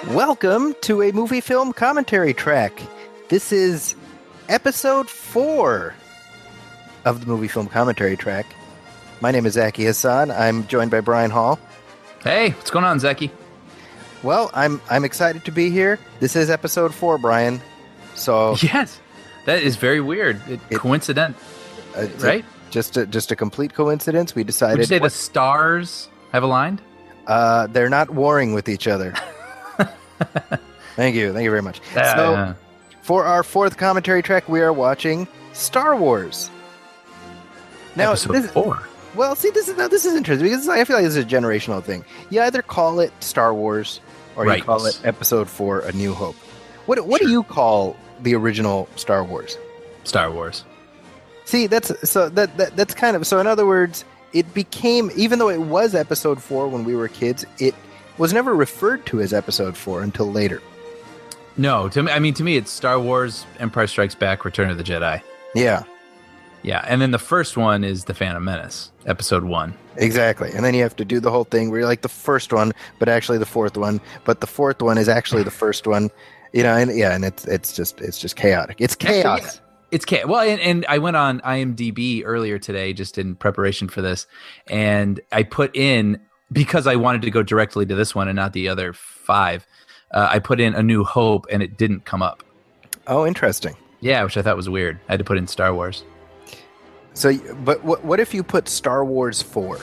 Welcome to a movie film commentary track. This is episode 4 of the movie film commentary track. My name is Zaki Hassan. I'm joined by Brian Hall. Hey, what's going on, Zaki? Well, I'm excited to be here. This is episode 4, Brian. So yes, that is very weird. Coincident, right? Just a complete coincidence. We decided. Would you say the stars have aligned? They're not warring with each other. Thank you very much. For our 4th commentary track, we are watching Star Wars. Now, episode 4. Well, see, this is interesting because I feel like this is a generational thing. You either call it Star Wars or you call it Episode 4: A New Hope. What do you call the original Star Wars? Star Wars. See, that's kind of so. In other words, it became, even though it was Episode 4 when we were kids, it was never referred to as Episode 4 until later. No, to me, it's Star Wars: Empire Strikes Back, Return of the Jedi. Yeah. Yeah, and then the first one is The Phantom Menace, Episode 1. Exactly, and then you have to do the whole thing where you're like the first one, but actually the 4th one, but the 4th one is actually the first one, and it's just chaotic. It's chaos. Actually, yeah. It's chaos. Well, and I went on IMDb earlier today, just in preparation for this, and I put in, because I wanted to go directly to this one and not the other 5, I put in A New Hope, and it didn't come up. Oh, interesting. Yeah, which I thought was weird. I had to put in Star Wars. So, but what if you put Star Wars 4?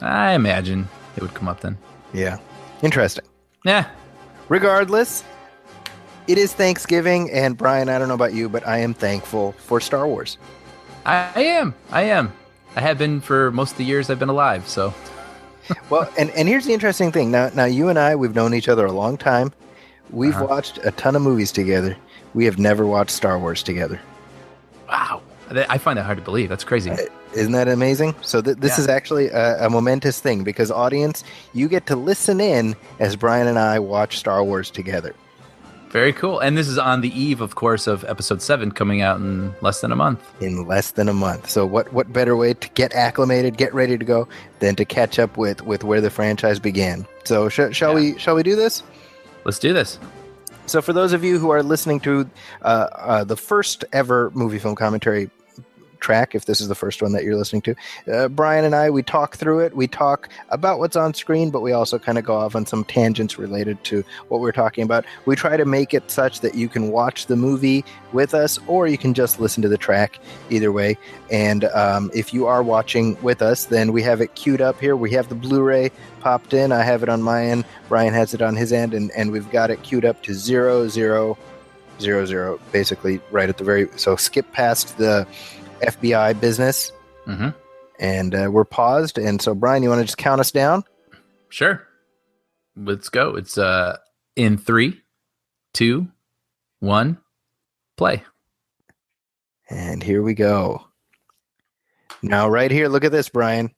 I imagine it would come up then. Yeah. Interesting. Yeah. Regardless, it is Thanksgiving, and Brian, I don't know about you, but I am thankful for Star Wars. I am. I have been for most of the years I've been alive, so. Well, and here's the interesting thing. Now, you and I, we've known each other a long time. We've watched a ton of movies together. We have never watched Star Wars together. Wow. I find that hard to believe. That's crazy. Isn't that amazing? So this is actually a momentous thing because, audience, you get to listen in as Brian and I watch Star Wars together. Very cool. And this is on the eve, of course, of Episode 7 coming out in less than a month. In less than a month. So what better way to get acclimated, get ready to go, than to catch up with where the franchise began? So shall we do this? Let's do this. So for those of you who are listening to the first ever movie film commentary track, if this is the first one that you're listening to, Brian and I, we talk through it. We talk about what's on screen, but we also kind of go off on some tangents related to what we're talking about. We try to make it such that you can watch the movie with us, or you can just listen to the track, either way. And if you are watching with us, then we have it queued up here. We have the Blu-ray popped in. I have it on my end. Brian has it on his end, and we've got it queued up to 0000, basically right at the very, so skip past the FBI business, and we're paused. And so, Brian, you want to just count us down? Sure. Let's go. It's in 3, 2, 1, play. And here we go. Now, right here, look at this, Brian.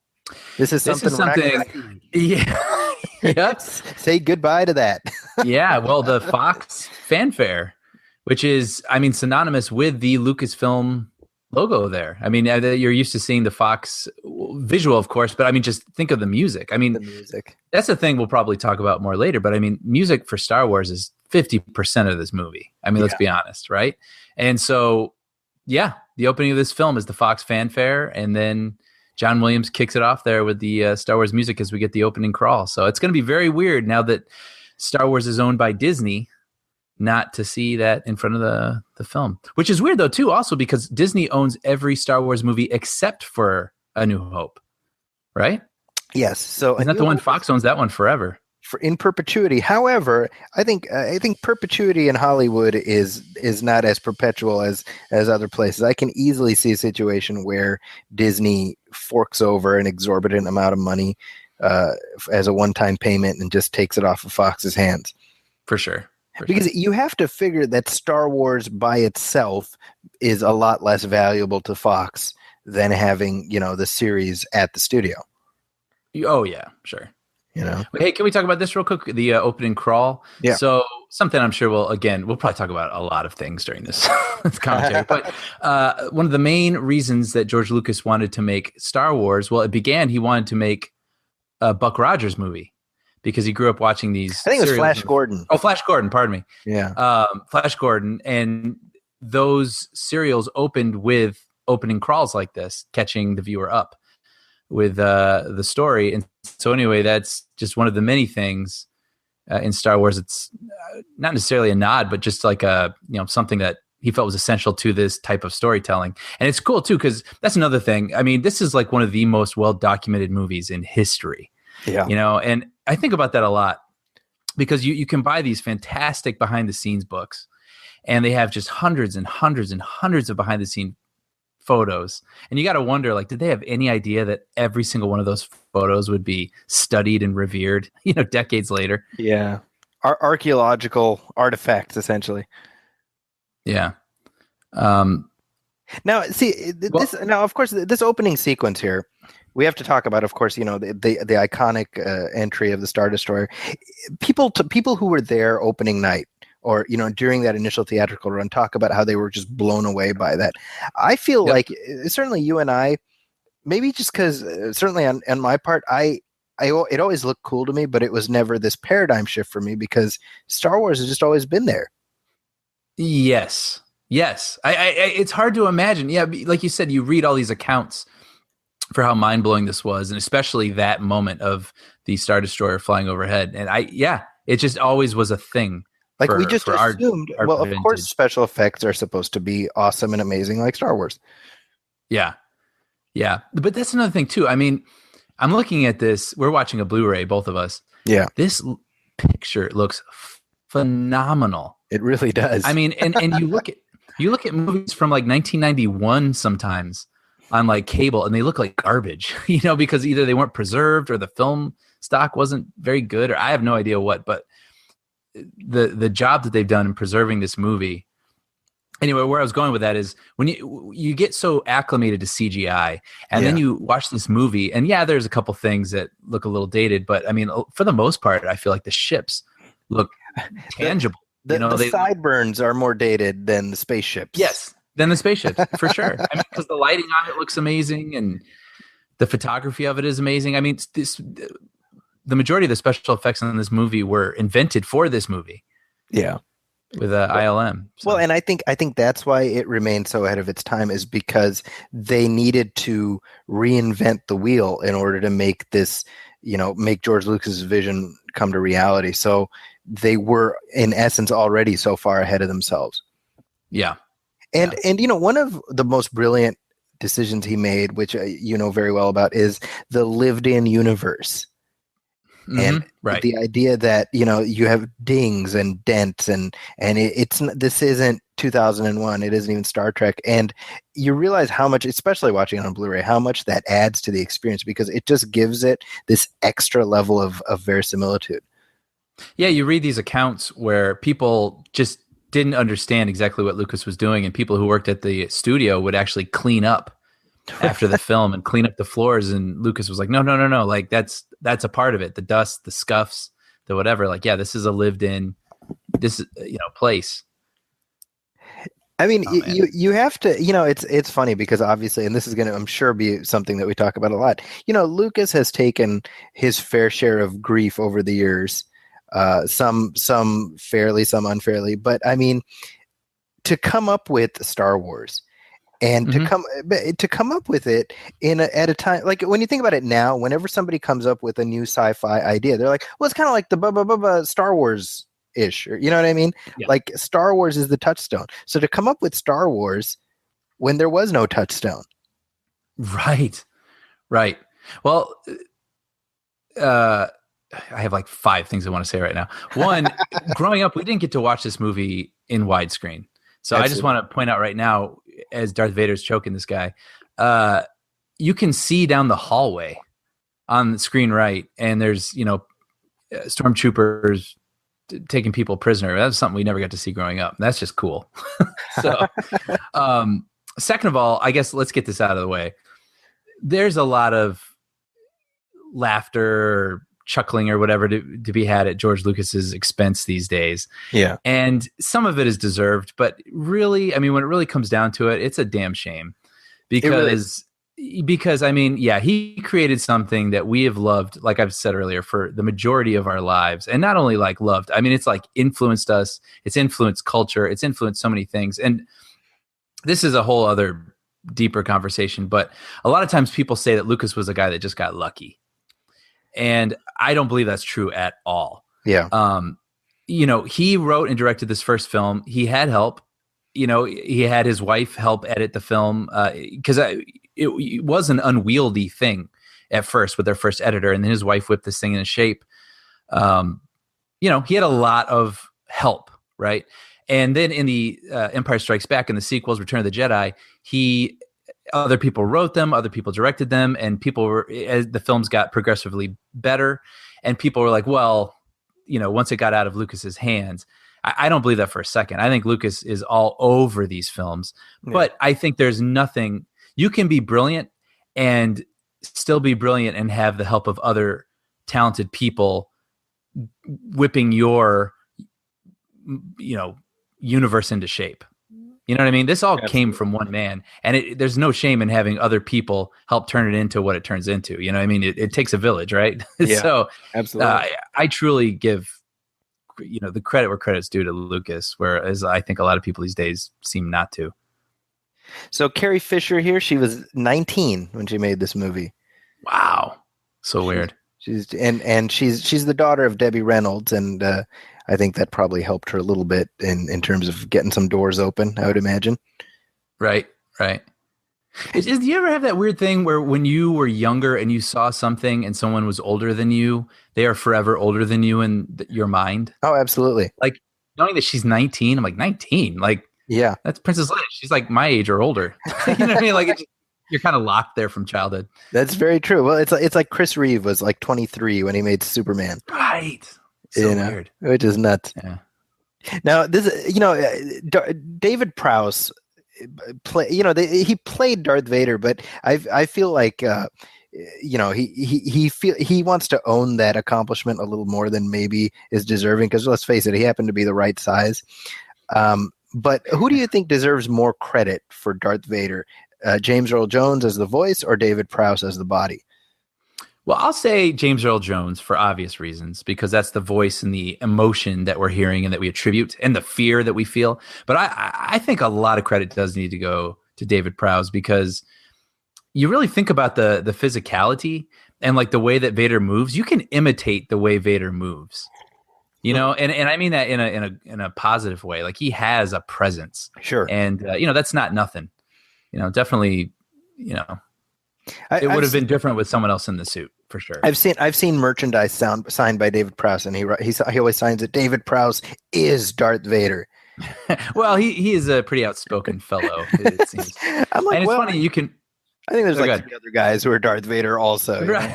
This is something. Yeah. Yep. Say goodbye to that. Yeah. Well, the Fox fanfare, which is, synonymous with the Lucasfilm logo there. You're used to seeing the Fox visual, of course, but just think of the music. The music. That's the thing we'll probably talk about more later, but music for Star Wars is 50% of this movie. Let's be honest, right? And so, yeah, the opening of this film is the Fox fanfare, and then John Williams kicks it off there with the Star Wars music as we get the opening crawl. So it's going to be very weird now that Star Wars is owned by Disney, not to see that in front of the film, which is weird though too, also because Disney owns every Star Wars movie except for A New Hope, right? Yes. So isn't that the one Fox owns that one forever? In perpetuity. However, I think perpetuity in Hollywood is not as perpetual as other places. I can easily see a situation where Disney forks over an exorbitant amount of money as a one-time payment and just takes it off of Fox's hands. For sure. Because you have to figure that Star Wars by itself is a lot less valuable to Fox than having, the series at the studio. Oh, yeah, sure. Hey, can we talk about this real quick? The opening crawl. Yeah. So something I'm sure we'll probably talk about a lot of things during this commentary. But one of the main reasons that George Lucas wanted to make Star Wars, he wanted to make a Buck Rogers movie. because he grew up watching these. I think it was serials. Flash Gordon. Oh, Flash Gordon. Pardon me. Yeah. Flash Gordon, and those serials opened with opening crawls like this, catching the viewer up with the story. And so anyway, that's just one of the many things in Star Wars. It's not necessarily a nod, but just like something that he felt was essential to this type of storytelling. And it's cool too, because that's another thing. I mean, this is like one of the most well-documented movies in history. Yeah. And I think about that a lot, because you can buy these fantastic behind the scenes books, and they have just hundreds and hundreds and hundreds of behind the scene photos. And you got to wonder, like, did they have any idea that every single one of those photos would be studied and revered, decades later? Yeah. Archaeological artifacts, essentially. Yeah. Now, see, of course, this opening sequence here, we have to talk about, of course, the iconic entry of the Star Destroyer. People who were there opening night, or during that initial theatrical run, talk about how they were just blown away by that. I feel like certainly you and I, maybe just because certainly on my part, it always looked cool to me, but it was never this paradigm shift for me, because Star Wars has just always been there. Yes. It's hard to imagine. Yeah, like you said, you read all these accounts for how mind-blowing this was, and especially that moment of the Star Destroyer flying overhead. And it just always was a thing. Like, we just assumed, our of vintage. course, special effects are supposed to be awesome and amazing like Star Wars. Yeah. But that's another thing too. I mean, I'm looking at this. We're watching a Blu-ray, both of us. Yeah. This picture looks phenomenal. It really does. I mean, and you look at movies from like 1991 sometimes on like cable, and they look like garbage, because either they weren't preserved or the film stock wasn't very good, or I have no idea what, but the job that they've done in preserving this movie. Anyway, where I was going with that is, when you get so acclimated to CGI, and then you watch this movie, and there's a couple things that look a little dated, but I mean, for the most part, I feel like the ships look tangible. The sideburns are more dated than the spaceships. Yes, than the spaceships, for sure. I mean, because the lighting on it looks amazing, and the photography of it is amazing. I mean, the majority of the special effects in this movie were invented for this movie. Yeah. With ILM. So. Well, and I think that's why it remained so ahead of its time, is because they needed to reinvent the wheel in order to make this, make George Lucas's vision come to reality. So they were, in essence, already so far ahead of themselves. Yeah. And one of the most brilliant decisions he made, which you know very well about, is the lived-in universe. And the idea that you have dings and dents, and this isn't 2001, it isn't even Star Trek, and you realize how much, especially watching it on Blu-ray, how much that adds to the experience, because it just gives it this extra level of verisimilitude. Yeah, you read these accounts where people just didn't understand exactly what Lucas was doing, and people who worked at the studio would actually clean up after the film and clean up the floors, and Lucas was like, no, like that's a part of it, the dust, the scuffs, the whatever, like, this is a lived in place. I mean, you have to, it's funny, because obviously, and this is going to, I'm sure, be something that we talk about a lot, Lucas has taken his fair share of grief over the years, some fairly, some unfairly, but I mean, to come up with Star Wars, and to come up with it at a time, like, when you think about it now, whenever somebody comes up with a new sci-fi idea, they're like, well, it's kind of like the Star Wars ish, or, you know what I mean? Yeah. Like, Star Wars is the touchstone. So to come up with Star Wars when there was no touchstone. Right. Well, I have like 5 things I want to say right now. One, growing up, we didn't get to watch this movie in widescreen. So Absolutely. I just want to point out right now, as Darth Vader's choking this guy, you can see down the hallway on the screen right, and there's, stormtroopers taking people prisoner. That's something we never got to see growing up. That's just cool. So, second of all, I guess let's get this out of the way. There's a lot of laughter or chuckling or whatever to be had at George Lucas's expense these days. Yeah. And some of it is deserved, but really, I mean, when it really comes down to it, it's a damn shame, because Because I mean, yeah, he created something that we have loved, like I've said earlier, for the majority of our lives. And not only like loved, I mean, it's like influenced us, it's influenced culture, it's influenced so many things. And this is a whole other deeper conversation, but a lot of times people say that Lucas was a guy that just got lucky. And I don't believe that's true at all. Yeah. You know, he wrote and directed this first film. He had help. You know, he had his wife help edit the film because it was an unwieldy thing at first with their first editor, and then his wife whipped this thing into shape. You know, he had a lot of help, right? And then in the Empire Strikes Back and the sequels, Return of the Jedi, other people wrote them, other people directed them, and people were, as the films got progressively better, and people were like, well, you know, once it got out of Lucas's hands, I don't believe that for a second. I think Lucas is all over these films, but I think there's nothing, you can be brilliant and still be brilliant and have the help of other talented people whipping your, you know, universe into shape. You know what I mean? This all came from one man, and there's no shame in having other people help turn it into what it turns into. You know what I mean? It takes a village, right? Yeah, so absolutely. I truly give, you know, the credit where credit's due to Lucas, whereas I think a lot of people these days seem not to. So Carrie Fisher here, she was 19 when she made this movie. Wow. So weird. She's the daughter of Debbie Reynolds, and I think that probably helped her a little bit in terms of getting some doors open, I would imagine. Right. Do you ever have that weird thing where when you were younger and you saw something and someone was older than you, they are forever older than you in your mind? Oh, absolutely. Like knowing that she's 19, I'm like, 19? Like, yeah, that's Princess Leia. She's like my age or older. You know what I mean? Like you're kind of locked there from childhood. That's very true. Well, it's like Chris Reeve was like 23 when he made Superman. Right. So weird. Which is nuts. Yeah. Now, this, you know, David Prowse, he played Darth Vader, but I feel like, you know, he wants to own that accomplishment a little more than maybe is deserving. Because let's face it, he happened to be the right size. But who do you think deserves more credit for Darth Vader? James Earl Jones as the voice, or David Prowse as the body? Well, I'll say James Earl Jones for obvious reasons, because that's the voice and the emotion that we're hearing and that we attribute and the fear that we feel. But I think a lot of credit does need to go to David Prowse, because you really think about the physicality and like the way that Vader moves. You can imitate the way Vader moves, you know, and I mean that in a positive way. Like he has a presence. Sure. And, you know, that's not nothing, you know, definitely, you know. It would have been different with someone else in the suit, for sure. I've seen merchandise signed by David Prowse, and he always signs it. David Prowse is Darth Vader. Well, he is a pretty outspoken fellow, it seems. I'm like, and it's funny, you can. I think there's like three other guys who are Darth Vader also. Right.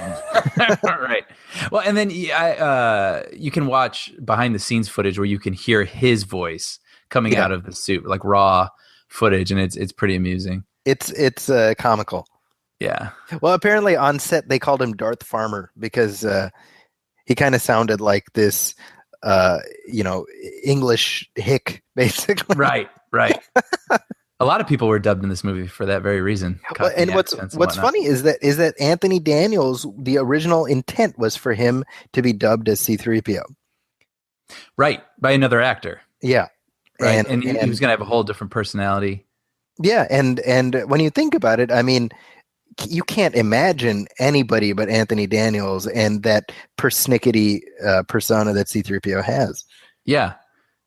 Right. Well, and then you can watch behind the scenes footage where you can hear his voice coming out of the suit, like raw footage, and it's pretty amusing. It's comical. Yeah. Well, apparently on set they called him Darth Farmer because he kind of sounded like this, you know, English hick, basically. Right. A lot of people were dubbed in this movie for that very reason. Well, and what's funny is that Anthony Daniels, the original intent was for him to be dubbed as C-3PO. Right, by another actor. Yeah. Right. And he was going to have a whole different personality. Yeah, and when you think about it, I mean, you can't imagine anybody but Anthony Daniels and that persnickety persona that C-3PO has. Yeah.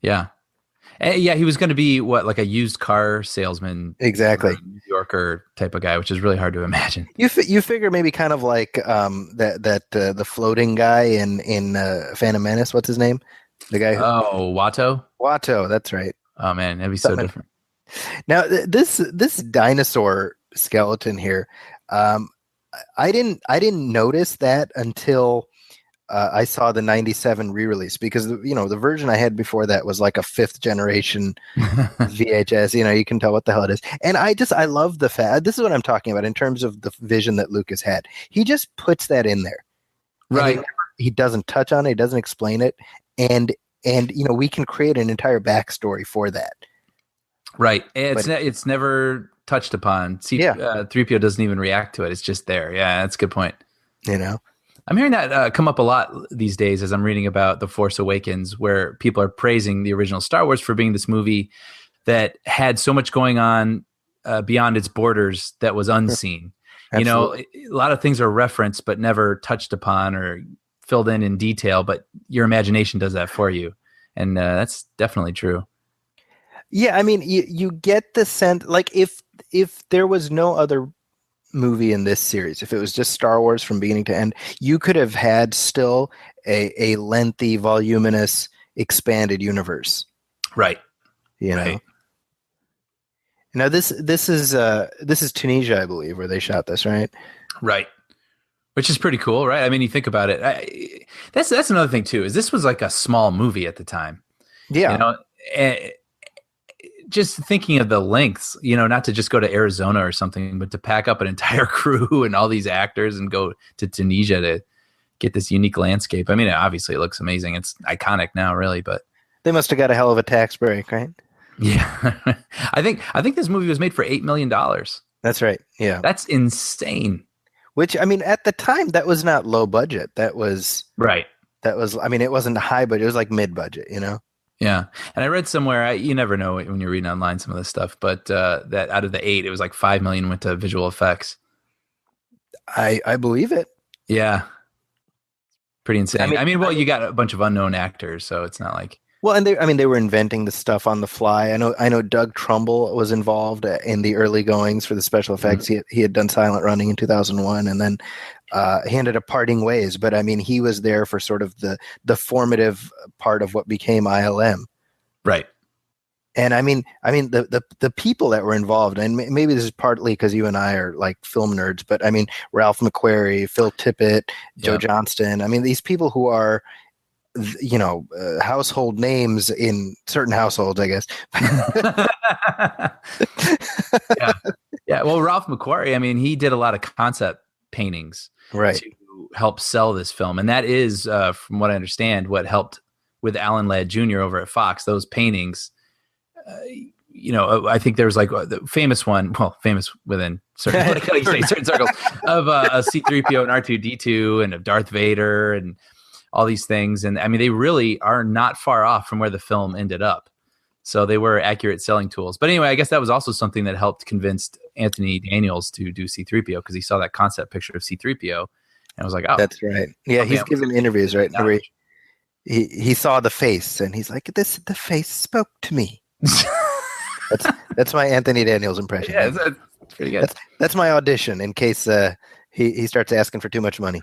He was going to be like a used car salesman, exactly, New Yorker type of guy, which is really hard to imagine. You figure maybe kind of like the floating guy in Phantom Menace. What's his name? The guy. Watto. Watto, that's right. Oh man, that'd be so different. Now this dinosaur skeleton here, I didn't notice that until I saw the 97 re-release, because the version I had before that was like a 5th generation VHS. You can tell what the hell it is. And I love the fact, this is what I'm talking about in terms of the vision that Lucas had. He just puts that in there. Right. He doesn't touch on it. He doesn't explain it. And we can create an entire backstory for that. Right. It's never touched upon. Yeah. 3PO doesn't even react to it. It's just there. Yeah, that's a good point. You know, I'm hearing that come up a lot these days as I'm reading about The Force Awakens, where people are praising the original Star Wars for being this movie that had so much going on beyond its borders that was unseen. You know, a lot of things are referenced but never touched upon or filled in detail, but your imagination does that for you. And that's definitely true. Yeah, I mean, you get the sense, like, if there was no other movie in this series, if it was just Star Wars from beginning to end, you could have had still a lengthy, voluminous, expanded universe. Right. You know. Right. Now this is Tunisia, I believe, where they shot this, right? Right. Which is pretty cool, right? I mean, you think about it. That's another thing too. Is this was like a small movie at the time? Yeah. You know, just thinking of the lengths, you know, not to just go to Arizona or something, but to pack up an entire crew and all these actors and go to Tunisia to get this unique landscape. I mean, obviously it looks amazing. It's iconic now, really, but they must have got a hell of a tax break, right? Yeah. I think this movie was made for $8 million. That's right. Yeah. That's insane. Which, I mean, at the time, that was not low budget. That was right. That was, I mean, it wasn't high budget. It was like mid budget, you know? Yeah. And I read somewhere, you never know when you're reading online some of this stuff, but that out of the 8, it was like 5 million went to visual effects. I believe it. Yeah. Pretty insane. I mean, well, you got a bunch of unknown actors, so it's not like. Well, and they were inventing the stuff on the fly. I know Doug Trumbull was involved in the early goings for the special effects. Mm-hmm. He had done Silent Running in 2001, and then he ended up parting ways. But I mean, he was there for sort of the formative part of what became ILM. Right. And I mean the people that were involved, and maybe this is partly because you and I are like film nerds, but I mean Ralph McQuarrie, Phil Tippett, Joe Johnston. I mean, these people who are, you know, household names in certain households, I guess. Yeah. Well, Ralph McQuarrie, I mean, he did a lot of concept paintings, right, to help sell this film, and that is, from what I understand, what helped with Alan Ladd Jr. over at Fox. Those paintings, you know, I think there was like the famous one, well, famous within certain, like you say, certain circles, of a C-3PO and R2-D2 and of Darth Vader and all these things. And I mean, they really are not far off from where the film ended up. So they were accurate selling tools. But anyway, I guess that was also something that helped convince Anthony Daniels to do C-3PO, because he saw that concept picture of C-3PO and was like, oh. That's right. Yeah, he's given interviews, right? Where he saw the face and he's like, the face spoke to me. That's my Anthony Daniels impression. Yeah, that's pretty good. That's my audition in case he starts asking for too much money.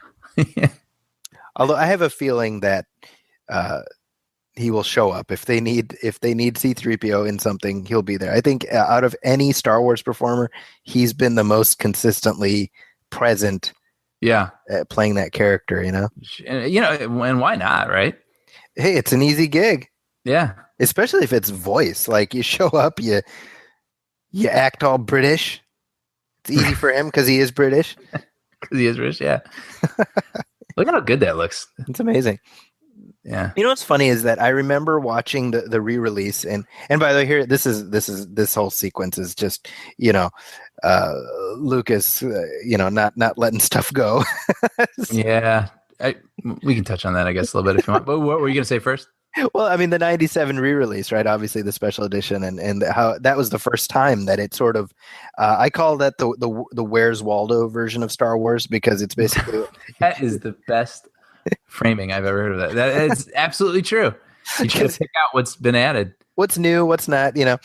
Yeah. Although I have a feeling that he will show up if they need C-3PO in something, he'll be there. I think out of any Star Wars performer, he's been the most consistently present. Yeah, playing that character, you know. You know, and why not, right? Hey, it's an easy gig. Yeah, especially if it's voice. Like, you show up, you act all British. It's easy for him because he is British. Because he is British, yeah. Look at how good that looks. It's amazing. Yeah. You know what's funny is that I remember watching the re-release, and by the way, here this whole sequence is just, you know, Lucas, you know, not letting stuff go. Yeah, we can touch on that, I guess, a little bit if you want. But what were you going to say first? Well, I mean, the '97 re-release, right? Obviously, the special edition, and how that was the first time that it sort of, I call that the Where's Waldo version of Star Wars, because it's basically that is the best framing I've ever heard of that. That is absolutely true. You try to pick out what's been added, what's new, what's not, you know.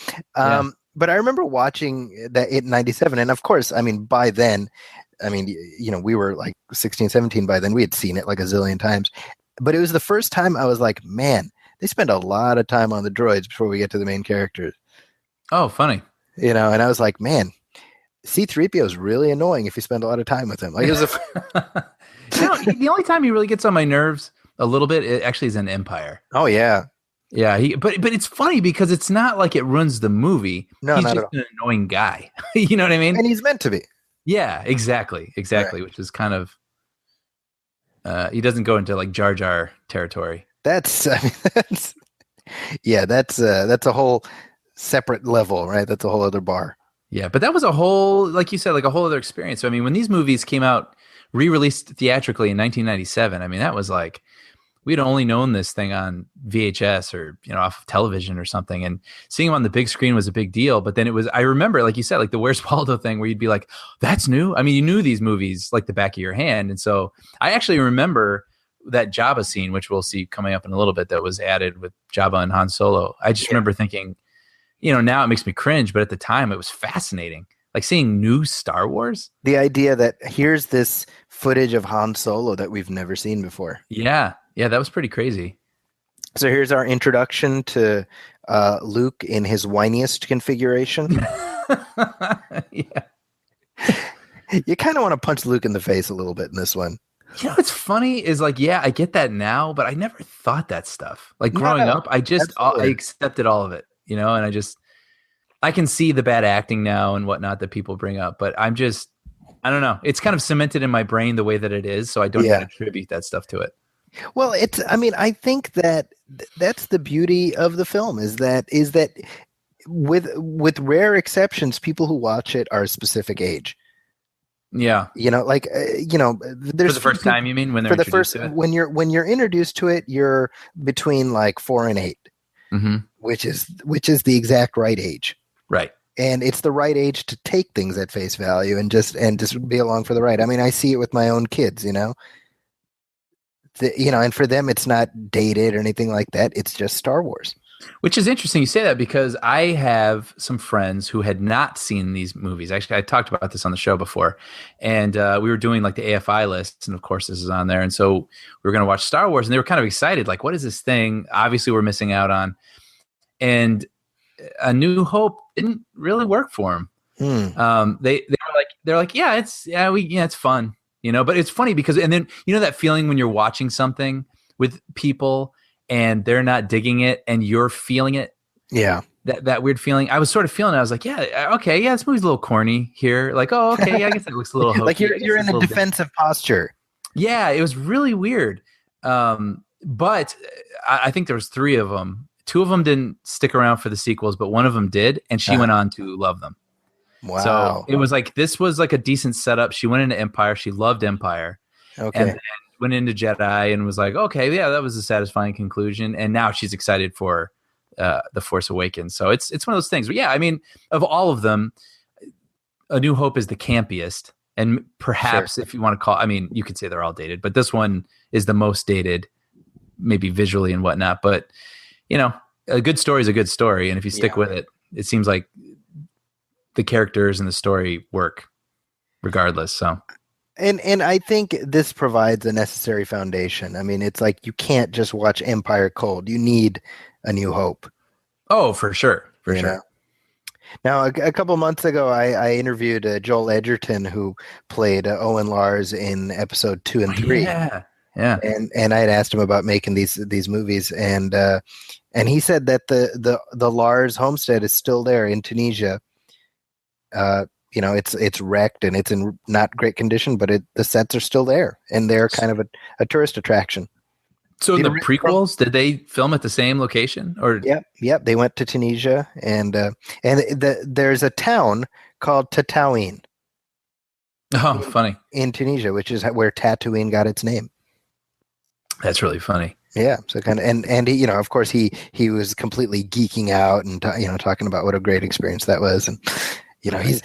But I remember watching that in '97, and of course, I mean, by then, I mean, you know, we were like 16, 17 by then. We had seen it like a zillion times. But it was the first time I was like, man, they spend a lot of time on the droids before we get to the main characters. Oh, funny. You know, and I was like, man, C-3PO is really annoying if you spend a lot of time with him. Like, it was you know, the only time he really gets on my nerves a little bit, it actually is in Empire. Oh, yeah. Yeah, but it's funny because it's not like it ruins the movie. No, he's not just at all. an annoying guy. You know what I mean? And he's meant to be. Yeah, exactly. Right. Which is kind of, he doesn't go into like Jar Jar territory. That's a whole separate level, right? That's a whole other bar. Yeah, but that was a whole, like you said, like a whole other experience. So, I mean, when these movies came out, re-released theatrically in 1997, I mean, that was like, we'd only known this thing on VHS or, off of television or something. And seeing them on the big screen was a big deal. But then I remember, like you said, like the Where's Waldo thing where you'd be like, that's new. I mean, you knew these movies like the back of your hand. And so I actually remember that Jabba scene, which we'll see coming up in a little bit, that was added with Jabba and Han Solo. I just remember thinking, now it makes me cringe, but at the time it was fascinating. Like seeing new Star Wars. The idea that here's this footage of Han Solo that we've never seen before. Yeah. Yeah, that was pretty crazy. So here's our introduction to Luke in his whiniest configuration. Yeah. You kind of want to punch Luke in the face a little bit in this one. What's funny is like, yeah, I get that now, but I never thought that stuff. Like growing up, I just I accepted all of it, and I can see the bad acting now and whatnot that people bring up, but I don't know. It's kind of cemented in my brain the way that it is, so I don't even attribute that stuff to it. Well, I think that that's the beauty of the film is that with rare exceptions, people who watch it are a specific age. Yeah. There's for the first time, you mean, when they're introduced to it? When you're introduced to it, you're between like 4 and 8, which is the exact right age. Right. And it's the right age to take things at face value and just be along for the ride. I mean, I see it with my own kids, and for them, it's not dated or anything like that. It's just Star Wars. Which is interesting you say that, because I have some friends who had not seen these movies. Actually, I talked about this on the show before, and we were doing like the AFI lists, and of course this is on there. And so we were going to watch Star Wars, and they were kind of excited, like, what is this thing? Obviously, we're missing out on. And A New Hope didn't really work for them. They're like, yeah, it's fun, But it's funny because, and then that feeling when you're watching something with people and they're not digging it and you're feeling it. Yeah. That weird feeling. I was sort of feeling it. I was like, yeah, okay, yeah, this movie's a little corny here. Like, oh, okay, yeah, I guess it looks a little hokey. Like you're in a defensive posture. Yeah, it was really weird. But I think there was 3 of them. 2 of them didn't stick around for the sequels, but one of them did, and she went on to love them. Wow. So it was like, this was like a decent setup. She went into Empire. She loved Empire. Okay. And then went into Jedi and was like, okay, yeah, that was a satisfying conclusion. And now she's excited for The Force Awakens. So it's one of those things. But yeah, I mean, of all of them, A New Hope is the campiest. And perhaps if you want to call, I mean, you could say they're all dated, but this one is the most dated, maybe visually and whatnot. But, a good story is a good story. And if you stick with it, it seems like the characters and the story work regardless. So, and I think this provides a necessary foundation. I mean, it's like you can't just watch Empire cold. You need A New Hope. Oh, for sure. For sure. Now, a couple months ago, I interviewed Joel Edgerton, who played Owen Lars in episode 2 and 3. Yeah. And I had asked him about making these movies, and he said that the Lars homestead is still there in Tunisia. It's wrecked and it's in not great condition, but the sets are still there, and they're kind of a tourist attraction. So in the prequels, did they film at the same location? Or Yep. They went to Tunisia, and there's a town called Tatooine. Oh, funny. In Tunisia, which is where Tatooine got its name. That's really funny. Yeah. So kind of, and he, of course he was completely geeking out and talking about what a great experience that was, and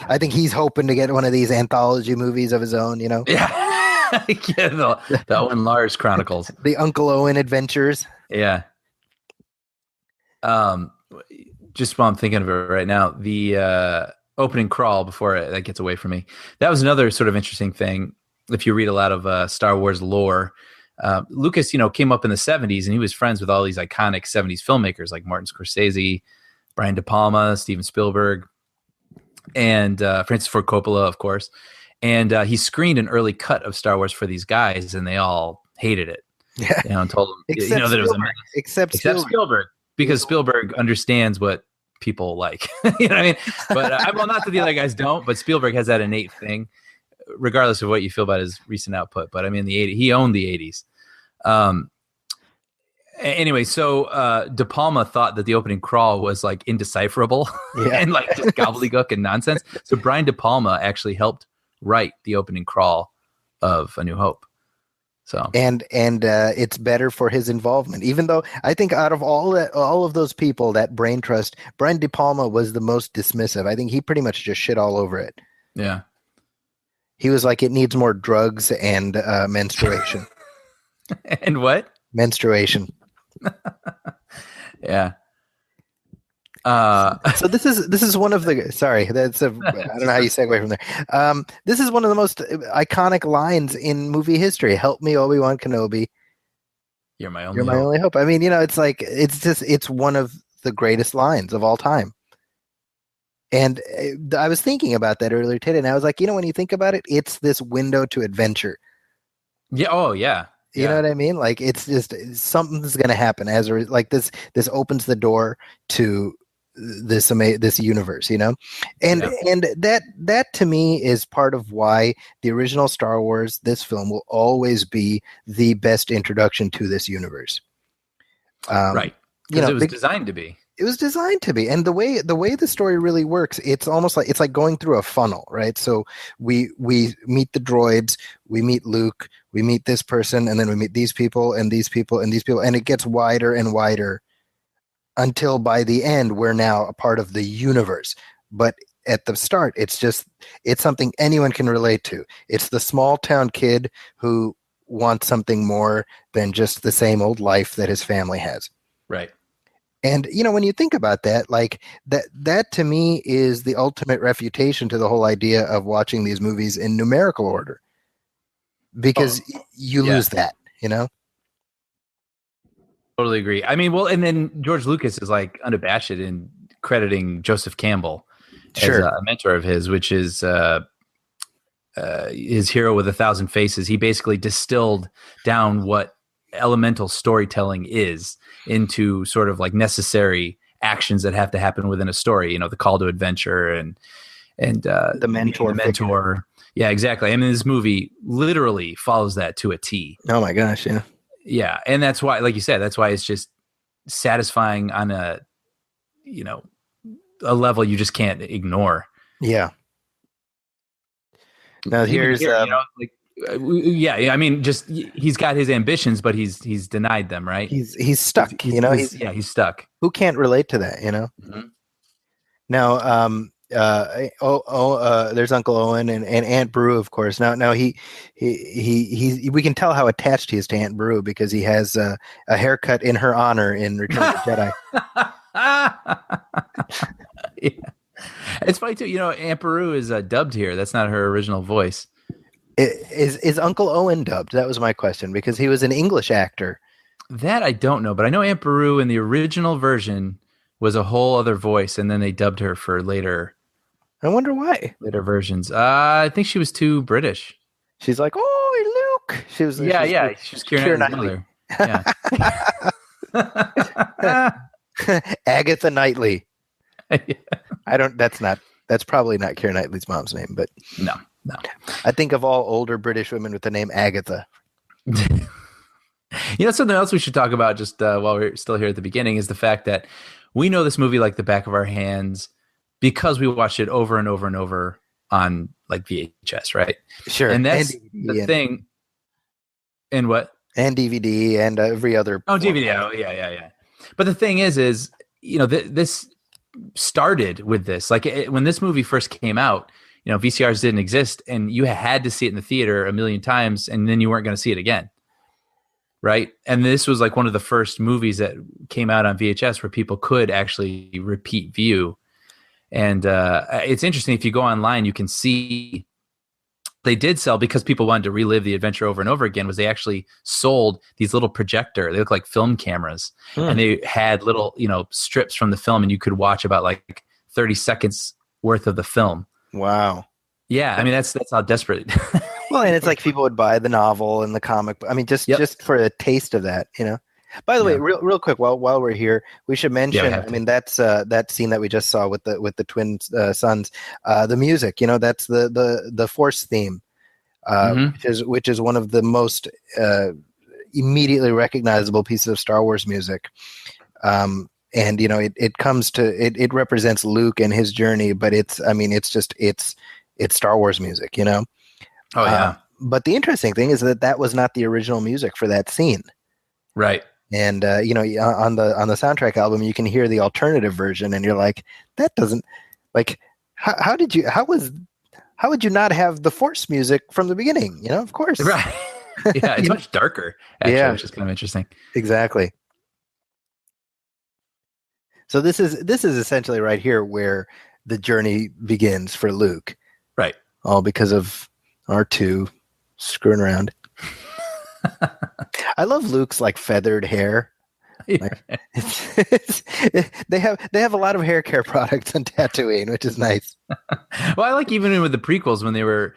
I think he's hoping to get one of these anthology movies of his own. Yeah. The Owen Lars Chronicles, the Uncle Owen Adventures. Yeah. Just while I'm thinking of it right now, the opening crawl before that gets away from me. That was another sort of interesting thing. If you read a lot of Star Wars lore, Lucas, came up in the 70s and he was friends with all these iconic 70s filmmakers like Martin Scorsese, Brian De Palma, Steven Spielberg, and Francis Ford Coppola, of course. And he screened an early cut of Star Wars for these guys, and they all hated it. Yeah. And told them that it was a mess. Except Spielberg, because Spielberg understands what people like. You know what I mean? But well, not that the other guys don't, but Spielberg has that innate thing, regardless of what you feel about his recent output. But I mean, he owned the 80s. Anyway, so De Palma thought that the opening crawl was like indecipherable Yeah. and like just gobbledygook and nonsense. So Brian De Palma actually helped write the opening crawl of A New Hope. So and it's better for his involvement. Even though I think out of all of those people, that brain trust, Brian De Palma was the most dismissive. I think he pretty much just shit all over it. yeah. He was like, it needs more drugs and menstruation. And what? Menstruation. Yeah. So this is one of the I don't know how you segue from there. This is one of the most iconic lines in movie history. Help me, Obi-Wan Kenobi. You're my only hope. I mean, it's like it's one of the greatest lines of all time. And I was thinking about that earlier today, and I was like, when you think about it, it's this window to adventure. Yeah. Oh, yeah. You know what I mean? Like, it's just something's going to happen like this opens the door to this universe, and that to me is part of why the original Star Wars, this film, will always be the best introduction to this universe. Right. Because it was designed to be. It was designed to be, and the way the story really works, it's almost like it's like going through a funnel, right? So we meet the droids, we meet Luke, we meet this person, and then we meet these people and these people and these people, and it gets wider and wider until by the end we're now a part of the universe. But at the start, it's something anyone can relate to. It's the small town kid who wants something more than just the same old life that his family has. Right. And, when you think about that, like that to me is the ultimate refutation to the whole idea of watching these movies in numerical order, because you lose that, Totally agree. I mean, well, and then George Lucas is like unabashed in crediting Joseph Campbell as a mentor of his, which is his Hero with a Thousand Faces. He basically distilled down what elemental storytelling is into sort of like necessary actions that have to happen within a story, the call to adventure and the mentor. Yeah, exactly. I mean, this movie literally follows that to a T. Oh my gosh. Yeah. Yeah. And that's why, like you said, that's why it's just satisfying on a level you just can't ignore. Yeah. Now here's I mean, just he's got his ambitions, but he's denied them, right? He's stuck. He's stuck. Who can't relate to that? Mm-hmm. Now, there's Uncle Owen and Aunt Beru, of course. Now he we can tell how attached he is to Aunt Beru because he has a haircut in her honor in Return of the Jedi. Yeah. It's funny too. Aunt Beru is dubbed here. That's not her original voice. Is Uncle Owen dubbed? That was my question, because he was an English actor. That I don't know, but I know Aunt Beru in the original version was a whole other voice, and then they dubbed her for later. I wonder why. Later versions. I think she was too British. She's like, "Oh, Luke." She was. Yeah. She's Keira Knightley. Yeah. Agatha Knightley. Yeah. That's probably not Keira Knightley's mom's name, but no. I think of all older British women with the name Agatha. Something else we should talk about just while we're still here at the beginning is the fact that we know this movie like the back of our hands because we watched it over and over and over on like VHS, right? Sure. And that's the thing. And what? And DVD and every other. Oh, DVD. Oh, yeah. But the thing is this started with this. Like when this movie first came out, VCRs didn't exist, and you had to see it in the theater a million times, and then you weren't going to see it again, right? And this was like one of the first movies that came out on VHS where people could actually repeat view. And it's interesting, if you go online, you can see they did sell, because people wanted to relive the adventure over and over again, was they actually sold these little projector. They look like film cameras, and they had little, strips from the film, and you could watch about like 30 seconds worth of the film. Wow. Yeah, I mean that's how desperate. Well, and it's like people would buy the novel and the comic. I mean, just for a taste of that, By the way, real quick, while we're here, we should mention. I mean, that's that scene that we just saw with the twin sons. The music, that's the Force theme, which is one of the most immediately recognizable pieces of Star Wars music. And it represents Luke and his journey, but it's Star Wars music, Oh yeah. But the interesting thing is that was not the original music for that scene. Right. And on the soundtrack album, you can hear the alternative version, and you're like, that doesn't, like, how would you not have the Force music from the beginning? Of course. Right. Yeah, it's much darker, actually, which is kind of interesting. Exactly. So this is essentially right here where the journey begins for Luke. Right. All because of R2 screwing around. I love Luke's like feathered hair. Like, they have a lot of hair care products on Tatooine, which is nice. Well, I like even with the prequels when they were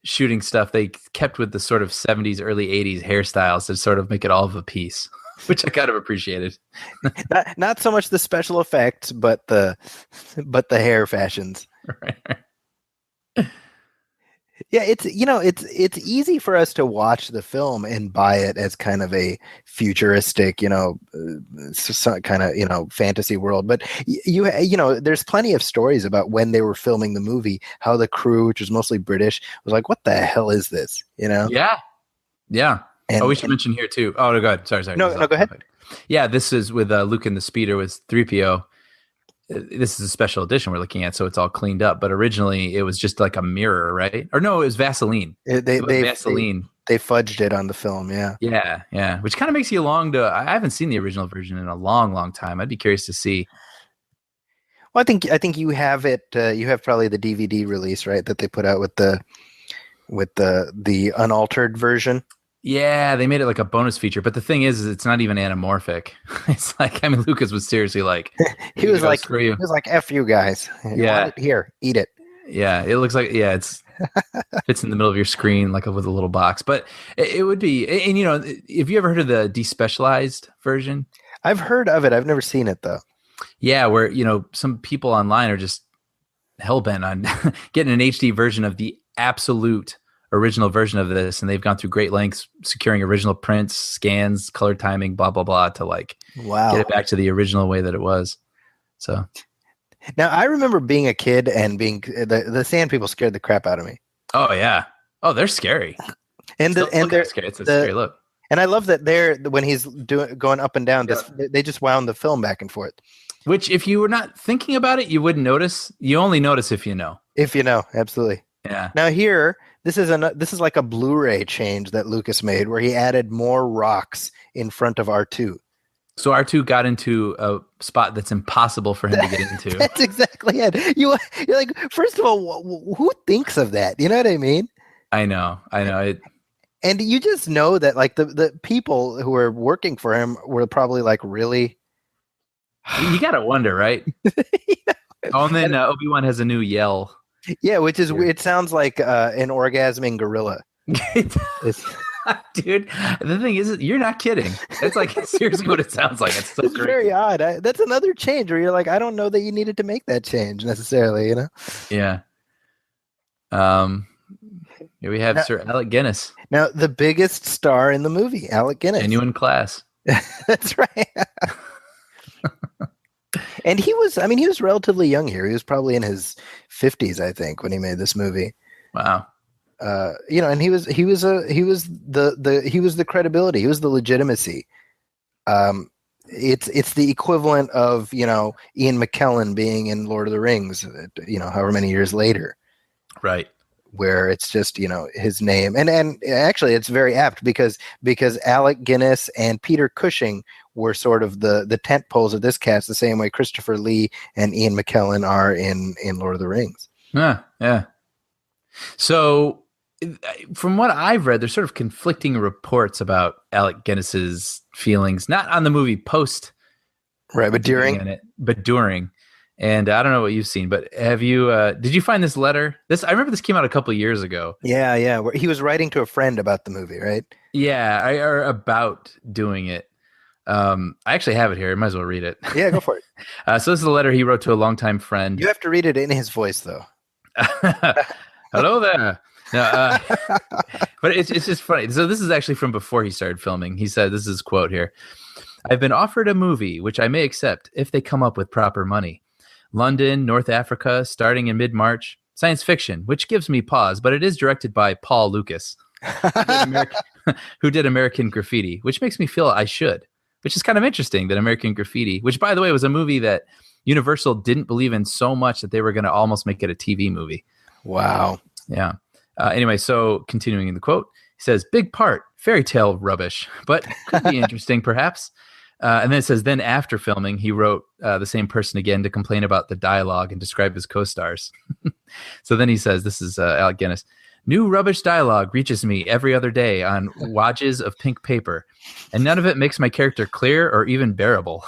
shooting stuff, they kept with the sort of 70s, early 80s hairstyles to sort of make it all of a piece, which I kind of appreciated. not so much the special effects, but the hair fashions. Right. Yeah, it's easy for us to watch the film and buy it as kind of a futuristic, kind of, fantasy world. But there's plenty of stories about when they were filming the movie, how the crew, which was mostly British, was like, "What the hell is this?" Yeah. And, we should mention here too. Oh, no, go ahead. Sorry. No, go ahead. Yeah, this is with Luke and the Speeder with 3PO. This is a special edition we're looking at, so it's all cleaned up. But originally, it was just like a mirror, right? Or no, it was Vaseline. Vaseline. They fudged it on the film, yeah. Yeah. Which kind of makes you long to. I haven't seen the original version in a long, long time. I'd be curious to see. Well, I think you have it. You have probably the DVD release, right? That they put out with the unaltered version. Yeah, they made it like a bonus feature, but the thing is it's not even anamorphic. It's like, Lucas was seriously like, he was like, "F you guys, you want it? Here, eat it." Yeah, it looks like it's fits in the middle of your screen like with a little box. But it would be, and have you ever heard of the despecialized version? I've heard of it. I've never seen it though. Yeah, where some people online are just hellbent on getting an HD version of the absolute original version of this, and they've gone through great lengths securing original prints, scans, color timing, blah blah blah, to get it back to the original way that it was. So now I remember being a kid and being the sand people scared the crap out of me. Oh yeah, they're scary, and they're scary. It's a scary look. And I love that when he's going up and down, they just wound the film back and forth. Which, if you were not thinking about it, you wouldn't notice. You only notice if you know. If you know, absolutely. Yeah. Now here, this is like a Blu-ray change that Lucas made, where he added more rocks in front of R2. So R2 got into a spot that's impossible for him to get into. That's exactly it. You're like, first of all, who thinks of that? You know what I mean? I know. And you just know that like the people who were working for him were probably like, really. You gotta wonder, right? Yeah. Oh, and then Obi-Wan has a new yell. Yeah, which is it sounds like an orgasming gorilla. Dude, the thing is, you're not kidding. That's like seriously what it sounds like. It's so it's great. Very odd. That's another change where you're like, I don't know that you needed to make that change necessarily. Yeah. Here we have Sir Alec Guinness. Now, the biggest star in the movie, Alec Guinness. Genuine class. That's right. And he was relatively young here. He was probably in his 50s, I think, when he made this movie. Wow. And he was the credibility. He was the legitimacy. It's the equivalent of, Ian McKellen being in Lord of the Rings, however many years later. Right. Where it's just, his name. And actually it's very apt because Alec Guinness and Peter Cushing were sort of the tent poles of this cast, the same way Christopher Lee and Ian McKellen are in Lord of the Rings. Yeah. So from what I've read, there's sort of conflicting reports about Alec Guinness's feelings, not on the movie post. Right. But during. And I don't know what you've seen, but have you? Did you find this letter? I remember this came out a couple of years ago. Yeah. Where he was writing to a friend about the movie, right? Yeah, or about doing it. I actually have it here. I might as well read it. Yeah, go for it. So this is a letter he wrote to a longtime friend. You have to read it in his voice, though. Hello there. No, but it's just funny. So this is actually from before he started filming. He said, this is his quote here. I've been offered a movie, which I may accept if they come up with proper money. London, North Africa, starting in mid-March. Science fiction, which gives me pause, but it is directed by Paul Lucas, who did American Graffiti, which makes me feel I should, which is kind of interesting that American Graffiti, which, by the way, was a movie that Universal didn't believe in so much that they were going to almost make it a TV movie. Wow. Yeah. Anyway, so continuing in the quote, he says, big part, fairy tale rubbish, but could be interesting perhaps. And then it says, then after filming, he wrote the same person again to complain about the dialogue and describe his co-stars. So then he says, this is Alec Guinness, new rubbish dialogue reaches me every other day on wads of pink paper, and none of it makes my character clear or even bearable.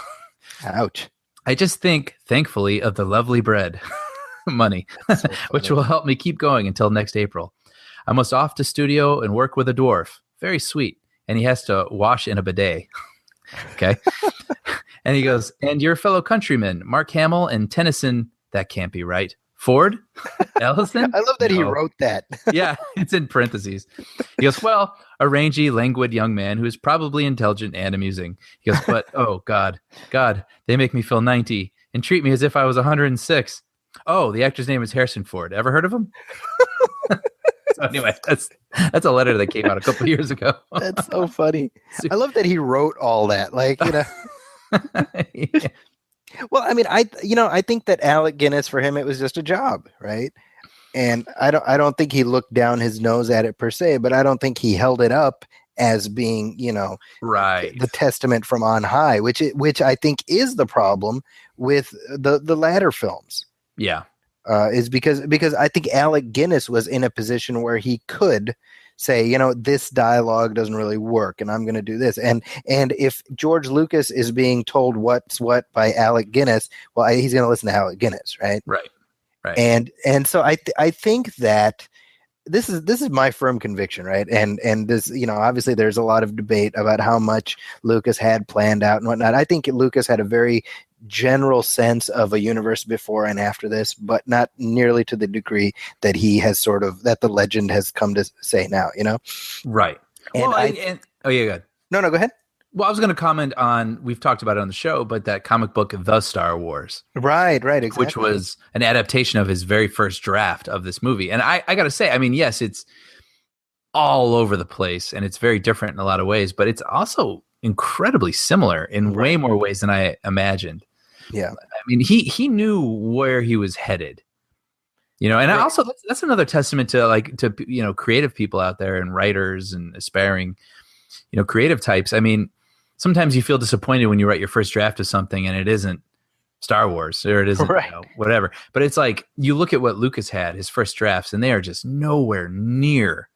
Ouch. I just think, thankfully, of the lovely bread money, so which will help me keep going until next April. I must off to studio and work with a dwarf. Very sweet. And he has to wash in a bidet. Okay. And he goes, and your fellow countrymen, Mark Hamill and Tennyson, that can't be right. Ford? Ellison? I love that he wrote that. Yeah, it's in parentheses. He goes, well, a rangy, languid young man who is probably intelligent and amusing. He goes, but, oh, God, they make me feel 90 and treat me as if I was 106. Oh, the actor's name is Harrison Ford. Ever heard of him? So anyway, that's a letter that came out a couple of years ago. That's so funny. I love that he wrote all that. Like, you know. Yeah. Well, I mean, I think that Alec Guinness, for him, it was just a job, right? And I don't think he looked down his nose at it per se, but I don't think he held it up as being, right, the testament from on high, which I think is the problem with the latter films. Yeah. Is because I think Alec Guinness was in a position where he could say, this dialogue doesn't really work and I'm going to do this. And if George Lucas is being told what's what by Alec Guinness, well, he's going to listen to Alec Guinness, right? Right. And so I think that this is my firm conviction, right? And this, obviously there's a lot of debate about how much Lucas had planned out and whatnot. I think Lucas had a very general sense of a universe before and after this, but not nearly to the degree that he has that the legend has come to say now, Right. And oh yeah, good. No, go ahead. Well, I was going to comment on, we've talked about it on the show, but that comic book, The Star Wars. Right, exactly. Which was an adaptation of his very first draft of this movie. And I got to say, I mean, yes, it's all over the place and it's very different in a lot of ways, but it's also incredibly similar in way more ways than I imagined. Yeah. I mean, he knew where he was headed, and right. Also that's another testament to creative people out there and writers and aspiring, creative types. I mean, sometimes you feel disappointed when you write your first draft of something and it isn't Star Wars or it isn't whatever. But it's like you look at what Lucas had, his first drafts, and they are just nowhere near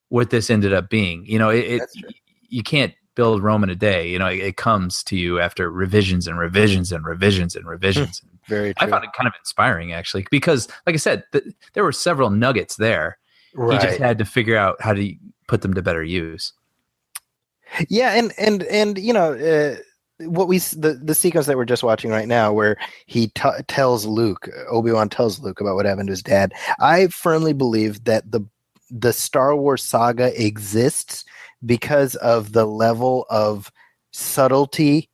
what this ended up being. You can't build Rome in a day. It comes to you after revisions and revisions and revisions and revisions. Very true. I found it kind of inspiring, actually, because, like I said, there were several nuggets there. Right. He just had to figure out how to put them to better use. Yeah, and what the sequence that we're just watching right now, where he tells Luke, Obi-Wan tells Luke about what happened to his dad. I firmly believe that the Star Wars saga exists because of the level of subtlety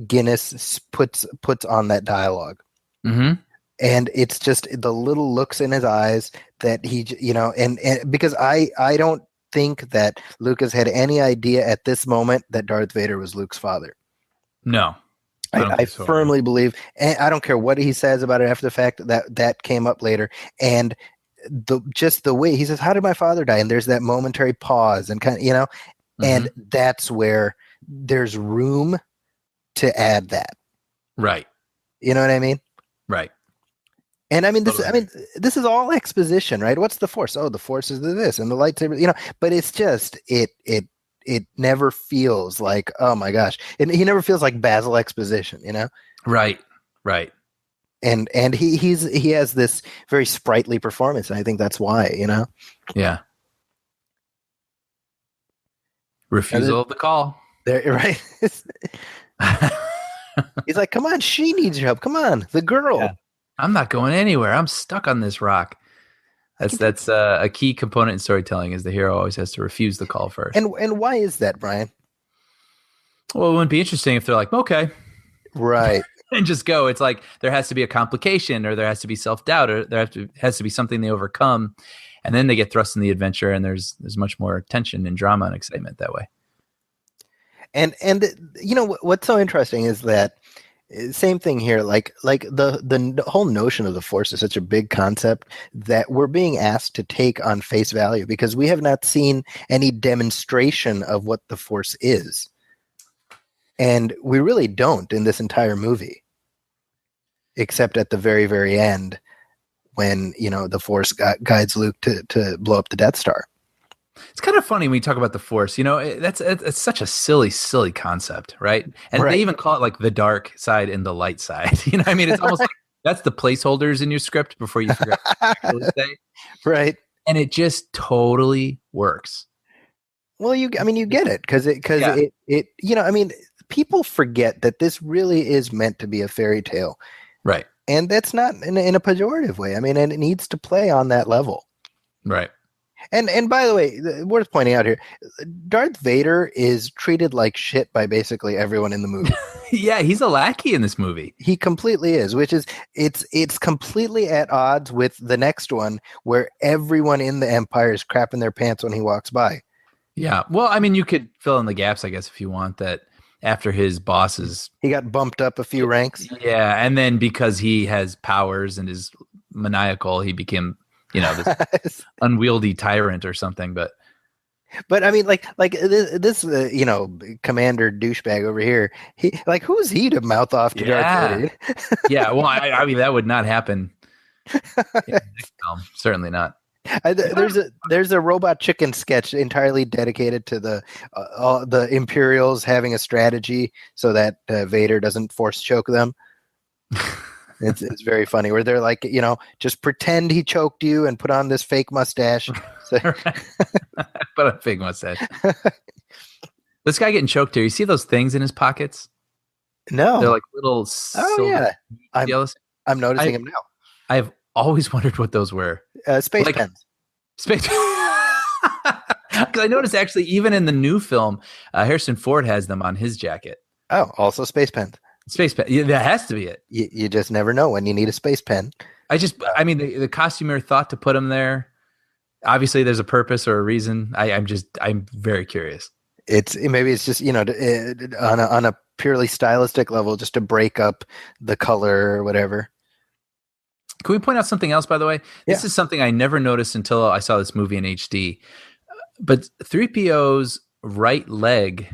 Guinness puts on that dialogue. Mm-hmm. And it's just the little looks in his eyes that he, and because I don't think that Lucas had any idea at this moment that Darth Vader was Luke's father. No. I firmly believe, and I don't care what he says about it after the fact, that came up later. And the way he says, how did my father die? And there's that momentary pause and and that's where there's room to add that. Right. You know what I mean? Right. And I mean, this is all exposition, right? What's the Force? Oh, the Force is this and the lightsaber, but it's just, it never feels like, oh my gosh. And he never feels like Basil exposition, Right. And he has this very sprightly performance, and I think that's why, Yeah. Refusal of the call. There, right? He's like, come on, she needs your help. Come on, the girl. Yeah. I'm not going anywhere. I'm stuck on this rock. That's a key component in storytelling is the hero always has to refuse the call first. And why is that, Brian? Well, it wouldn't be interesting if they're like, okay, right, and just go. It's like there has to be a complication, or there has to be self-doubt, or has to be something they overcome, and then they get thrust in the adventure, and there's much more tension and drama and excitement that way. And what's so interesting is that same thing here. Like the whole notion of the Force is such a big concept that we're being asked to take on face value because we have not seen any demonstration of what the Force is. And we really don't in this entire movie, except at the very, very end when, the Force guides Luke to blow up the Death Star. It's kind of funny when we talk about the Force. It's such a silly, silly concept, right? And they even call it like the dark side and the light side. What I mean? It's almost like that's the placeholders in your script before you figure out what to actually say. Right. And it just totally works. Well, you get it because people forget that this really is meant to be a fairy tale. Right. And that's not in a pejorative way. I mean, and it needs to play on that level. Right. And by the way, worth pointing out here, Darth Vader is treated like shit by basically everyone in the movie. Yeah, he's a lackey in this movie. He completely is, which is it's completely at odds with the next one where everyone in the Empire is crapping their pants when he walks by. Yeah. Well, I mean, you could fill in the gaps, I guess, if you want that. After his bosses, he got bumped up a few ranks. Yeah, and then because he has powers and is maniacal, he became this unwieldy tyrant or something. But I mean, like this commander douchebag over here. He who's he to mouth off to Darth Vader? Yeah, well, I mean that would not happen. Certainly not. There's a Robot Chicken sketch entirely dedicated to the Imperials having a strategy so that Vader doesn't force choke them. It's very funny where they're like, just pretend he choked you and put on this fake mustache. So, put on a fake mustache. This guy getting choked here. You see those things in his pockets? No, they're like little. Oh yeah, I'm noticing them now. I've always wondered what those were. Space pens. Space. Because I noticed actually, even in the new film, Harrison Ford has them on his jacket. Oh, also space pens. Space pen. Yeah, that has to be it. You just never know when you need a space pen. I mean, the costumer thought to put them there. Obviously, there's a purpose or a reason. I'm very curious. Maybe it's just on a purely stylistic level, just to break up the color or whatever. Can we point out something else, by the way? This is something I never noticed until I saw this movie in HD. But 3PO's right leg,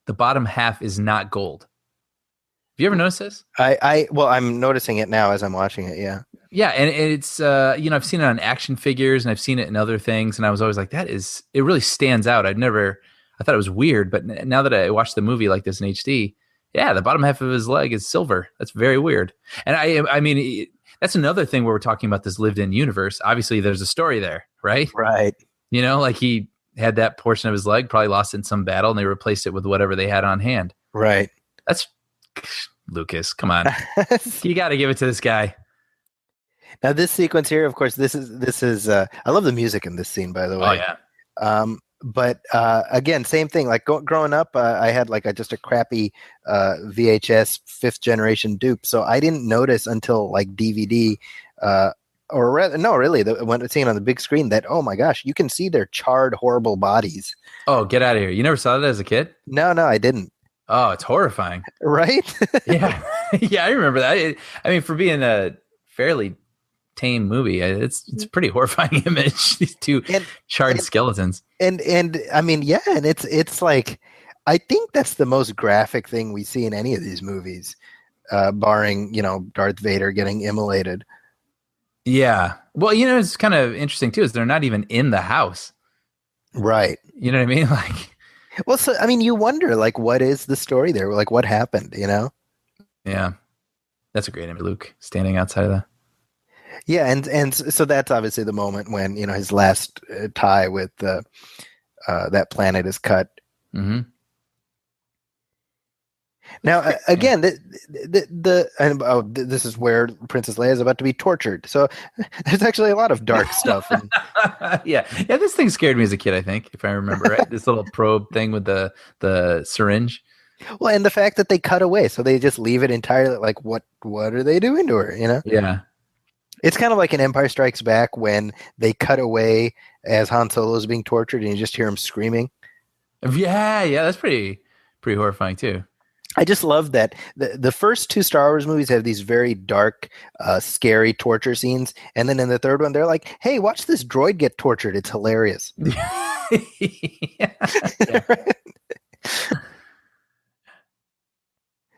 the bottom half is not gold. Have you ever noticed this? I'm noticing it now as I'm watching it. Yeah. Yeah. And it's, I've seen it on action figures and I've seen it in other things. And I was always like, it really stands out. I thought it was weird. But now that I watched the movie like this in HD, yeah, the bottom half of his leg is silver. That's very weird. And I mean, that's another thing where we're talking about this lived-in universe. Obviously, there's a story there, right? Right. Like he had that portion of his leg, probably lost it in some battle, and they replaced it with whatever they had on hand. Right. That's Lucas. Come on, you got to give it to this guy. Now, this sequence here, of course, this is. I love the music in this scene, by the way. Oh yeah. But again, same thing. Like growing up, I had just a crappy VHS 5th generation dupe, so I didn't notice until like DVD, or rather, no, really, when seeing on the big screen that, oh my gosh, you can see their charred, horrible bodies. Oh, get out of here! You never saw that as a kid? No, I didn't. Oh, it's horrifying. Right? Yeah, yeah, I remember that. I mean, for being a fairly tame movie, it's a pretty horrifying image. These two charred skeletons. And I mean, yeah, and it's like, I think that's the most graphic thing we see in any of these movies, barring Darth Vader getting immolated. Yeah, well, it's kind of interesting too, is they're not even in the house, right? You know what I mean? Like, well, so I mean, you wonder what is the story there? Like, what happened? Yeah, that's a great image, Luke standing outside of that. Yeah, and so that's obviously the moment when his last tie with that planet is cut. Mm-hmm. Now, again, this is where Princess Leia is about to be tortured. So there's actually a lot of dark stuff. And, yeah. This thing scared me as a kid. I think, if I remember right, this little probe thing with the syringe. well, and the fact that they cut away, so they just leave it entirely. Like, what are they doing to her? You know? Yeah. It's kind of like in Empire Strikes Back when they cut away as Han Solo is being tortured, and you just hear him screaming. Yeah. That's pretty horrifying too. I just love that the first two Star Wars movies have these very dark, scary torture scenes, and then in the third one, they're like, "Hey, watch this droid get tortured. It's hilarious." Yeah.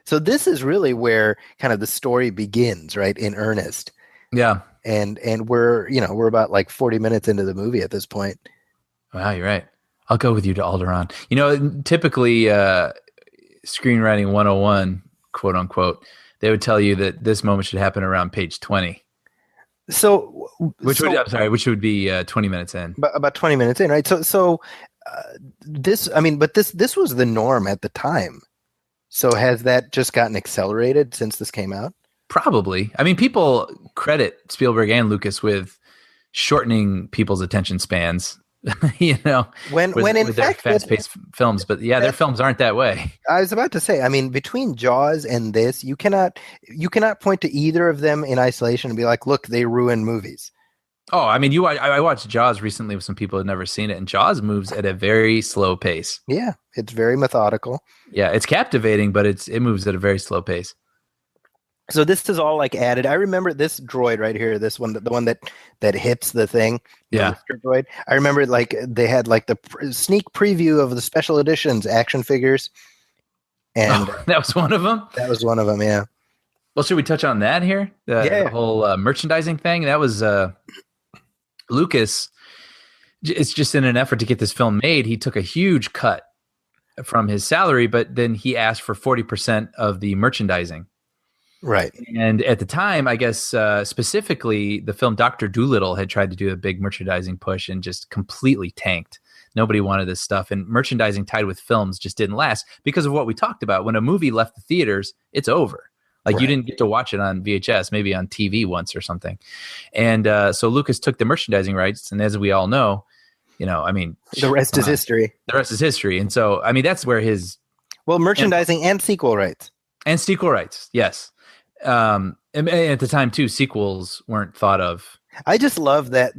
So this is really where kind of the story begins, right, in earnest. Yeah. And we're about like 40 minutes into the movie at this point. Wow, you're right. I'll go with you to Alderaan. Typically, screenwriting 101, quote unquote, they would tell you that this moment should happen around page 20. Which would be 20 minutes in. About 20 minutes in, right? So this was the norm at the time. So has that just gotten accelerated since this came out? Probably. I mean, people credit Spielberg and Lucas with shortening people's attention spans. With their fast-paced films, but their films aren't that way. I was about to say, I mean, between Jaws and this, you cannot point to either of them in isolation and be like, look, they ruin movies. Oh, I mean, I watched Jaws recently with some people who had never seen it, and Jaws moves at a very slow pace. Yeah, it's very methodical. Yeah, it's captivating, but it moves at a very slow pace. So this is all like added. I remember this droid right here, this one, the one that hits the thing. Yeah, the droid. I remember like they had like the sneak preview of the special editions action figures, and that was one of them. That was one of them. Yeah. Well, should we touch on that here? The whole merchandising thing. That was Lucas. It's just in an effort to get this film made. He took a huge cut from his salary, but then he asked for 40% of the merchandising. Right. And at the time, I guess specifically the film Dr. Dolittle had tried to do a big merchandising push and just completely tanked. Nobody wanted this stuff. And merchandising tied with films just didn't last because of what we talked about. When a movie left the theaters, it's over. Like you didn't get to watch it on VHS, maybe on TV once or something. And so Lucas took the merchandising rights. And as we all know, I mean, the rest is history. The rest is history. And so, I mean, that's where his merchandising and sequel rights. And sequel rights. Yes. And at the time too, sequels weren't thought of. I just love that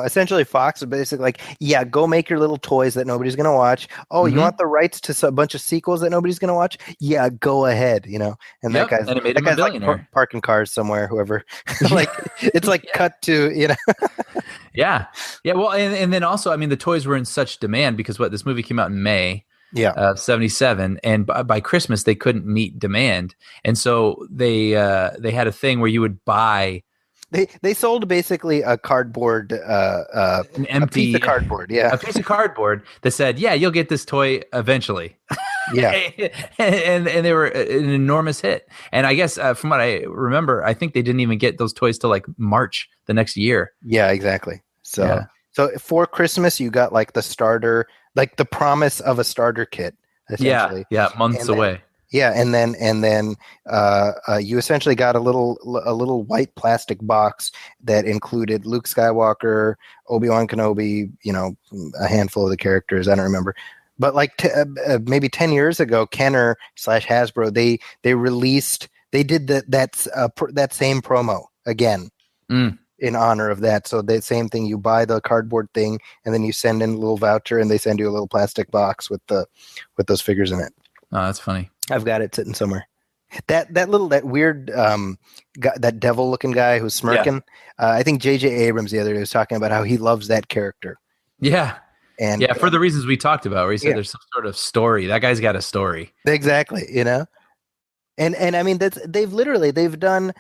essentially Fox is basically like, yeah, go make your little toys that nobody's going to watch. Oh, you want the rights to a bunch of sequels that nobody's going to watch? Yeah, go ahead, And that guy's like parking cars somewhere, whoever. Like it's like cut to, Yeah. Well, and then also, I mean, the toys were in such demand because this movie came out in May. Yeah, 77, and by Christmas they couldn't meet demand, and so they had a thing where you would buy. They sold basically a cardboard, an empty piece of cardboard, a piece of cardboard that said, "Yeah, you'll get this toy eventually." Yeah, and they were an enormous hit. And I guess from what I remember, I think they didn't even get those toys till like March the next year. Yeah, exactly. So for Christmas you got like the starter. Like the promise of a starter kit, essentially. Yeah, months away. Yeah, and then you essentially got a little white plastic box that included Luke Skywalker, Obi-Wan Kenobi, a handful of the characters. I don't remember, but like maybe 10 years ago, Kenner / Hasbro they did that same promo again. In honor of that. So the same thing, you buy the cardboard thing and then you send in a little voucher and they send you a little plastic box with those figures in it. Oh, that's funny. I've got it sitting somewhere. That weird guy, that devil looking guy who's smirking. Yeah. I think J.J. Abrams the other day was talking about how he loves that character. Yeah. And for the reasons we talked about, where he said there's some sort of story. That guy's got a story. Exactly. And I mean, they've done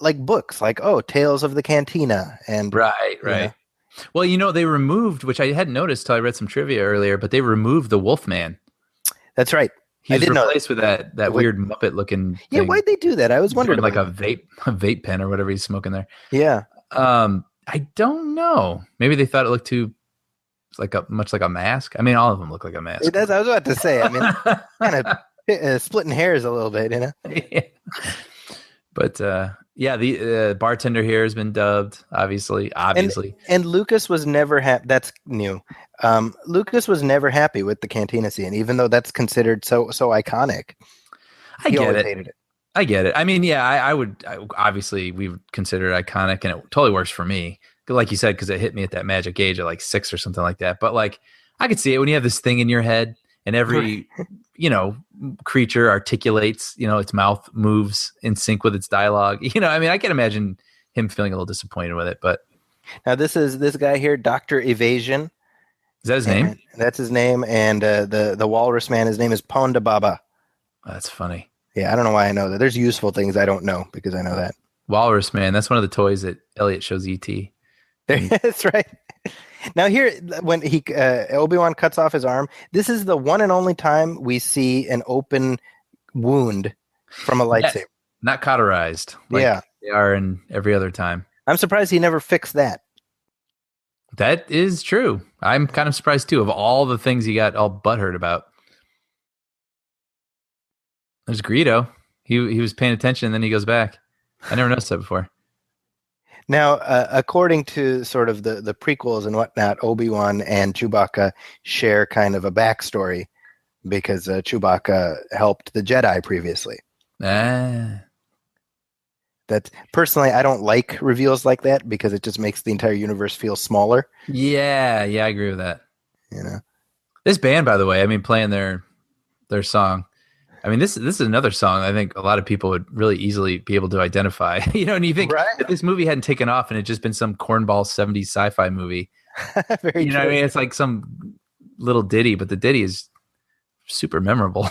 like books like Tales of the Cantina and right. Well, they removed, which I hadn't noticed till I read some trivia earlier, but they removed the Wolfman. That's right. He's replaced with that weird Muppet looking thing. Yeah, why'd they do that? I was wondering. Like a vape pen or whatever he's smoking there. Yeah. I don't know. Maybe they thought it looked too much like a mask. I mean, all of them look like a mask. I was about to say. I mean, kind of Splitting hairs a little bit, you know. Yeah. But yeah, the bartender here has been dubbed, obviously. And Lucas was never happy. That's new. Lucas was never happy with the cantina scene, even though that's considered so iconic. I He get always it. hated it. I get it. I mean, yeah, obviously we would consider it iconic, and it totally works for me. Like you said, because it hit me at that magic age of like 6 or something like that. But like, I could see it when you have this thing in your head, and every creature articulates, its mouth moves in sync with its dialogue. I mean, I can imagine him feeling a little disappointed with it. But now this guy here, Dr. Evasion. Is that his name? That's his name. And the walrus man, his name is Ponda Baba. That's funny. Yeah, I don't know why I know that. There's useful things I don't know because I know that. Walrus Man. That's one of the toys that Elliot shows E.T. That's right. Now here, when Obi-Wan cuts off his arm, this is the one and only time we see an open wound from a lightsaber. Yes, not cauterized. Like they are in every other time. I'm surprised he never fixed that. That is true. I'm kind of surprised too, of all the things he got all butthurt about. There's Greedo. He was paying attention, and then he goes back. I never noticed that before. Now, according to sort of the prequels and whatnot, Obi-Wan and Chewbacca share kind of a backstory because Chewbacca helped the Jedi previously. That personally, I don't like reveals like that because it just makes the entire universe feel smaller. Yeah, I agree with that. This band, by the way, I mean, playing their song. I mean, this is another song I think a lot of people would really easily be able to identify. And you think if this movie hadn't taken off and it just been some cornball 70s sci-fi movie, Very true. What I mean? It's like some little ditty, but the ditty is super memorable.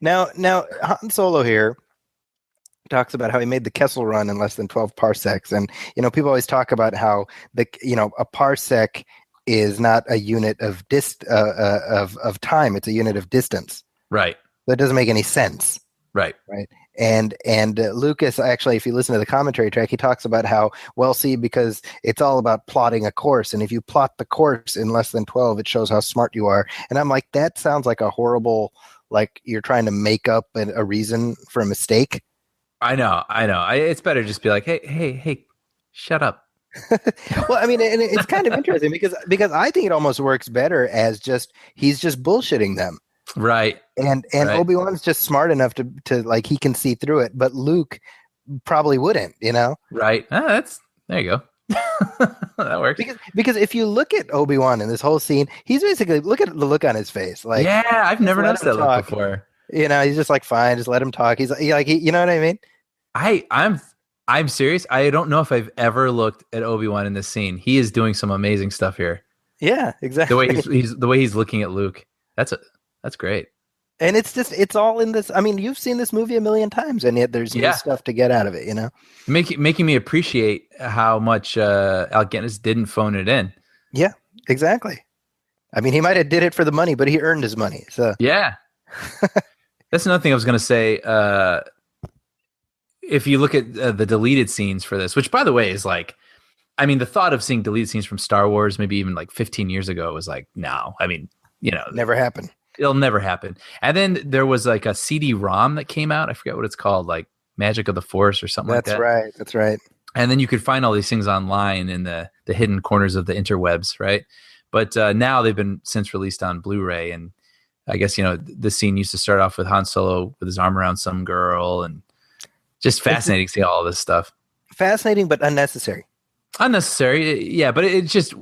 Now Han Solo here talks about how he made the Kessel Run in less than 12 parsecs, and people always talk about how a parsec is not a unit of of time; it's a unit of distance. Right. That doesn't make any sense. Right. And Lucas, actually, if you listen to the commentary track, he talks about how, because it's all about plotting a course. And if you plot the course in less than 12, it shows how smart you are. And I'm like, that sounds like a horrible, like you're trying to make up a reason for a mistake. I know. It's better just be like, hey, shut up. Well, I mean, and it's kind of interesting because I think it almost works better as he's just bullshitting them. Right. And right. Obi-Wan's just smart enough to like, he can see through it, but Luke probably wouldn't, Right. There you go. That works. Because if you look at Obi-Wan in this whole scene, he's basically, look at the look on his face. Like, yeah, I've never noticed that look before. He's just like, fine, just let him talk. He's like, you know what I mean? I'm serious. I don't know if I've ever looked at Obi-Wan in this scene. He is doing some amazing stuff here. Yeah, exactly. The way he's looking at Luke. That's great. And it's all in this. I mean, you've seen this movie a million times, and yet there's new stuff to get out of it, Making me appreciate how much Alec Guinness didn't phone it in. Yeah, exactly. I mean, he might have did it for the money, but he earned his money. So yeah. That's another thing I was going to say. If you look at the deleted scenes for this, which, by the way, is like, I mean, the thought of seeing deleted scenes from Star Wars maybe even like 15 years ago was like, no. I mean, never happened. It'll never happen. And then there was like a CD-ROM that came out. I forget what it's called, like Magic of the Force or something like that. That's right. And then you could find all these things online in the hidden corners of the interwebs, right? But now they've been since released on Blu-ray. And I guess, the scene used to start off with Han Solo with his arm around some girl, and just fascinating to see all this stuff. Fascinating, but unnecessary. Unnecessary, yeah, but it's just,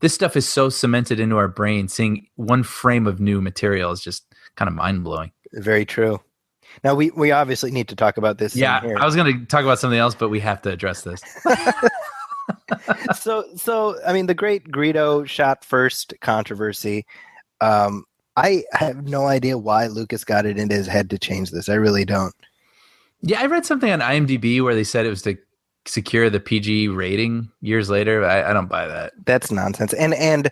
this stuff is so cemented into our brain. Seeing one frame of new material is just kind of mind-blowing. Very true. Now, we obviously need to talk about this. Yeah, here. I was going to talk about something else, but we have to address this. So I mean, the great Greedo shot first controversy. I have no idea why Lucas got it into his head to change this. I really don't. Yeah, I read something on IMDb where they said it was to secure the PG rating years later. I don't buy that. That's nonsense. And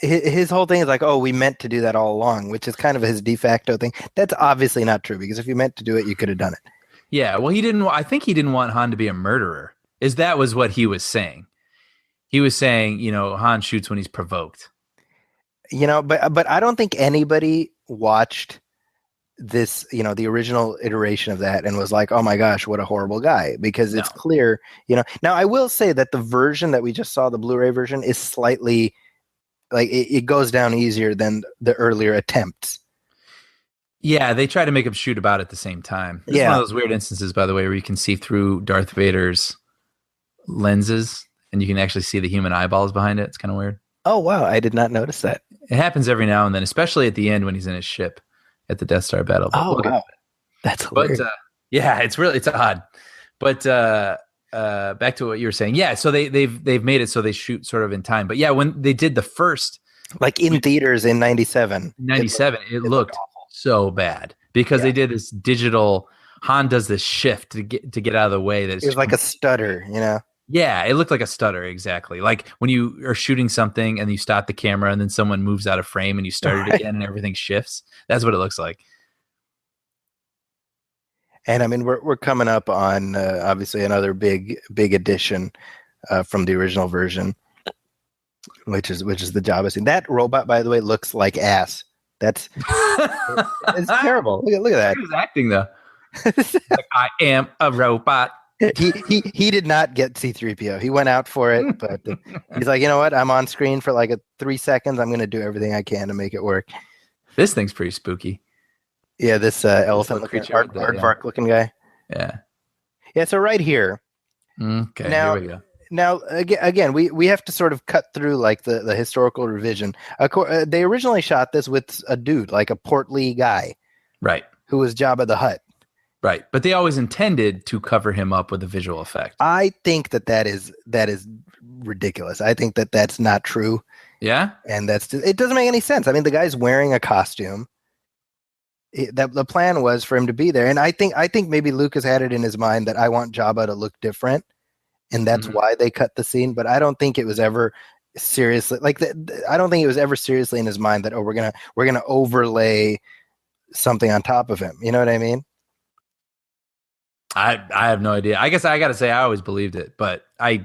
his whole thing is like, oh, we meant to do that all along, which is kind of his de facto thing. That's obviously not true, because if you meant to do it, you could have done it. Yeah, well, I think he didn't want Han to be a murderer. That was what he was saying. He was saying, Han shoots when he's provoked. But I don't think anybody watched this, the original iteration of that and was like, oh my gosh, what a horrible guy, because it's clear, Now I will say that the version that we just saw, the Blu-ray version, is slightly like it goes down easier than the earlier attempts. Yeah, they try to make him shoot about at the same time. This is one of those weird instances, by the way, where you can see through Darth Vader's lenses and you can actually see the human eyeballs behind it. It's kind of weird. Oh, wow. I did not notice that. It happens every now and then, especially at the end when he's in his ship at the Death Star battle. But wow. That's hilarious. But yeah, it's odd. But back to what you were saying. Yeah, so they've made it so they shoot sort of in time. But yeah, when they did the first, like in theaters in 97. 97, it looked so bad because they did this digital. Han does this shift to get out of the way. That it was like a stutter, Yeah, it looked like a stutter, exactly. Like when you are shooting something and you stop the camera and then someone moves out of frame and you start it again and everything shifts. That's what it looks like. And I mean, we're coming up on obviously another big addition from the original version, which is the Jabba scene. That robot, by the way, looks like ass. It's terrible. Look at that. He was acting though. Like, I am a robot. He did not get C-3PO. He went out for it, but he's like, you know what? I'm on screen for like 3 seconds. I'm going to do everything I can to make it work. This thing's pretty spooky. Yeah, this elephant looking, aardvark looking guy. Yeah. Yeah, so right here. Okay, now, here we go. Now, again, we have to sort of cut through like the historical revision. They originally shot this with a dude, like a portly guy. Right. Who was Jabba the Hutt. Right, but they always intended to cover him up with a visual effect. I think that is ridiculous. I think that's not true. Yeah, and it doesn't make any sense. I mean, the guy's wearing a costume. The plan was for him to be there, and I think maybe Lucas had it in his mind that I want Jabba to look different, and that's why they cut the scene. But I don't think it was ever seriously I don't think it was ever seriously in his mind that we're gonna overlay something on top of him. You know what I mean? I have no idea. I guess I got to say I always believed it, but I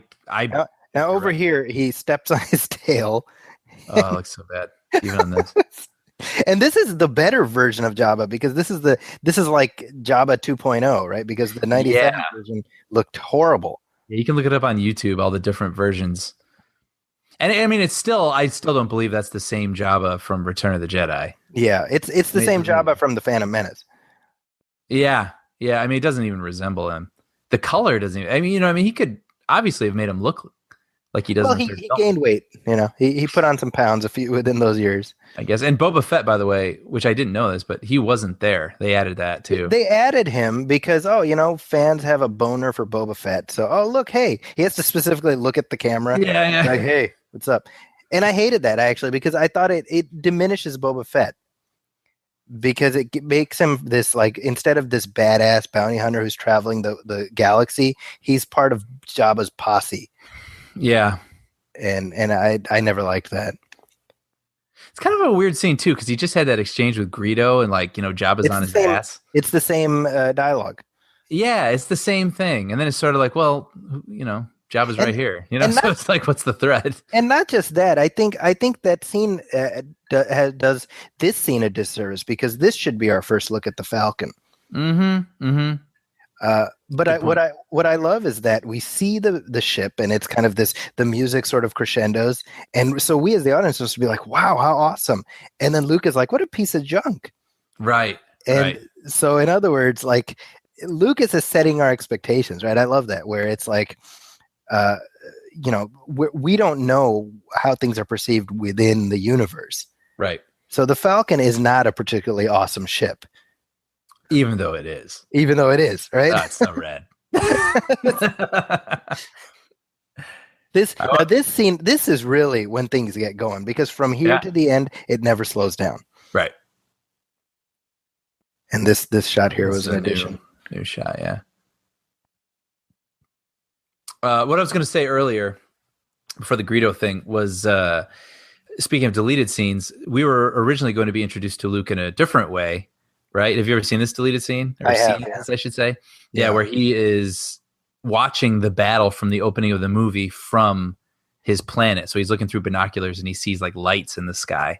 now over here he steps on his tail. Oh, it looks so bad even on this. And this is the better version of Jabba because this is like Jabba 2.0, right? Because the 97 version looked horrible. Yeah, you can look it up on YouTube, all the different versions. And I mean, I still don't believe that's the same Jabba from Return of the Jedi. Yeah, it's the same Jabba from the Phantom Menace. Yeah. Yeah, I mean, it doesn't even resemble him. The color doesn't even, I mean, he could obviously have made him look like he doesn't. Well, he gained weight, he put on some pounds within those years. I guess. And Boba Fett, by the way, which I didn't know this, but he wasn't there. They added that too. They added him because, fans have a boner for Boba Fett. So, look, hey, he has to specifically look at the camera. Yeah. Like, hey, what's up? And I hated that actually because I thought it diminishes Boba Fett. Because it makes him this, like, instead of this badass bounty hunter who's traveling the galaxy, he's part of Jabba's posse. Yeah. And I never liked that. It's kind of a weird scene too, because he just had that exchange with Greedo and Jabba's on his ass. It's the same dialogue. Yeah, it's the same thing. And then it's sort of like, well, Jabba's right here, so it's like, what's the threat? And not just that, I think that scene does this scene a disservice because this should be our first look at the Falcon. Mm-hmm. But what I love is that we see the ship and it's kind of the music sort of crescendos, and so we as the audience are supposed to be like, wow, how awesome, and then Luke is like, what a piece of junk, right? And so in other words, like Lucas is setting our expectations, right? I love that where it's like. We don't know how things are perceived within the universe. Right. So the Falcon is not a particularly awesome ship. Even though it is. Right? That's so rad. This scene, this is really when things get going because from here to the end, it never slows down. Right. And this shot here was an addition. New shot, yeah. What I was going to say earlier, before the Greedo thing, was speaking of deleted scenes, we were originally going to be introduced to Luke in a different way, right? Have you ever seen this deleted scene? I have, I should say. Yeah, where he is watching the battle from the opening of the movie from his planet. So he's looking through binoculars and he sees like lights in the sky.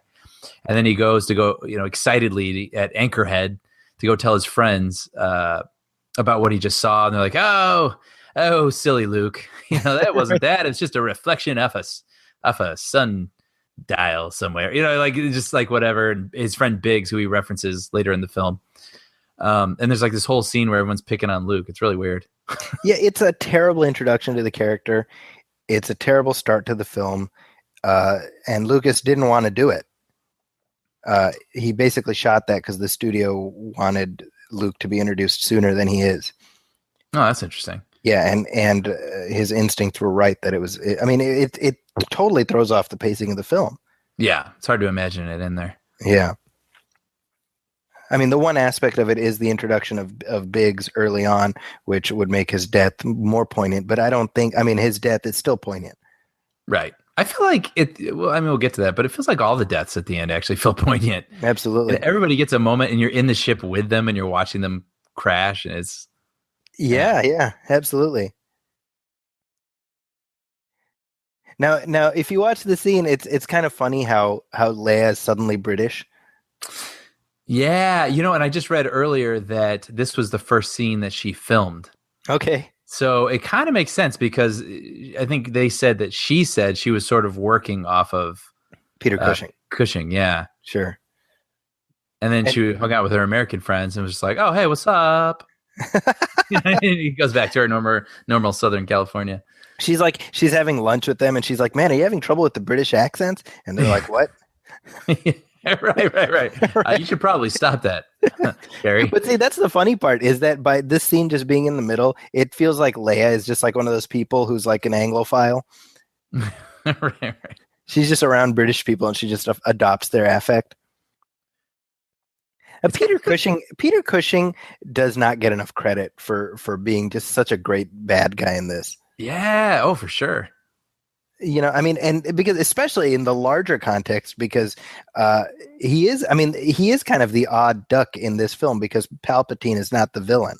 And then he goes to go, excitedly at Anchorhead to go tell his friends about what he just saw. And they're like, oh, silly Luke. That wasn't that. It's just a reflection of a sun dial somewhere. Like just like whatever. And his friend Biggs, who he references later in the film. And there's like this whole scene where everyone's picking on Luke. It's really weird. Yeah, it's a terrible introduction to the character. It's a terrible start to the film. And Lucas didn't want to do it. He basically shot that because the studio wanted Luke to be introduced sooner than he is. Oh, that's interesting. Yeah, and his instincts were right that it was. It totally throws off the pacing of the film. Yeah, it's hard to imagine it in there. Yeah. I mean, the one aspect of it is the introduction of Biggs early on, which would make his death more poignant. But I don't think, his death is still poignant. Right. I feel like we'll get to that, but it feels like all the deaths at the end actually feel poignant. Absolutely. And everybody gets a moment and you're in the ship with them and you're watching them crash. And it's. Yeah, absolutely. Now, if you watch the scene, it's kind of funny how Leia is suddenly British. Yeah, and I just read earlier that this was the first scene that she filmed. Okay. So it kind of makes sense because I think they said that she said she was sort of working off of Peter Cushing. Cushing, yeah. Sure. And then she hung out with her American friends and was just like, oh, hey, what's up? He goes back to her normal Southern California. She's having lunch with them and she's like, man, are you having trouble with the British accents? And they're like, what? Right. You should probably stop that, Gary. But see, that's the funny part is that by this scene just being in the middle, it feels like Leia is just like one of those people who's like an Anglophile. Right. She's just around British people and she just adopts their affect. Peter Cushing does not get enough credit for being just such a great bad guy in this. Yeah. Oh, for sure. And because especially in the larger context, because he is kind of the odd duck in this film because Palpatine is not the villain.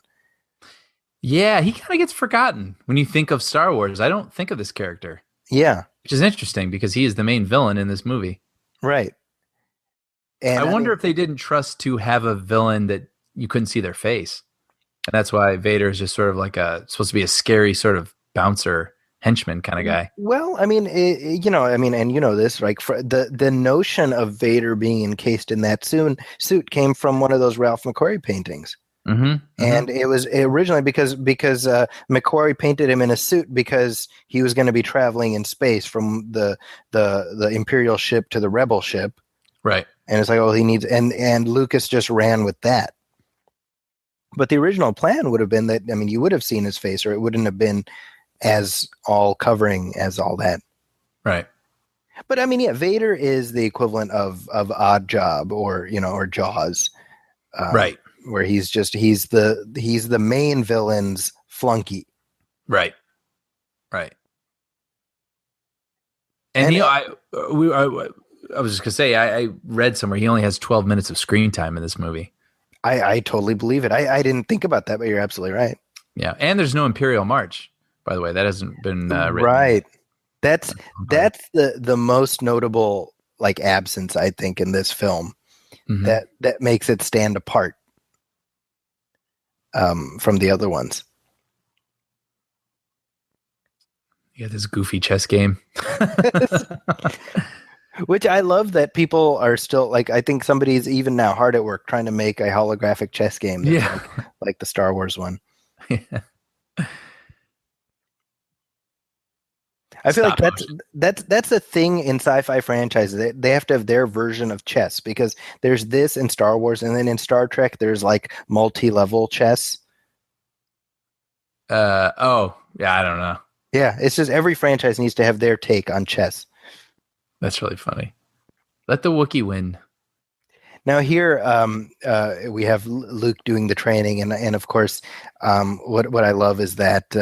Yeah, he kind of gets forgotten when you think of Star Wars. I don't think of this character. Yeah. Which is interesting because he is the main villain in this movie. Right. And I wonder if they didn't trust to have a villain that you couldn't see their face. And that's why Vader is just sort of like supposed to be a scary sort of bouncer henchman kind of guy. Well, and this, like the notion of Vader being encased in that suit came from one of those Ralph McQuarrie paintings. Mm-hmm. And it was originally because McQuarrie painted him in a suit because he was going to be traveling in space from the Imperial ship to the Rebel ship. Right. And it's like, oh, he needs, and Lucas just ran with that. But the original plan would have been that, you would have seen his face, or it wouldn't have been as all covering as all that. Right. But Vader is the equivalent of Odd Job or Jaws. Right. Where he's the main villain's flunky. Right. Right. And I was just gonna say, I read somewhere he only has 12 minutes of screen time in this movie. I totally believe it. I didn't think about that, but you're absolutely right. Yeah, and there's no Imperial March, by the way. That hasn't been written. Right. That's the most notable absence, I think, in this film. Mm-hmm. That makes it stand apart from the other ones. Yeah, this goofy chess game. Which I love that people are still I think somebody's even now hard at work trying to make a holographic chess game that's like the Star Wars one. Yeah. I feel like that's a thing in sci-fi franchises. They have to have their version of chess because there's this in Star Wars, and then in Star Trek there's multi-level chess. I don't know. Yeah, it's just every franchise needs to have their take on chess. That's really funny. Let the Wookiee win. Now here we have Luke doing the training, and of course, what I love is that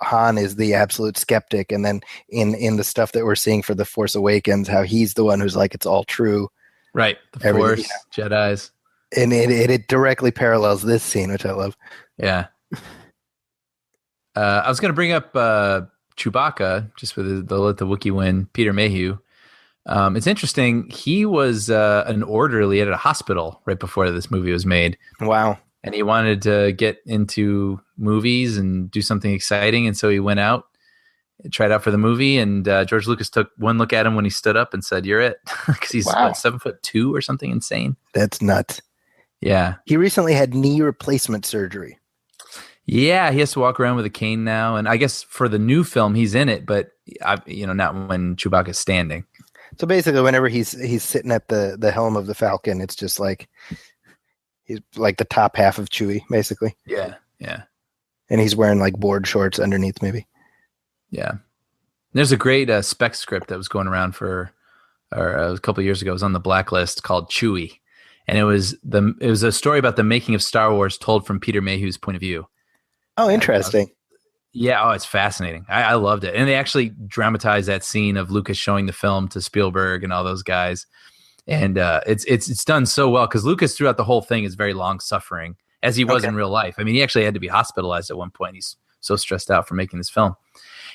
Han is the absolute skeptic, and then in the stuff that we're seeing for The Force Awakens, how he's the one who's like, it's all true. Right, the Force, Jedis. And it directly parallels this scene, which I love. Yeah. I was going to bring up Chewbacca, just with the Let the Wookiee win, Peter Mayhew. It's interesting. He was an orderly at a hospital right before this movie was made. Wow. And he wanted to get into movies and do something exciting. And so he went out, tried out for the movie. And George Lucas took one look at him when he stood up and said, "You're it." Because he's Wow. 7'2" or something insane. That's nuts. Yeah. He recently had knee replacement surgery. Yeah, he has to walk around with a cane now, and I guess for the new film he's in it, but not when Chewbacca's standing. So basically, whenever he's sitting at the helm of the Falcon, it's just like he's like the top half of Chewie, basically. Yeah. And he's wearing like board shorts underneath, maybe. Yeah. There's a great spec script that was going around a couple of years ago. It was on the Blacklist called Chewie, and it was a story about the making of Star Wars told from Peter Mayhew's point of view. Oh, interesting. Yeah. Oh, it's fascinating. I loved it. And they actually dramatized that scene of Lucas showing the film to Spielberg and all those guys. And it's done so well because Lucas throughout the whole thing is very long suffering as he was in real life. I mean, he actually had to be hospitalized at one point. He's so stressed out from making this film.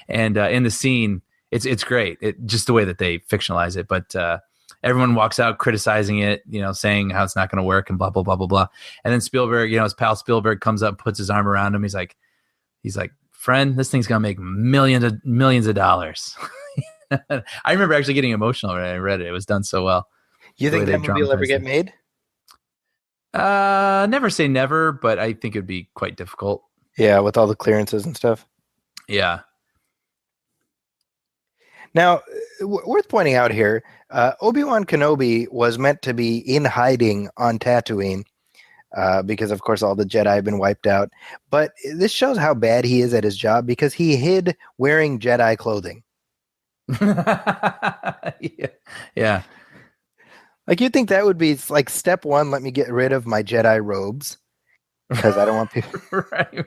And in the scene, it's great. Just the way that they fictionalize it. But everyone walks out criticizing it, saying how it's not going to work and blah, blah, blah, blah, blah. And then Spielberg, his pal Spielberg comes up, puts his arm around him. He's like, friend, this thing's going to make millions of dollars. I remember actually getting emotional when I read it. It was done so well. You think that movie will ever get made? Never say never, but I think it would be quite difficult. Yeah, with all the clearances and stuff. Yeah. Now, worth pointing out here, Obi-Wan Kenobi was meant to be in hiding on Tatooine because, of course, all the Jedi have been wiped out. But this shows how bad he is at his job because he hid wearing Jedi clothing. Yeah. Like, you'd think that would be like step one, let me get rid of my Jedi robes because I don't want people. Right.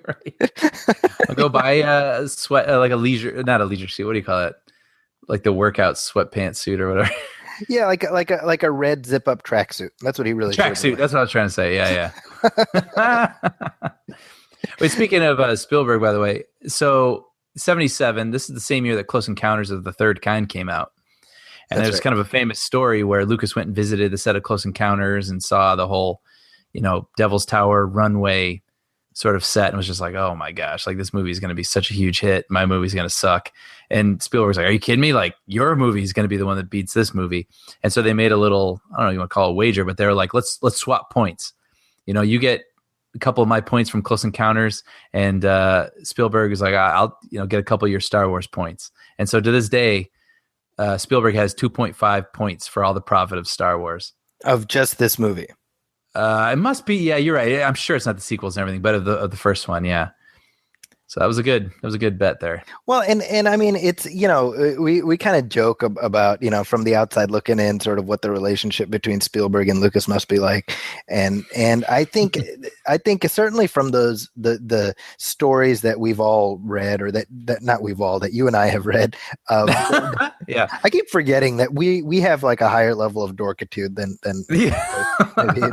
I'll go buy a sweat, not a leisure suit. What do you call it? Like the workout sweatpants suit or whatever. Yeah, like a red zip up tracksuit. That's what he really tracksuit. That's what I was trying to say. Yeah. Wait, speaking of Spielberg, by the way, so 1977. This is the same year that Close Encounters of the Third Kind came out, and there's kind of a famous story where Lucas went and visited the set of Close Encounters and saw the whole, Devil's Tower runway sort of set and was just like, oh my gosh, like this movie is going to be such a huge hit. My movie's going to suck. And Spielberg's like, are you kidding me? Like your movie is going to be the one that beats this movie. And so they made a little, I don't know, you want to call it a wager, but they were like, let's swap points. You get a couple of my points from Close Encounters, and Spielberg is like, I'll get a couple of your Star Wars points. And so to this day, Spielberg has 2.5 points for all the profit of Star Wars. Of just this movie. It must be, yeah, you're right. I'm sure it's not the sequels and everything, but of the first one, yeah. So that was a good bet there. Well, and I mean, it's, we kind of joke about, from the outside looking in, sort of what the relationship between Spielberg and Lucas must be like. And I think certainly from those, the stories that we've all read, or that not we've all, that you and I have read. Yeah. I keep forgetting that we have like a higher level of dorkitude than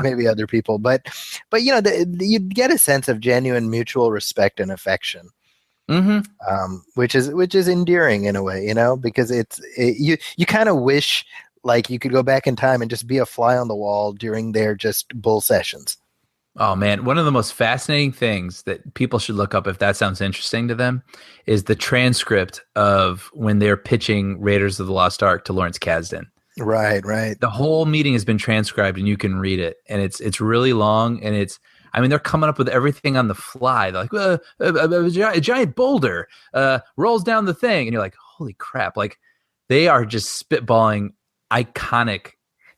maybe other people, but you get a sense of genuine mutual respect and affection. Mm-hmm. Which is endearing in a way, because you kind of wish like you could go back in time and just be a fly on the wall during their just bull sessions. Oh man, one of the most fascinating things that people should look up if that sounds interesting to them is the transcript of when they're pitching Raiders of the Lost Ark to Lawrence Kasdan. Right. The whole meeting has been transcribed and you can read it, and it's really long, and they're coming up with everything on the fly. They're like, a giant boulder rolls down the thing. And you're like, holy crap. Like, they are just spitballing iconic,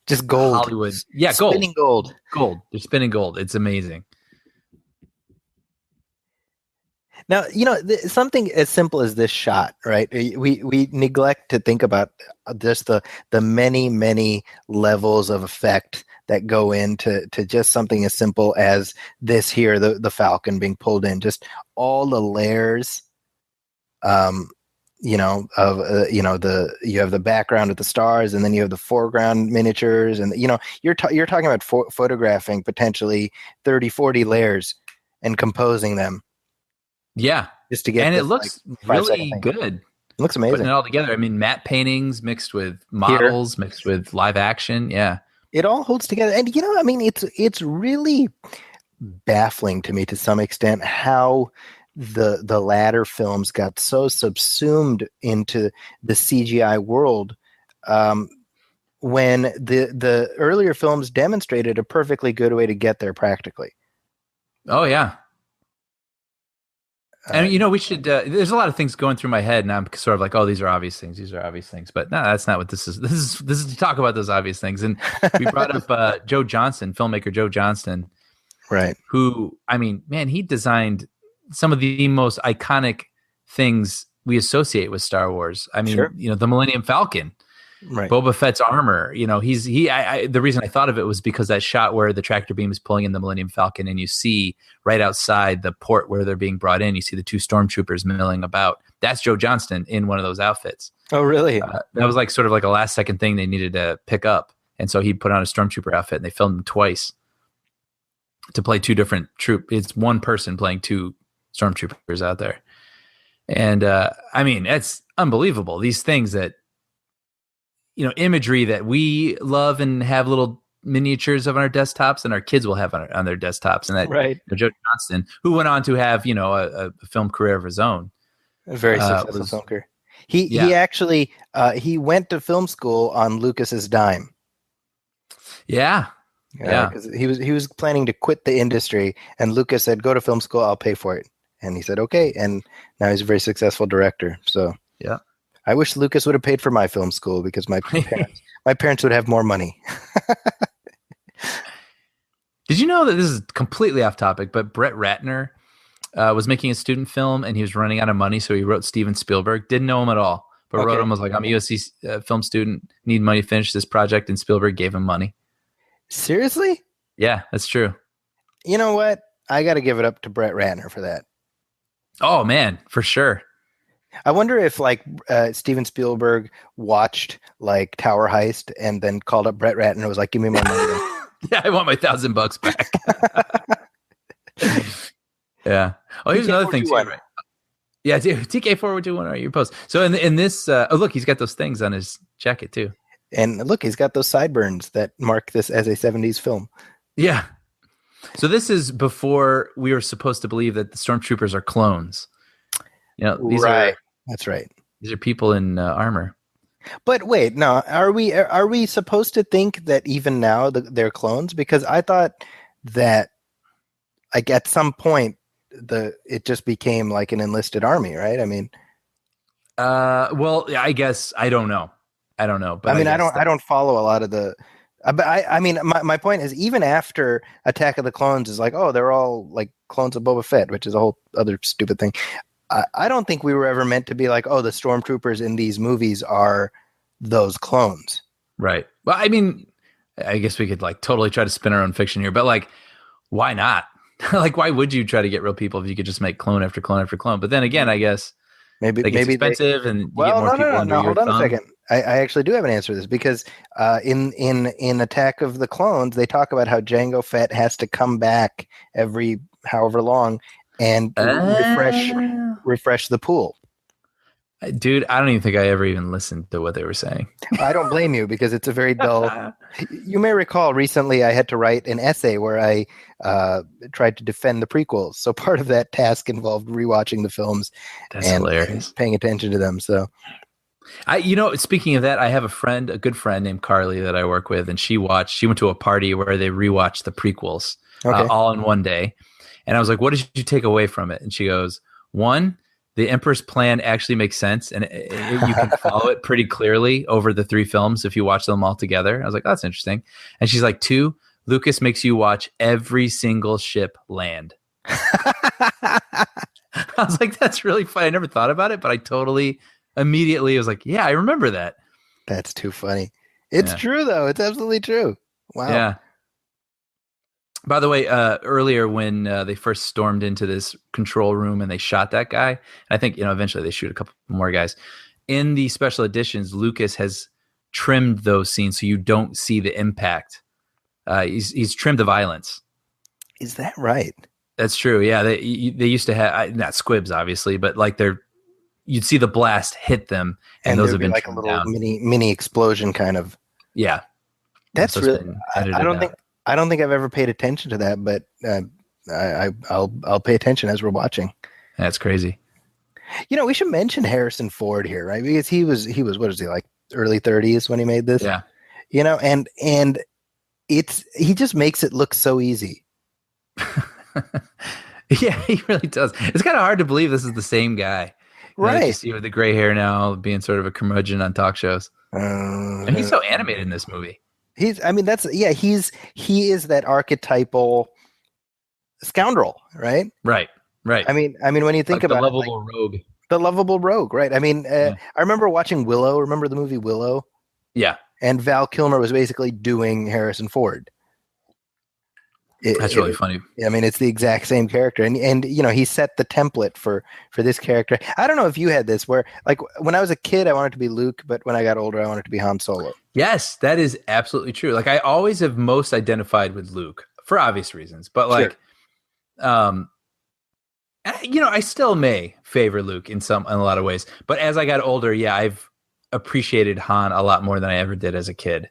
just gold. Hollywood. Yeah, gold. Spinning gold. Gold. They're spinning gold. It's amazing. Now, something as simple as this shot, right? We neglect to think about just the many, many levels of effect that go into just something as simple as this here, the Falcon being pulled in, just all the layers, you have the background with the stars, and then you have the foreground miniatures, and you're talking about photographing potentially 30, 40 layers and composing them. Yeah, just to get, and it looks really good. It looks Putting amazing. it all together. I mean, matte paintings mixed with Here, models, mixed with live action. Yeah. it all holds together. And I mean, it's really baffling to me to some extent how the latter films got so subsumed into the CGI world, when the earlier films demonstrated a perfectly good way to get there practically. Oh yeah. And we should. There's a lot of things going through my head, and I'm sort of like, "Oh, these are obvious things. These are obvious things." But no, that's not what this is. This is to talk about those obvious things. And we brought up Joe Johnston, filmmaker Joe Johnston, Right. who, I mean, man, he designed some of the most iconic things we associate with Star Wars. I mean, Sure. the Millennium Falcon. Right. Boba Fett's armor, the reason I thought of it was because that shot where the tractor beam is pulling in the Millennium Falcon and you see right outside the port where they're being brought in, you see the two stormtroopers milling about. That's Joe Johnston in one of those outfits. Oh, really? That was like sort of like a last second thing they needed to pick up. And so he put on a stormtrooper outfit and they filmed him twice to play two different It's one person playing two stormtroopers out there. And I mean, it's unbelievable. These things that, imagery that we love and have little miniatures of on our desktops, and our kids will have on their desktops. And that, right. Joe Johnston, who went on to have, a film career of his own. A very successful film career. He actually he went to film school on Lucas's dime. Yeah. Yeah. Because he was planning to quit the industry, and Lucas said, "Go to film school, I'll pay for it." And he said, "Okay." And now he's a very successful director. So yeah. I wish Lucas would have paid for my film school because my parents would have more money. Did you know that this is completely off topic, but Brett Ratner was making a student film and he was running out of money, so he wrote Steven Spielberg. Didn't know him at all, but wrote him, was like, "I'm a USC film student, need money to finish this project," and Spielberg gave him money. Seriously? Yeah, that's true. You know what? I got to give it up to Brett Ratner for that. Oh man, for sure. I wonder if Steven Spielberg watched like Tower Heist and then called up Brett Ratner and was like, "Give me my money." Yeah, I want my $1,000 back. Yeah. Oh, here's another thing too, right? Yeah, TK421, right? Your post. So in this, look, he's got those things on his jacket too. And look, he's got those sideburns that mark this as a 70s film. Yeah. So this is before we were supposed to believe that the stormtroopers are clones. That's right. These are people in armor. But wait, no, are we supposed to think that even now they're clones? Because I thought that like at some point it just became like an enlisted army, right? I mean, well, I guess I don't know. But I mean, I don't follow a lot of the. But I mean, my point is, even after Attack of the Clones is like, oh, they're all like clones of Boba Fett, which is a whole other stupid thing. I don't think we were ever meant to be like, oh, the stormtroopers in these movies are those clones. Right. Well, I mean, I guess we could like totally try to spin our own fiction here, but like, why not? Like, why would you try to get real people if you could just make clone after clone after clone? But then again, I guess maybe it's expensive and you get more people under your hold on thumb. a second. I actually do have an answer to this because in Attack of the Clones, they talk about how Jango Fett has to come back every however long and refresh the pool. Dude, I don't even think I ever even listened to what they were saying. I don't blame you because it's a very dull. You may recall recently I had to write an essay where I tried to defend the prequels. So part of that task involved rewatching the films and paying attention to them. So. Speaking of that, I have a good friend named Carly that I work with, and she went to a party where they rewatched the prequels all in one day. And I was like, what did you take away from it? And she goes, 1, the Emperor's plan actually makes sense, and you can follow it pretty clearly over the 3 films if you watch them all together. I was like, that's interesting. And she's like, 2, Lucas makes you watch every single ship land. I was like, that's really funny. I never thought about it, but I totally immediately was like, yeah, I remember that. That's too funny. It's true, though. It's absolutely true. Wow. Yeah. By the way, earlier when they first stormed into this control room and they shot that guy, I think eventually they shoot a couple more guys. In the special editions, Lucas has trimmed those scenes so you don't see the impact. He's trimmed the violence. Is that right? That's true. Yeah, they used to have not squibs, obviously, but like their you'd see the blast hit them, and those have been like a trimmed little down. mini explosion kind of. Yeah, That's so it's really. been I edited don't out. think I've ever paid attention to that, but I'll pay attention as we're watching. That's crazy. We should mention Harrison Ford here, right? Because he was what is he, like early 30s when he made this? Yeah. And he just makes it look so easy. Yeah, he really does. It's kind of hard to believe this is the same guy. That you see with the gray hair now, being sort of a curmudgeon on talk shows. And he's so animated in this movie. He is that archetypal scoundrel, right? Right. I mean, when you think like about the lovable rogue. The lovable rogue, right? I mean, I remember watching Willow. Remember the movie Willow? Yeah. And Val Kilmer was basically doing Harrison Ford. That's really funny. I mean, it's the exact same character, and he set the template for this character. I don't know if you had this, where like when I was a kid, I wanted to be Luke, but when I got older, I wanted to be Han Solo. Yes, that is absolutely true. Like I always have most identified with Luke for obvious reasons, but like, I still may favor Luke in a lot of ways. But as I got older, I've appreciated Han a lot more than I ever did as a kid.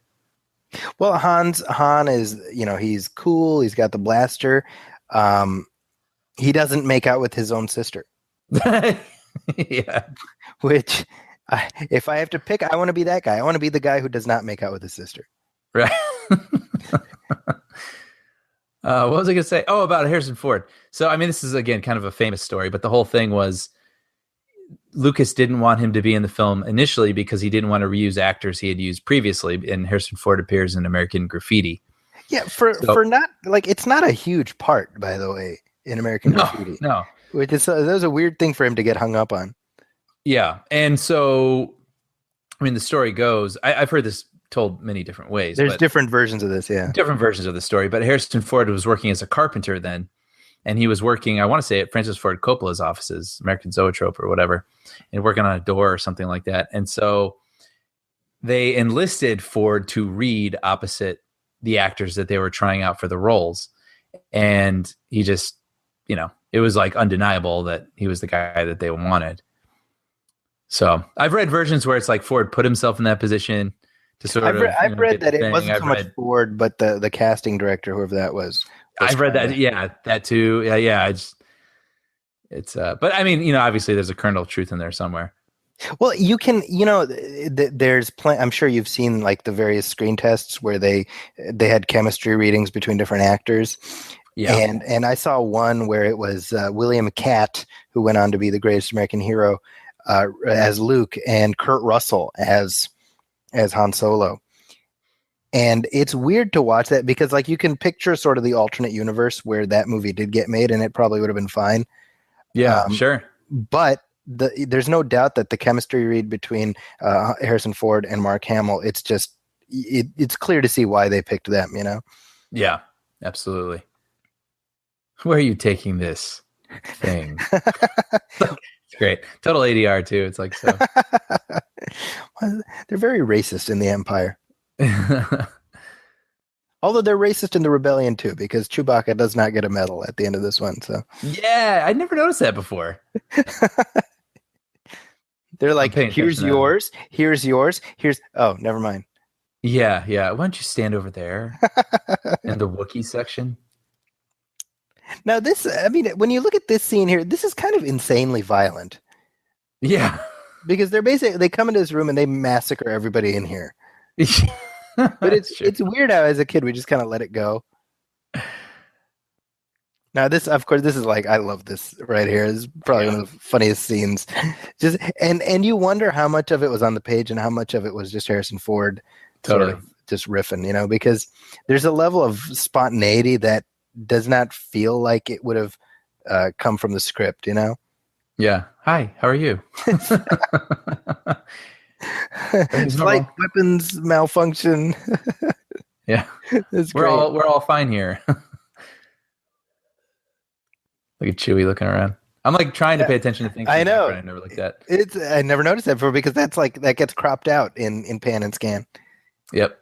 Well, Han is, he's cool. He's got the blaster. He doesn't make out with his own sister. Yeah. Which, if I have to pick, I want to be that guy. I want to be the guy who does not make out with his sister. Right. What was I going to say? Oh, about Harrison Ford. So, I mean, this is, again, kind of a famous story, but the whole thing was Lucas didn't want him to be in the film initially because he didn't want to reuse actors he had used previously, and Harrison Ford appears in American Graffiti. Yeah, for not, like, it's not a huge part, by the way, in American Graffiti. No. Which is, that was a weird thing for him to get hung up on. Yeah. And so, I mean, the story goes, I've heard this told many different ways. There's different versions of this, different versions of the story, but Harrison Ford was working as a carpenter then, and he was working, I want to say, at Francis Ford Coppola's offices, American Zoetrope or whatever, and working on a door or something like that. And so they enlisted Ford to read opposite the actors that they were trying out for the roles, and he just, it was like undeniable that he was the guy that they wanted. So I've read versions where it's like Ford put himself in that position. I've read that it wasn't so much Ford, but the casting director, whoever that was. I've read that. Yeah, that too. Yeah. But I mean, obviously there's a kernel of truth in there somewhere. Well, you can, there's I'm sure you've seen like the various screen tests where they had chemistry readings between different actors. Yeah. And I saw one where it was William Catt, who went on to be the greatest American hero, as Luke, and Kurt Russell as Han Solo. And it's weird to watch that because, like, you can picture sort of the alternate universe where that movie did get made and it probably would have been fine. Yeah, sure. But there's no doubt that the chemistry read between Harrison Ford and Mark Hamill, it's just, it's clear to see why they picked them, Yeah, absolutely. Where are you taking this thing? It's great. Total ADR too. It's like so. They're very racist in the Empire. Although they're racist in the Rebellion too, because Chewbacca does not get a medal at the end of this one. So yeah, I never noticed that before. They're like, here's yours, here's yours, here's. Oh, never mind. Yeah. Why don't you stand over there in the Wookiee section? Now this, I mean, when you look at this scene here, this is kind of insanely violent. Yeah. Because they come into this room and they massacre everybody in here. But it's weird how as a kid we just kind of let it go. Now this, of course, this is like, I love this right here. This is probably one of the funniest scenes. Just and you wonder how much of it was on the page and how much of it was just Harrison Ford sort of just riffing, because there's a level of spontaneity that does not feel like it would have come from the script, Yeah. Hi, how are you? Slight weapons malfunction. Yeah. We're all fine here. Look at Chewie looking around. I'm like trying to pay attention to things. I know. I never looked at. I never noticed that before because that gets cropped out in pan and scan. Yep.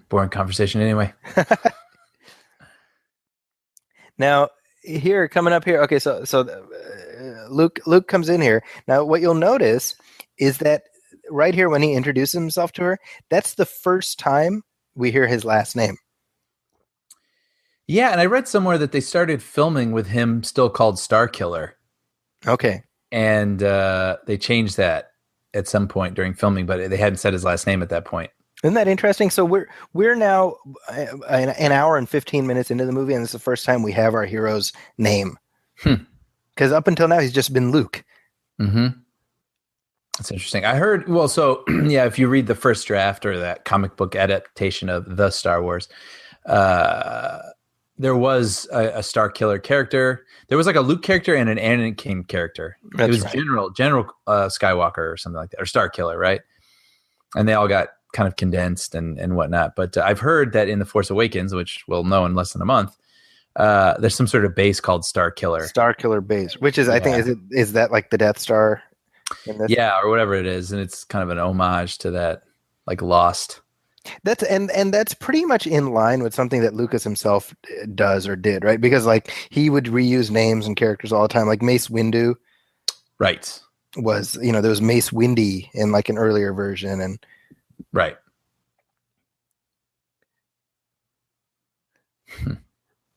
Boring conversation anyway. Now, here coming up here. Okay, so Luke comes in here. Now, what you'll notice is that right here when he introduces himself to her, that's the first time we hear his last name. Yeah, and I read somewhere that they started filming with him still called Star Killer. Okay. And they changed that at some point during filming, but they hadn't said his last name at that point. Isn't that interesting? So we're now an hour and 15 minutes into the movie, and this is the first time we have our hero's name. Because up until now, he's just been Luke. Mm-hmm. That's interesting. I heard, well, so yeah, if you read the first draft or that comic book adaptation of the Star Wars, there was a Star Killer character. There was like a Luke character and an Anakin character. That's it was right. General Skywalker or something like that, or Star Killer, right? And they all got kind of condensed and whatnot. But I've heard that in The Force Awakens, which we'll know in less than a month, there's some sort of base called Star Killer. Star Killer base, which is, I think, is that like the Death Star? Yeah, or whatever it is. And it's kind of an homage to that, like Lost. That's and that's pretty much in line with something that Lucas himself does or did, right? Because like he would reuse names and characters all the time. Like Mace Windu, right? Was there was Mace Windy in like an earlier version, and right.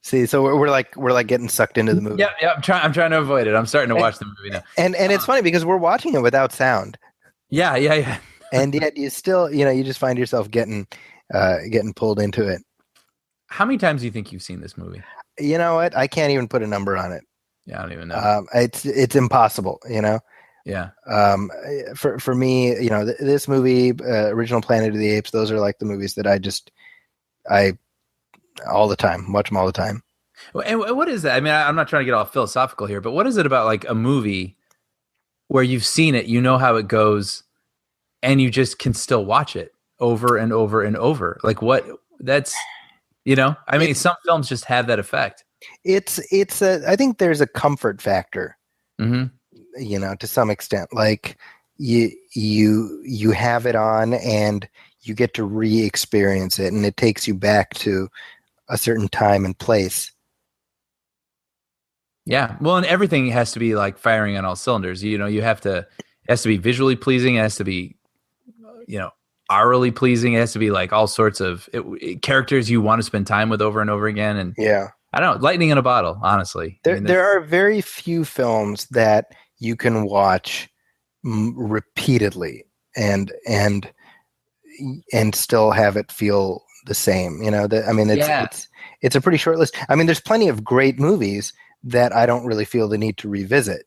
See, so we're like getting sucked into the movie. Yeah. I'm trying to avoid it. I'm starting to watch the movie now, and it's funny because we're watching it without sound. Yeah. And yet you still, you just find yourself getting pulled into it. How many times do you think you've seen this movie? You know what? I can't even put a number on it. Yeah, I don't even know. It's impossible, Yeah. For me, this movie, original Planet of the Apes, those are like the movies that I all the time, watch them all the time. And what is that? I mean, I'm not trying to get all philosophical here, but what is it about like a movie where you've seen it, you know how it goes, and you just can still watch it over and over and over? Like I mean, some films just have that effect. I think there's a comfort factor, mm-hmm. To some extent. Like you have it on and you get to re-experience it, and it takes you back to a certain time and place. Yeah. Well, and everything has to be like firing on all cylinders. It has to be visually pleasing. It has to be, aurally pleasing. It has to be like all sorts of characters you want to spend time with over and over again. And yeah, I don't know, lightning in a bottle, honestly. There are very few films that you can watch repeatedly and still have it feel the same. It's a pretty short list. I mean, there's plenty of great movies that I don't really feel the need to revisit.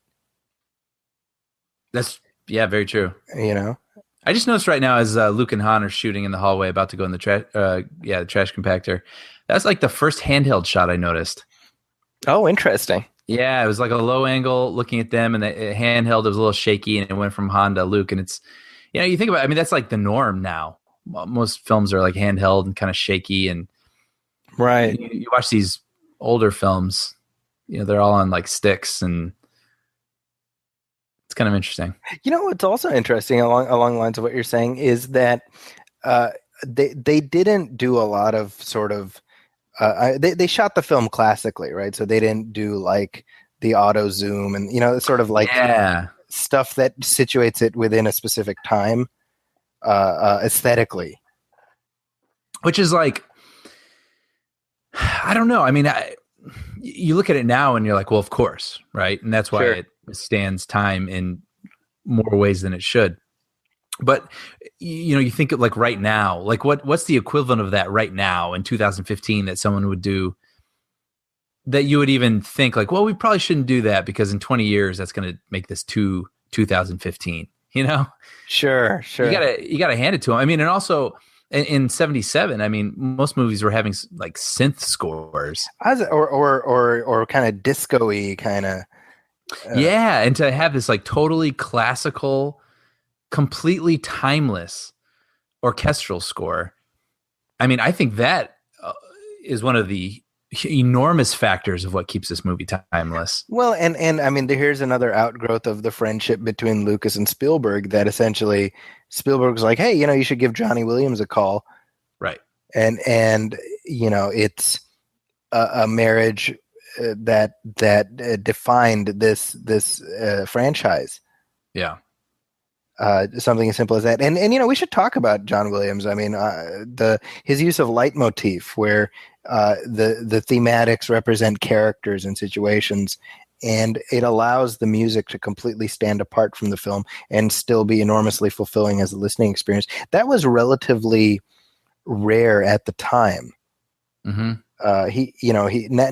That's very true. I just noticed right now as Luke and Han are shooting in the hallway, about to go in the trash compactor. That's like the first handheld shot I noticed. Oh, interesting. Yeah, it was like a low angle looking at them, and the handheld was a little shaky, and it went from Han to Luke, and it's, you think about it, I mean, that's like the norm now. Most films are like handheld and kind of shaky, and right. You watch these older films, they're all on like sticks, and it's kind of interesting. What's also interesting along the lines of what you're saying is that they didn't do a lot of sort of they shot the film classically, right? So they didn't do like the auto zoom and sort of like stuff that situates it within a specific time aesthetically, which is like, I don't know. I mean, you look at it now and you're like, well, of course, right? And that's why it stands time in more ways than it should. But you think of like right now, like what's the equivalent of that right now in 2015 that someone would do, that you would even think like, well, we probably shouldn't do that because in 20 years that's going to make this 2015. Sure. You gotta hand it to them. I mean, and also in 77, I mean, most movies were having like synth scores, or kind of disco-y kind of. Yeah, and to have this like totally classical, completely timeless orchestral score. I mean, I think that is one of the enormous factors of what keeps this movie timeless. Well, and I mean, here's another outgrowth of the friendship between Lucas and Spielberg, that essentially Spielberg's like, hey, you should give Johnny Williams a call. Right. And it's a marriage defined this franchise. Yeah. Something as simple as that, and we should talk about John Williams. I mean, his use of leitmotif, where the thematics represent characters and situations, and it allows the music to completely stand apart from the film and still be enormously fulfilling as a listening experience. That was relatively rare at the time. Mm-hmm.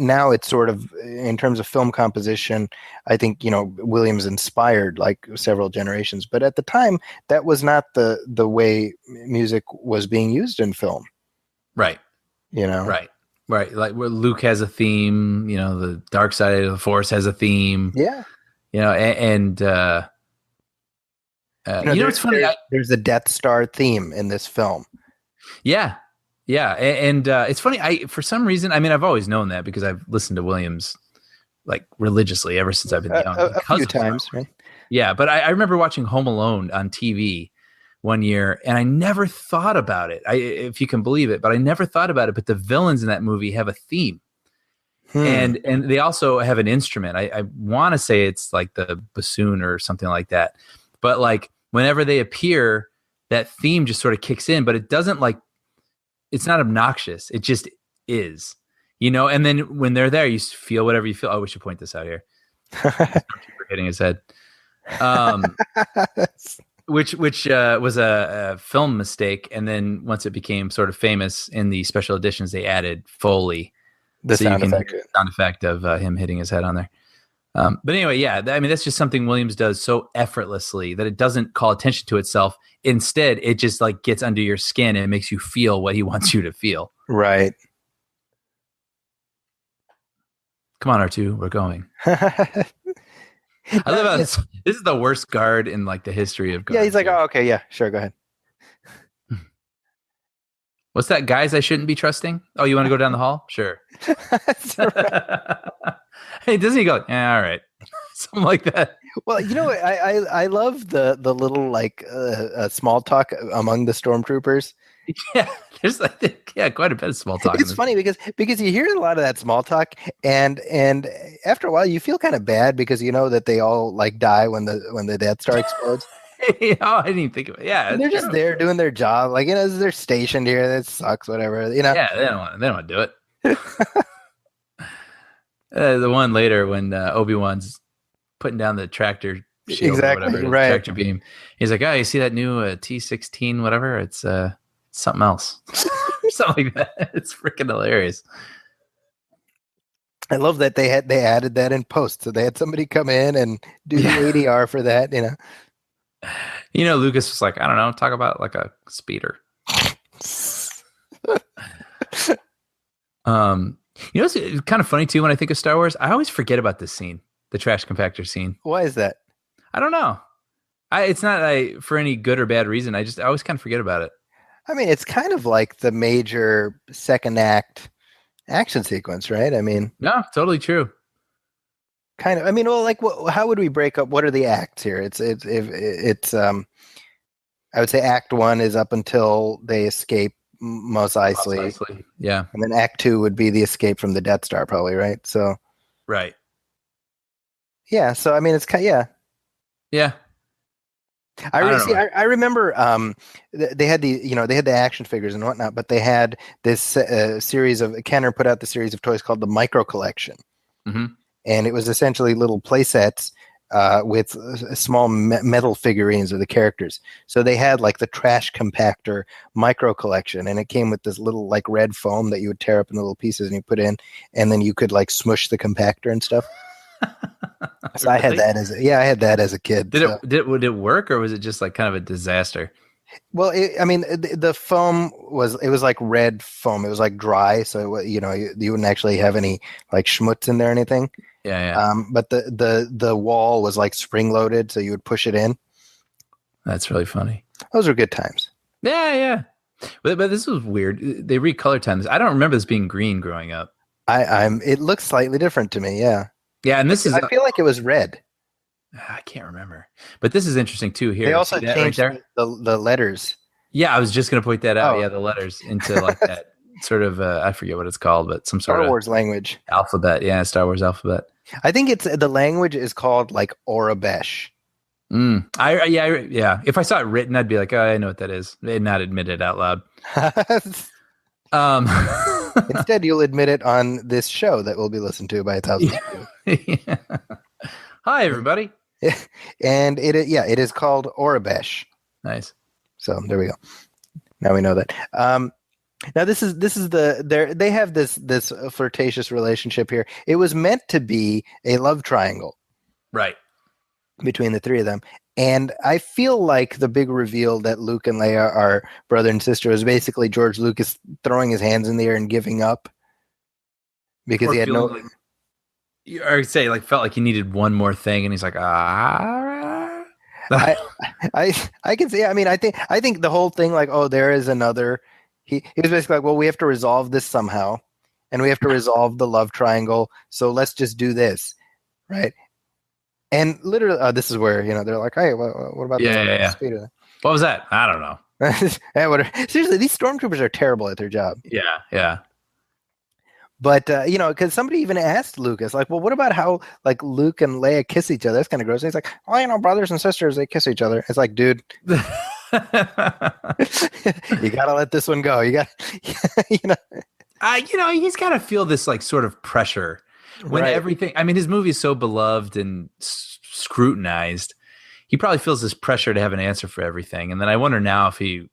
Now it's sort of, in terms of film composition, I think, Williams inspired like several generations, but at the time that was not the way music was being used in film. Right. Right. Like where Luke has a theme, the dark side of the Force has a theme. Yeah. It's funny. There's a Death Star theme in this film. Yeah. Yeah. And it's funny. For some reason, I mean, I've always known that because I've listened to Williams like religiously ever since I've been young. A few times, right? Yeah. But I remember watching Home Alone on TV one year, and I never thought about it. If you can believe it, but I never thought about it. But the villains in that movie have a theme, and they also have an instrument. I want to say it's like the bassoon or something like that. But like whenever they appear, that theme just sort of kicks in. But it doesn't it's not obnoxious. It just is, And then when they're there, you feel whatever you feel. Oh, we should point this out here. Stormtrooper hitting his head. Which was a film mistake, and then once it became sort of famous in the special editions, they added Foley, the sound effect of him hitting his head on there. But anyway, yeah, I mean that's just something Williams does so effortlessly that it doesn't call attention to itself. Instead, it just like gets under your skin and it makes you feel what he wants you to feel. Right. Come on, R2, we're going. I love how this is the worst guard in like the history of guards. Yeah, he's like, oh, okay, yeah, sure, go ahead. What's that, guys I shouldn't be trusting? Oh, you want to go down the hall? Sure. Hey, doesn't he go, yeah, all right. Something like that. Well, I love the little like small talk among the stormtroopers. Yeah, there's quite a bit of small talk. It's funny because you hear a lot of that small talk, and after a while you feel kind of bad because you know that they all like die when the Death Star explodes. Oh, I didn't even think of it. Yeah, and they're just there doing their job, like they're stationed here. That sucks, whatever. Yeah, they don't want to do it. The one later when Obi-Wan's putting down the tractor shield or whatever, right. Tractor beam. He's like, oh, you see that new T-16 whatever? It's something else. Something like that. It's freaking hilarious. I love that they added that in post. So they had somebody come in and do the ADR for that, Lucas was like, I don't know, talk about like a speeder. It's kind of funny too when I think of Star Wars. I always forget about this scene, the trash compactor scene. Why is that? I don't know. It's not for any good or bad reason. I always kind of forget about it. I mean, it's kind of like the major second act action sequence, right? I mean, no, totally true. Kind of. I mean, well, like, how would we break up? What are the acts here? It's I would say Act 1 is up until they escape Mos Eisley. Yeah, and then Act 2 would be the escape from the Death Star, probably, right? So, right. Yeah. So, I mean, it's kind of, yeah. I remember they had the action figures and whatnot, but they had this series of Kenner put out the series of toys called the Micro Collection, and it was essentially little play sets with small metal figurines of the characters. So they had like the Trash Compactor Micro Collection, and it came with this little like red foam that you would tear up into little pieces and you put in, and then you could like smush the compactor and stuff. So really? I had that as a kid. Would it work, or was it just like kind of a disaster? Well, the foam was like red foam. It was like dry, so you wouldn't actually have any like schmutz in there or anything. Yeah. But the wall was like spring loaded, so you would push it in. That's really funny. Those were good times. Yeah. But this was weird. They recolor times. I don't remember this being green growing up. It looks slightly different to me. Yeah. Yeah, and I feel like it was red. I can't remember, but this is interesting too. Here, they also changed the letters. Yeah, I was just going to point that out. Yeah, the letters into like that sort of I forget what it's called, but some sort Star of Wars language. alphabet. Yeah, Star Wars alphabet. I think the language is called like Orabesh. Yeah. If I saw it written, I'd be like, oh, I know what that is, and not admit it out loud. Um, Instead, you'll admit it on this show that will be listened to by 1,000 people. Yeah. Hi, everybody. And it is called Orabesh. Nice. So there we go. Now we know that. Now this is they have this flirtatious relationship here. It was meant to be a love triangle, right, between the three of them. And I feel like the big reveal that Luke and Leia are brother and sister was basically George Lucas throwing his hands in the air and giving up because he had no. Or say like felt like he needed one more thing, and he's like, ah. I can see. I mean, I think the whole thing, like, oh, there is another. He was basically like, well, we have to resolve this somehow, and we have to resolve the love triangle. So let's just do this, right? And literally, this is where they're like, hey, what about the speed of that? What was that? I don't know. Seriously, these stormtroopers are terrible at their job. Yeah. But because somebody even asked Lucas, like, well, what about how like Luke and Leia kiss each other? That's kind of gross. And he's like, well, brothers and sisters, they kiss each other. It's like, dude, you gotta let this one go. You got, he's got to feel this like sort of pressure when everything. I mean, his movie is so beloved and scrutinized. He probably feels this pressure to have an answer for everything. And then I wonder now if he,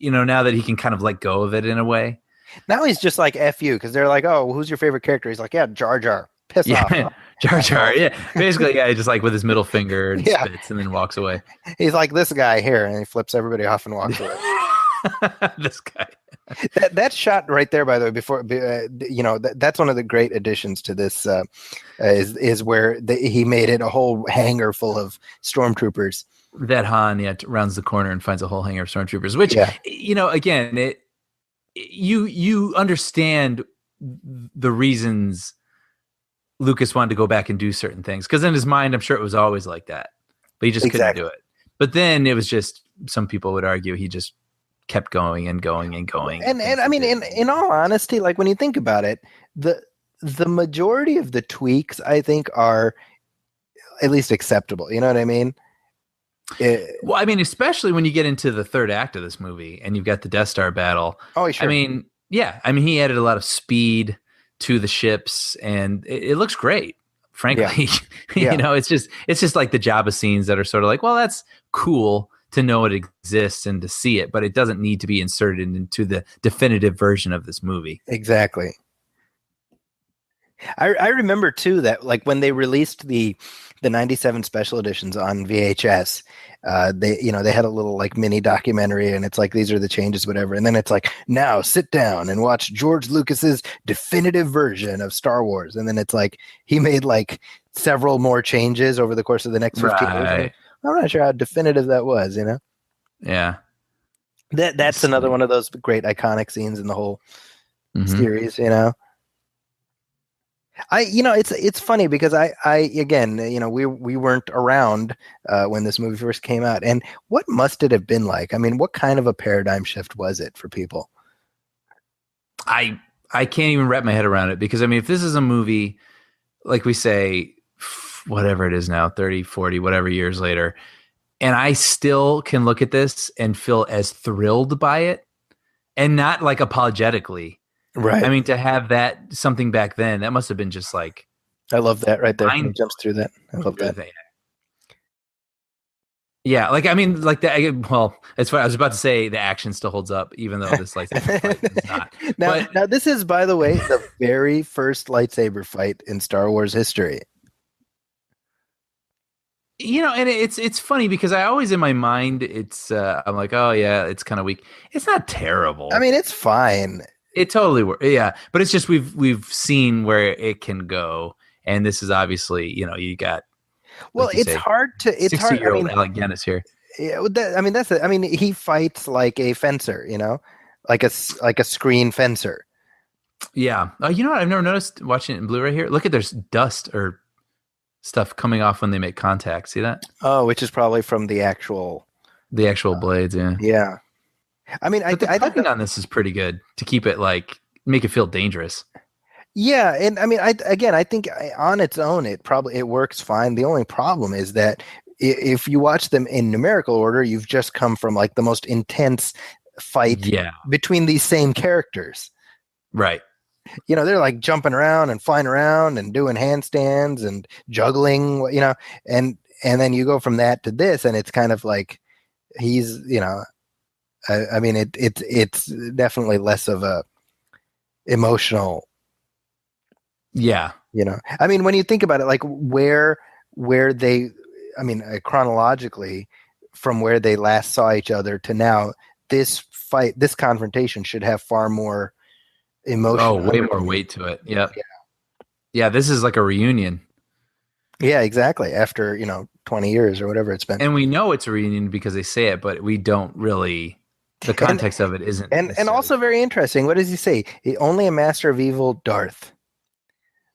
now that he can kind of let go of it in a way. Now he's just like F you, because they're like, oh, who's your favorite character? He's like, yeah, Jar Jar. Piss off. Jar Jar, yeah. Basically, just like with his middle finger and spits and then walks away. He's like this guy here, and he flips everybody off and walks away. This guy. That shot right there, by the way, before that's one of the great additions to this is where he made it a whole hangar full of stormtroopers. That Han rounds the corner and finds a whole hangar of stormtroopers, which again, you understand the reasons Lucas wanted to go back and do certain things, because in his mind, I'm sure it was always like that, but he just couldn't do it. But then it was just, some people would argue he just kept going and going and going. And I mean, in all honesty, like when you think about it, the majority of the tweaks, I think, are at least acceptable. You know what I mean? Well, I mean, especially when you get into the third act of this movie and you've got the Death Star battle. Oh, sure. I mean, he added a lot of speed to the ships, and it looks great. Frankly, it's just like the Jabba scenes that are sort of like, well, that's cool to know it exists and to see it, but it doesn't need to be inserted into the definitive version of this movie. Exactly. I remember too that like when they released the 97 special editions on VHS, they had a little like mini documentary, and it's like, these are the changes, whatever. And then it's like, now sit down and watch George Lucas's definitive version of Star Wars. And then it's like, he made like several more changes over the course of the next 15 years. I'm not sure how definitive that was, Yeah. That's another one of those great iconic scenes in the whole series, It's funny because I again, we weren't around when this movie first came out, and what must it have been like? I mean, what kind of a paradigm shift was it for people? I can't even wrap my head around it, because I mean, if this is a movie, like we say, whatever it is now, 30, 40, whatever years later, and I still can look at this and feel as thrilled by it, and not like apologetically. Right. I mean, to have that something back then, that must have been just like. I love that right there. He jumps through that. I love that. Yeah, like I mean, like that. Well, it's funny. I was about to say the action still holds up, even though this lightsaber fight is not. Now, this is, by the way, the very first lightsaber fight in Star Wars history. And it's funny because I always in my mind I'm like, oh yeah, it's kind of weak. It's not terrible. I mean, it's fine. It totally works. Yeah, but it's just we've seen where it can go, and this is obviously you got. Well, it's hard to. It's 60-year-old Alec Guinness here. Yeah, that's it. I mean, he fights like a fencer, like a screen fencer. Yeah. You know what? I've never noticed watching it in Blu-ray here. Look at, there's dust or stuff coming off when they make contact. See that? Oh, which is probably from the actual blades. Yeah. Yeah. I mean, But the I think cutting on this is pretty good to keep it like make it feel dangerous. yeah, and I mean, I think on its own, it works fine. The only problem is that if you watch them in numerical order, you've just come from like the most intense fight Yeah. between these same characters. Right. You know, they're like jumping around and flying around and doing handstands and juggling, you know, and then you go from that to this, and it's kind of like he's, you know, I mean, it's definitely less of a emotional. Yeah. You know, I mean, when you think about it, like where they, I mean, chronologically, from where they last saw each other to now, this confrontation should have far more emotion. Oh, way more weight to it. Yep. Yeah. This is like a reunion. Yeah, exactly. After, you know, 20 years or whatever it's been. And we know it's a reunion because they say it, but we don't really, the context of it isn't. And also very interesting. What does he say? Only a master of evil, Darth.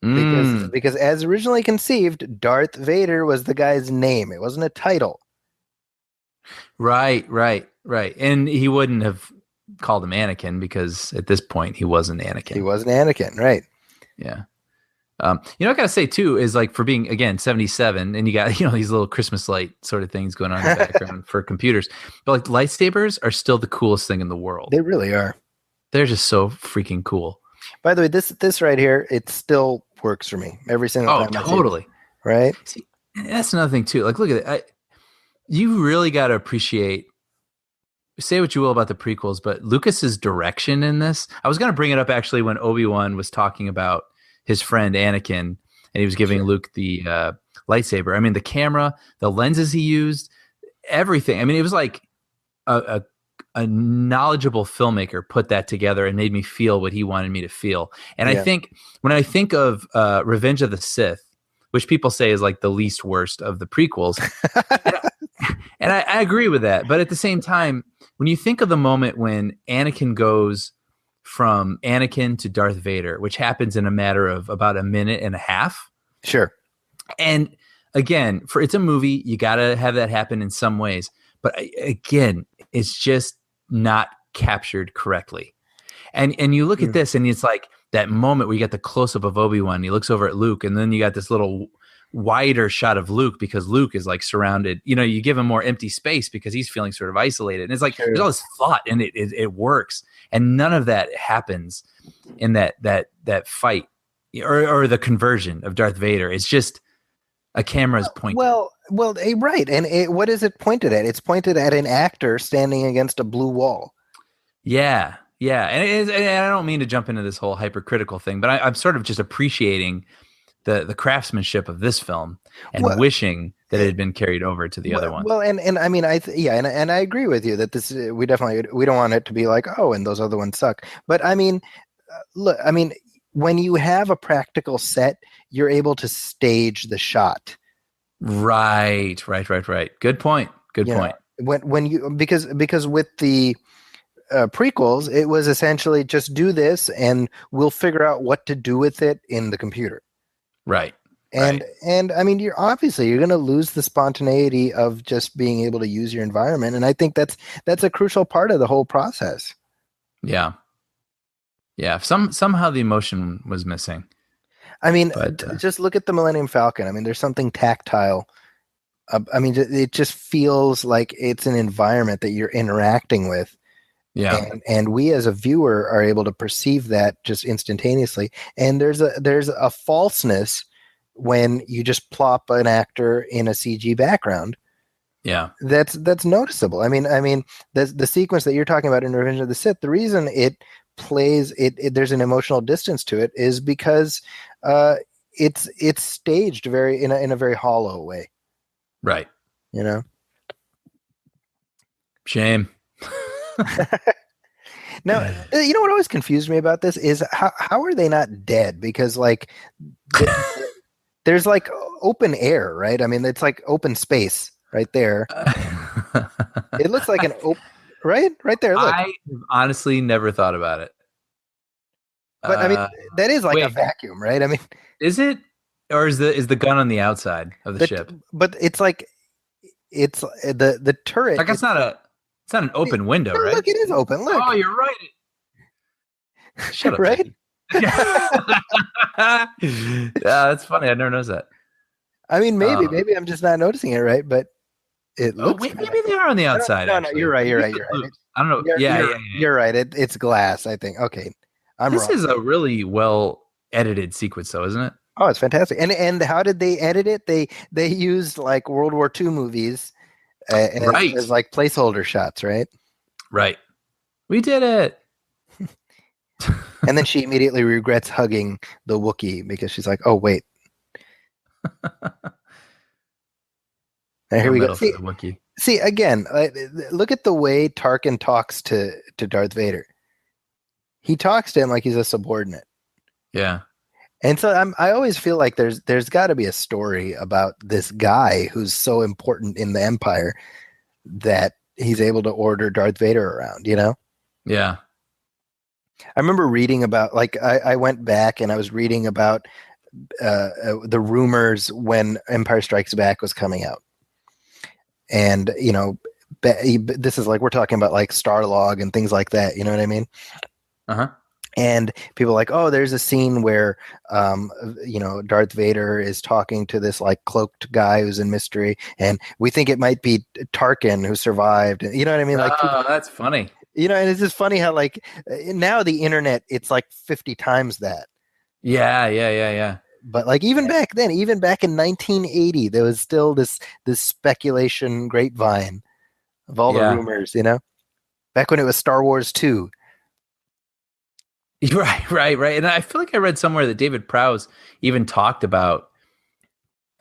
Because as originally conceived, Darth Vader was the guy's name. It wasn't a title. Right. And he wouldn't have called him Anakin because at this point he wasn't Anakin. He wasn't Anakin, right? Yeah. You know, I gotta say too is like for being again 77, and you got these little Christmas light sort of things going on in the background for computers, but like lightsabers are still the coolest thing in the world. They really are. They're just so freaking cool. By the way, this right here, it still works for me every single time. Oh, totally. Right. See, that's another thing too. Like, look at it. You really got to appreciate. Say what you will about the prequels, but Lucas's direction in this. I was going to bring it up actually when Obi-Wan was talking about his friend Anakin, and he was giving Luke the lightsaber. I mean, the camera, the lenses he used, everything. I mean, it was like a knowledgeable filmmaker put that together and made me feel what he wanted me to feel. And I think when I think of Revenge of the Sith, which people say is like the least worst of the prequels, and I agree with that. But at the same time, when you think of the moment when Anakin goes from Anakin to Darth Vader, which happens in a matter of about a minute and a half. Sure. And again, it's a movie, you got to have that happen in some ways. But again, it's just not captured correctly. And you look at this and it's like that moment where you get the close-up of Obi-Wan, he looks over at Luke, and then you got this little wider shot of Luke because Luke is like surrounded, you give him more empty space because he's feeling sort of isolated. And it's like, there's all this thought and it works. And none of that happens in that fight or the conversion of Darth Vader. It's just a camera's pointed. Well, right. And what is it pointed at? It's pointed at an actor standing against a blue wall. Yeah. And I don't mean to jump into this whole hypercritical thing, but I'm sort of just appreciating the craftsmanship of this film and wishing that it had been carried over to the other ones. Well, and I mean, and I agree with you that this, we don't want it to be like, oh, and those other ones suck. But I mean, look, I mean, when you have a practical set, you're able to stage the shot. Right. Good point. When you, because with the prequels, it was essentially just do this and we'll figure out what to do with it in the computer. Right. And I mean, you're going to lose the spontaneity of just being able to use your environment. And I think that's a crucial part of the whole process. Yeah. Somehow the emotion was missing. I mean, just look at the Millennium Falcon. I mean, there's something tactile. I mean, it just feels like it's an environment that you're interacting with. Yeah. And we as a viewer are able to perceive that just instantaneously. And there's a falseness when you just plop an actor in a CG background. Yeah. That's noticeable. I mean, the sequence that you're talking about in Revenge of the Sith, the reason it plays there's an emotional distance to it is because it's staged in a very hollow way. Right. Shame. Now, you know what always confused me about this is how are they not dead? Because like there's like open air, right? I mean, it's like open space right there. It looks like an right there. Look. I honestly never thought about it. But I mean, that is like a vacuum, right? I mean, is it, or is the gun on the outside of the ship? But it's like the turret. Like it's not It's not an open window, No, right? look, it is open. Look. Oh, you're right. Shut up, right? Yeah, that's funny. I never noticed that. I mean, maybe I'm just not noticing it, right? But it looks. Wait, maybe they are on the outside. No, actually. You're right. You're Maybe right. it's You're the right. blues. I don't know. Yeah. You're right. It's glass, I think. Okay, I'm This wrong. is a really well edited sequence, though, isn't it? Oh, it's fantastic. And how did they edit it? They used like World War II movies Right. as like placeholder shots, right? Right. We did it. And then she immediately regrets hugging the Wookiee because she's like, "Oh wait." And here we go. See again. Look at the way Tarkin talks to Darth Vader. He talks to him like he's a subordinate. Yeah. And so I always feel like there's got to be a story about this guy who's so important in the Empire that he's able to order Darth Vader around, you know? Yeah. I remember reading about, like, I went back and I was reading about the rumors when Empire Strikes Back was coming out. And, you know, this is like, we're talking about like Starlog and things like that. You know what I mean? Uh-huh. And people are like, oh, there's a scene where, you know, Darth Vader is talking to this like cloaked guy who's in mystery, and we think it might be Tarkin who survived. You know what I mean? Like, oh, that's funny. You know, and it's just funny how like now the internet, it's like 50 times that. Yeah. But like even back then, even back in 1980, there was still this speculation grapevine of all the rumors. You know, back when it was Star Wars 2. Right. And I feel like I read somewhere that David Prowse even talked about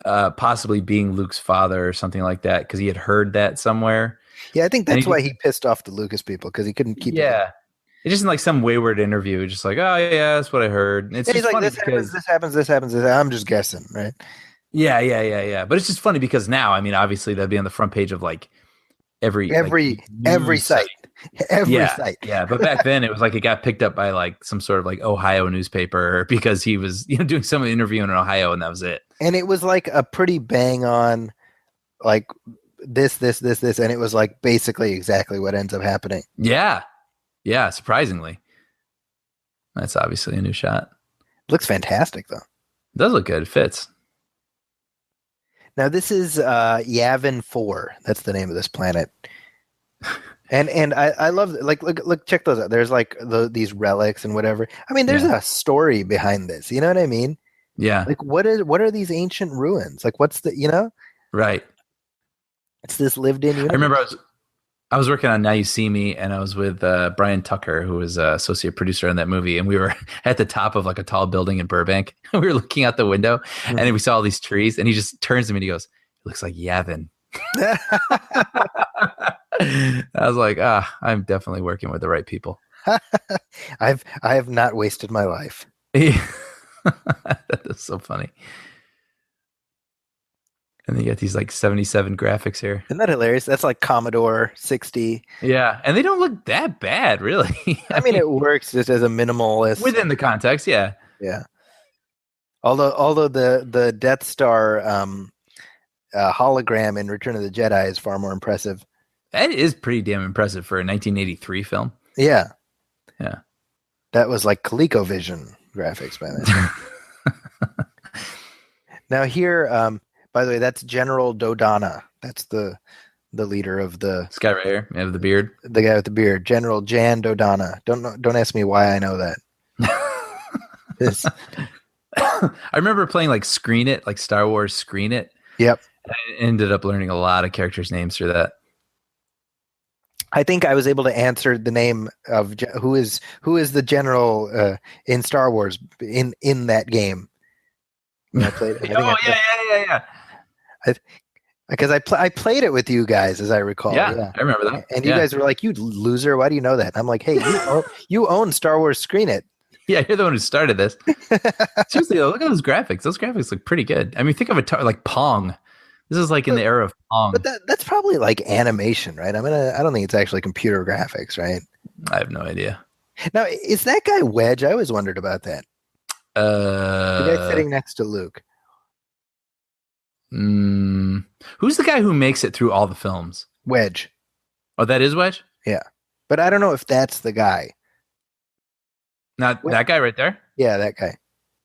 possibly being Luke's father or something like that because he had heard that somewhere. Yeah, I think that's why he pissed off the Lucas people because he couldn't keep it. Yeah. It's just in like some wayward interview, just like, oh, yeah, that's what I heard. And it's just like, funny this happens. I'm just guessing, right? Yeah. But it's just funny because now, I mean, obviously that'd be on the front page of like every site. Every site. Yeah, but back then it was like it got picked up by like some sort of like Ohio newspaper because he was, you know, doing some interview in Ohio, and that was it. And it was like a pretty bang on, like this, and it was like basically exactly what ends up happening. Yeah, surprisingly. That's obviously a new shot. Looks fantastic though. It does look good. It fits. Now this is Yavin 4. That's the name of this planet. And I love, like, look, check those out. There's like these relics and whatever. I mean, there's a story behind this. You know what I mean? Yeah. Like, what are these ancient ruins? Like, what's the, you know? Right. It's this lived in universe. I remember I was working on Now You See Me, and I was with Brian Tucker, who was associate producer on that movie, and we were at the top of like a tall building in Burbank. We were looking out the window, and then we saw all these trees, and he just turns to me and he goes, "It looks like Yavin." I was like, I'm definitely working with the right people. I have not wasted my life. That is so funny. And then you got these like 77 graphics here. Isn't that hilarious? That's like Commodore 60. Yeah, and they don't look that bad, really. I mean, it works just as a minimalist within the context. Yeah. Although the Death Star hologram in Return of the Jedi is far more impressive. That is pretty damn impressive for a 1983 film. Yeah. That was like ColecoVision graphics by then. Now here, by the way, that's General Dodonna. That's the leader of the... This guy right here, man with the beard. The guy with the beard, General Jan Dodonna. Don't ask me why I know that. I remember playing like Screen It, like Star Wars Screen It. Yep. I ended up learning a lot of characters' names through that. I think I was able to answer the name of who is the general in Star Wars in that game. When I played, yeah. Because I played it with you guys, as I recall. Yeah. I remember that. And you guys were like, "You loser! Why do you know that?" And I'm like, "Hey, you own Star Wars Screen It." Yeah, you're the one who started this. Seriously, though, look at those graphics. Those graphics look pretty good. I mean, think of it like Pong. This is like in the era of Pong. But that's probably like animation, right? I mean, I don't think it's actually computer graphics, right? I have no idea. Now, is that guy Wedge? I always wondered about that. The guy sitting next to Luke. Who's the guy who makes it through all the films? Wedge. Oh, that is Wedge? Yeah. But I don't know if that's the guy. Not that guy right there? Yeah, that guy.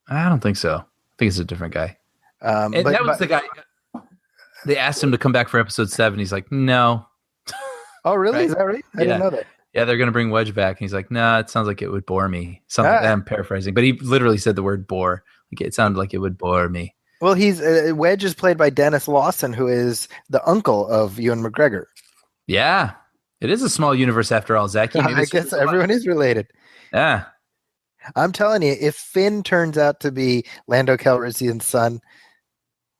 I don't think so. I think it's a different guy. And But that was the guy. They asked him to come back for episode 7. He's like, no. Oh, really? Right? Is that right? I didn't know that. Yeah, they're going to bring Wedge back. And he's like, nah, it sounds like it would bore me. Something I'm paraphrasing, but he literally said the word bore. Like, it sounded like it would bore me. Well, he's Wedge is played by Dennis Lawson, who is the uncle of Ewan McGregor. Yeah. It is a small universe after all, Zachy. I guess everyone is related. Yeah. I'm telling you, if Finn turns out to be Lando Calrissian's son,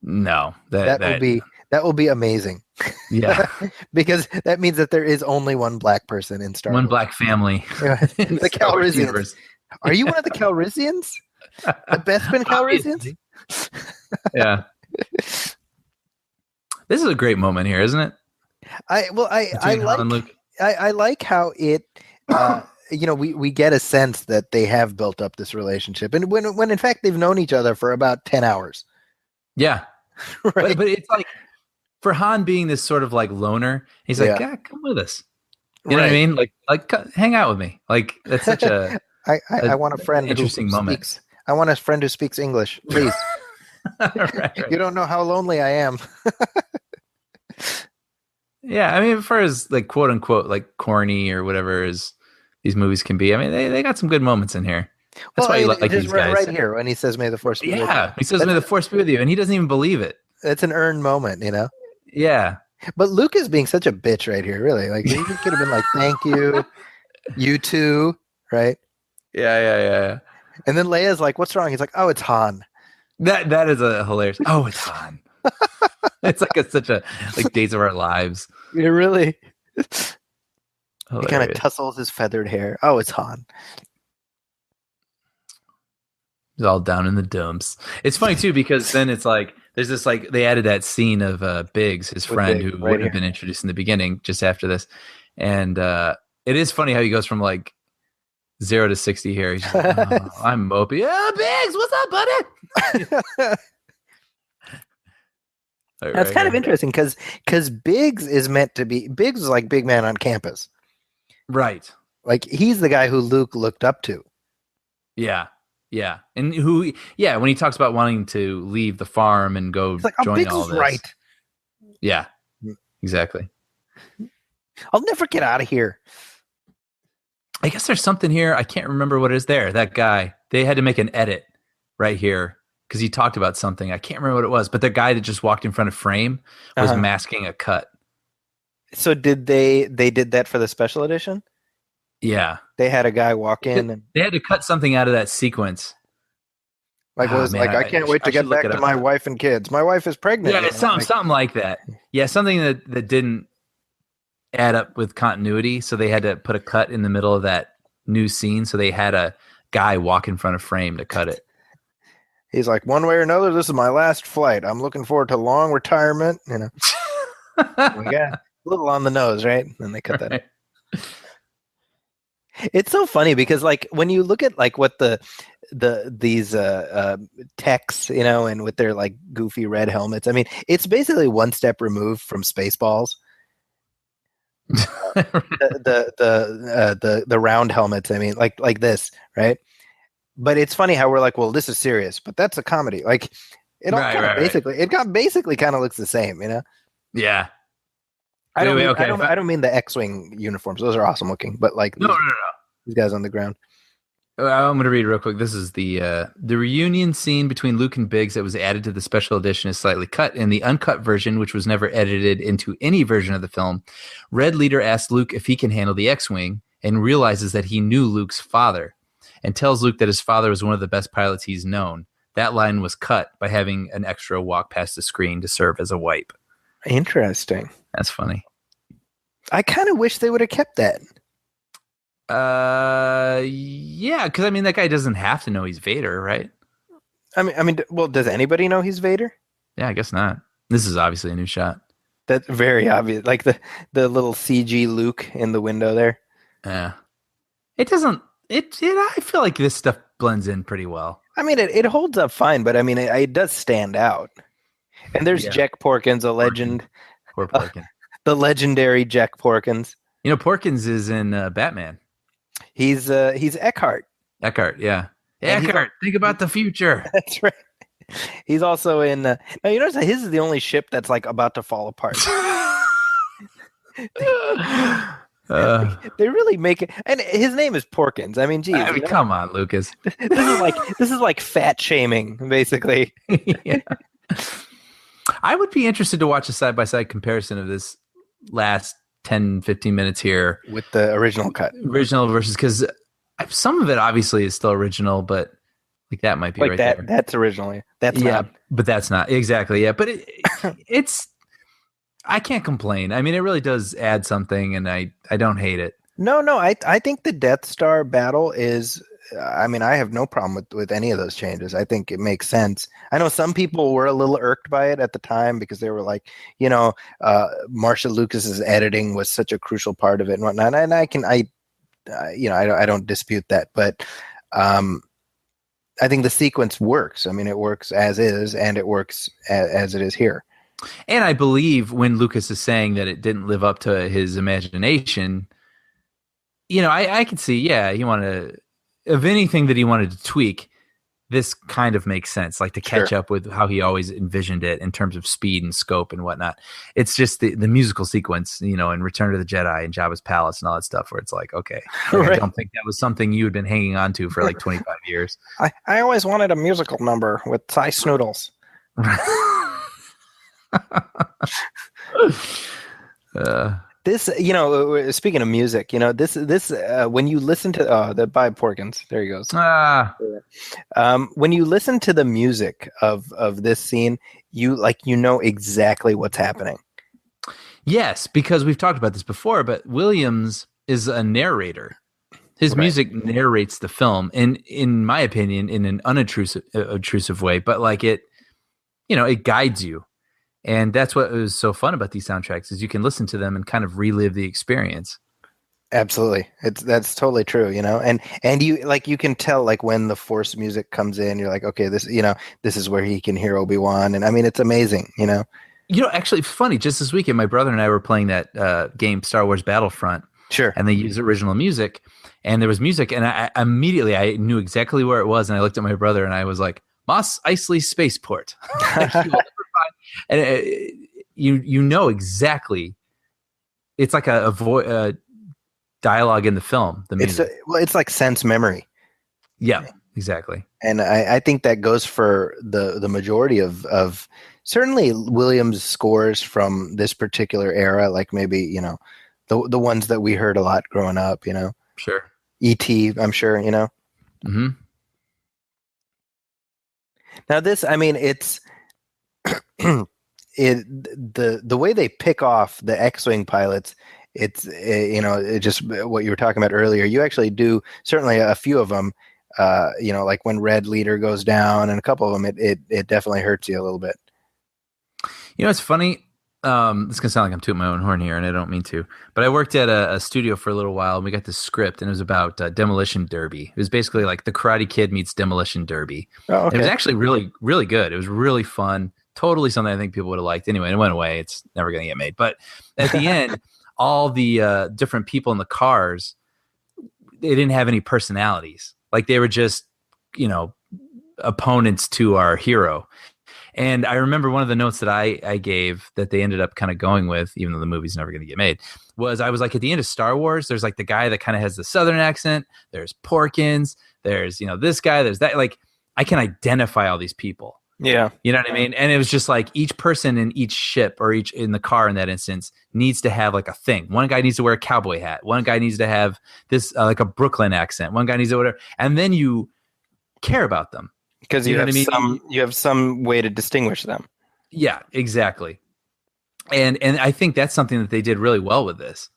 no, that will be amazing. Yeah, because that means that there is only one black person in Star Wars. One black family. The Calrissians. Are you one of the Calrissians? The Bespin Calrissians? Yeah. This is a great moment here, isn't it? I like how it. We get a sense that they have built up this relationship, and when in fact they've known each other for about 10 hours. Yeah, right. But it's like for Han being this sort of like loner, he's like, yeah, come with us. You know what I mean? Like hang out with me. Like that's such a. I want a friend. Interesting moment. I want a friend who speaks English, please. right. You don't know how lonely I am. Yeah, I mean, for as like quote unquote like corny or whatever is these movies can be. I mean, they got some good moments in here. That's why you like these guys. Right here when he says, "May the Force be with you." Yeah, he says, "May the Force be with you," and he doesn't even believe it. It's an earned moment, you know. Yeah, but Luke is being such a bitch right here. Really, like he could have been like, "Thank you, you too," right? Yeah. And then Leia's like, "What's wrong?" He's like, "Oh, it's Han." That is a hilarious. Oh, it's Han. It's like such a like Days of Our Lives. It really. He kind of tussles his feathered hair. Oh, it's Han. He's all down in the dumps. It's funny too because then it's like there's this like they added that scene of Biggs, his friend who would have been introduced in the beginning just after this, and it is funny how he goes from like 0 to 60 here. He's just like, oh, I'm mopey. Yeah, Biggs, what's up, buddy? That's kind of interesting because Biggs is meant to be. Biggs is like big man on campus, right? Like he's the guy who Luke looked up to. Yeah, and when he talks about wanting to leave the farm and go join Biggs all is this, right? Yeah, exactly. I'll never get out of here. I guess there's something here. I can't remember what it is there. That guy, they had to make an edit right here because he talked about something. I can't remember what it was, but the guy that just walked in front of frame was masking a cut. So did they did that for the special edition? Yeah. They had a guy walk in and they had to cut something out of that sequence. Like I can't wait to get back to my wife and kids. My wife is pregnant. Yeah, something like that. Yeah, something that didn't add up with continuity, so they had to put a cut in the middle of that new scene, so they had a guy walk in front of frame to cut it. He's like, one way or another, this is my last flight. I'm looking forward to long retirement, you know. We got a little on the nose, right? And they cut that. Right. It's so funny because like when you look at like what these techs, you know, and with their like goofy red helmets, I mean, it's basically one step removed from Spaceballs. The round helmets, I mean, like this, right? But it's funny how we're like, well, this is serious, but that's a comedy. Like it all basically kind of looks the same, you know? Yeah. I don't mean the X-wing uniforms; those are awesome looking. But like, these guys on the ground. I'm going to read real quick. This is the reunion scene between Luke and Biggs that was added to the special edition is slightly cut. In the uncut version, which was never edited into any version of the film, Red Leader asks Luke if he can handle the X-wing and realizes that he knew Luke's father and tells Luke that his father was one of the best pilots he's known. That line was cut by having an extra walk past the screen to serve as a wipe. Interesting. That's funny. I kind of wish they would have kept that. Yeah, because I mean that guy doesn't have to know he's Vader, right? I mean, well, does anybody know he's Vader? Yeah, I guess not. This is obviously a new shot. That's very obvious, like the little CG Luke in the window there. Yeah, it doesn't. I feel like this stuff blends in pretty well. I mean, it holds up fine, but I mean, it does stand out. And there's Jack Porkins, a legend. Poor Porkin. The legendary Jack Porkins. You know, Porkins is in Batman. He's Eckhart. Eckhart, yeah. And Eckhart, think about the future. That's right. He's also in. Now you notice that his is the only ship that's like about to fall apart. They really make it, and his name is Porkins. I mean, geez, come on, Lucas. This is like fat shaming, basically. Yeah. I would be interested to watch a side-by-side comparison of this last 10, 15 minutes here with the original cut, versus, because some of it obviously is still original, but like that might be like right that. There. That's originally. That's not. But that's not exactly. Yeah, but it's. I can't complain. I mean, it really does add something, and I don't hate it. No, I think the Death Star battle is. I mean, I have no problem with any of those changes. I think it makes sense. I know some people were a little irked by it at the time because they were like, Marcia Lucas's editing was such a crucial part of it and whatnot. And I don't dispute that, but I think the sequence works. I mean, it works as is, and it works as it is here. And I believe when Lucas is saying that it didn't live up to his imagination, I could see, he wanted to. Of anything that he wanted to tweak, this kind of makes sense, like to catch up with how he always envisioned it in terms of speed and scope and whatnot. It's just the musical sequence, in Return to the Jedi and Jabba's palace and all that stuff, where it's like, okay, right. I don't think that was something you had been hanging on to for like 25 years. I always wanted a musical number with Thai Snoodles. This, speaking of music, this when you listen to the by Porkins, there he goes. When you listen to the music of this scene, you know exactly what's happening. Yes, because we've talked about this before, but Williams is a narrator. His music narrates the film, and in my opinion, in an unobtrusive way, but like it guides you. And that's what was so fun about these soundtracks is you can listen to them and kind of relive the experience. Absolutely. That's totally true, and you can tell like when the Force music comes in, you're like, okay, this is where he can hear Obi-Wan. And I mean, it's amazing, Actually funny, just this weekend, my brother and I were playing that game, Star Wars Battlefront. Sure. And they used original music, and there was music, and I immediately knew exactly where it was. And I looked at my brother and I was like, Mos Eisley Spaceport. And you know exactly, it's like a dialogue in the film. The music, it's like sense memory. Yeah, exactly. And I think that goes for the majority of certainly Williams scores from this particular era. Like maybe the ones that we heard a lot growing up. Sure. E.T. I'm sure. Mm-hmm. Now this, I mean, it's the way they pick off the X-wing pilots. It's it just what you were talking about earlier. You actually do certainly a few of them. Like when Red Leader goes down, and a couple of them, it definitely hurts you a little bit. It's funny. This can sound like I'm tooting my own horn here, and I don't mean to. But I worked at a studio for a little while, and we got this script, and it was about Demolition Derby. It was basically like The Karate Kid meets Demolition Derby. Oh, okay. It was actually really, really good. It was really fun. Totally something I think people would have liked. Anyway, it went away. It's never going to get made. But at the end, all the different people in the cars, they didn't have any personalities. Like they were just, opponents to our hero. And I remember one of the notes that I gave that they ended up kind of going with, even though the movie's never going to get made, was I was like, at the end of Star Wars, there's like the guy that kind of has the Southern accent. There's Porkins. There's, this guy. There's that. Like, I can identify all these people. Yeah. You know what I mean? And it was just like each person in each ship or each in the car in that instance needs to have like a thing. One guy needs to wear a cowboy hat. One guy needs to have this like a Brooklyn accent. One guy needs to whatever. And then you care about them. Because you have some way to distinguish them. Yeah, exactly. And I think that's something that they did really well with this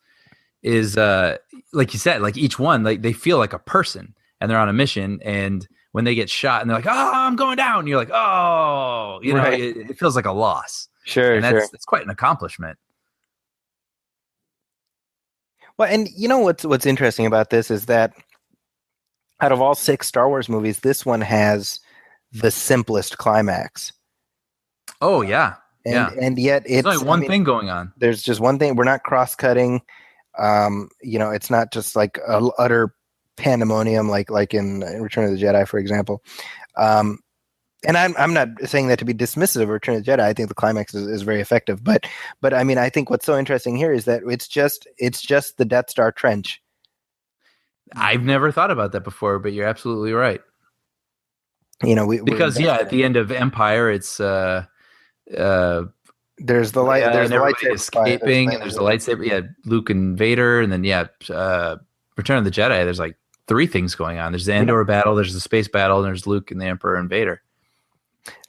is like you said, like each one, like they feel like a person and they're on a mission, and when they get shot and they're like, oh, I'm going down. You're like, oh, right. It feels like a loss. Sure. And that's quite an accomplishment. Well, and what's interesting about this is that out of all 6 Star Wars movies, this one has the simplest climax. Oh yeah. and yet there's only one thing going on. There's just one thing. We're not cross-cutting. It's not just like utter pandemonium like in Return of the Jedi, for example. And I'm not saying that to be dismissive of Return of the Jedi. I think the climax is very effective. But I mean, I think what's so interesting here is that it's just the Death Star trench. I've never thought about that before, but you're absolutely right. Because at the end of Empire, it's there's the light. There's the lightsaber escaping, and there's the lightsaber. Yeah, Luke and Vader, and then Return of the Jedi. There's like 3 things going on. There's the Endor battle. There's the space battle. And there's Luke and the Emperor and Vader.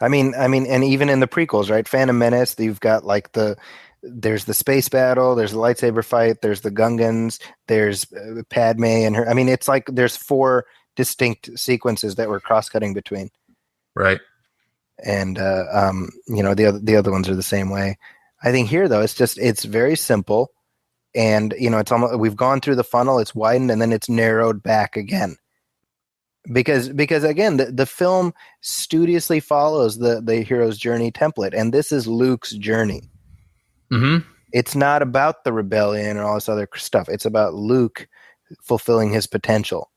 I mean, and even in the prequels, right? Phantom Menace, you've got like there's the space battle, there's the lightsaber fight, there's the Gungans, there's Padme and her. I mean, it's like there's 4 distinct sequences that we're cross-cutting between. Right. And the other ones are the same way. I think here though, it's very simple, and it's almost, we've gone through the funnel, it's widened, and then it's narrowed back again. Because again, the film studiously follows the hero's journey template, and this is Luke's journey. Mm-hmm. It's not about the rebellion and all this other stuff. It's about Luke fulfilling his potential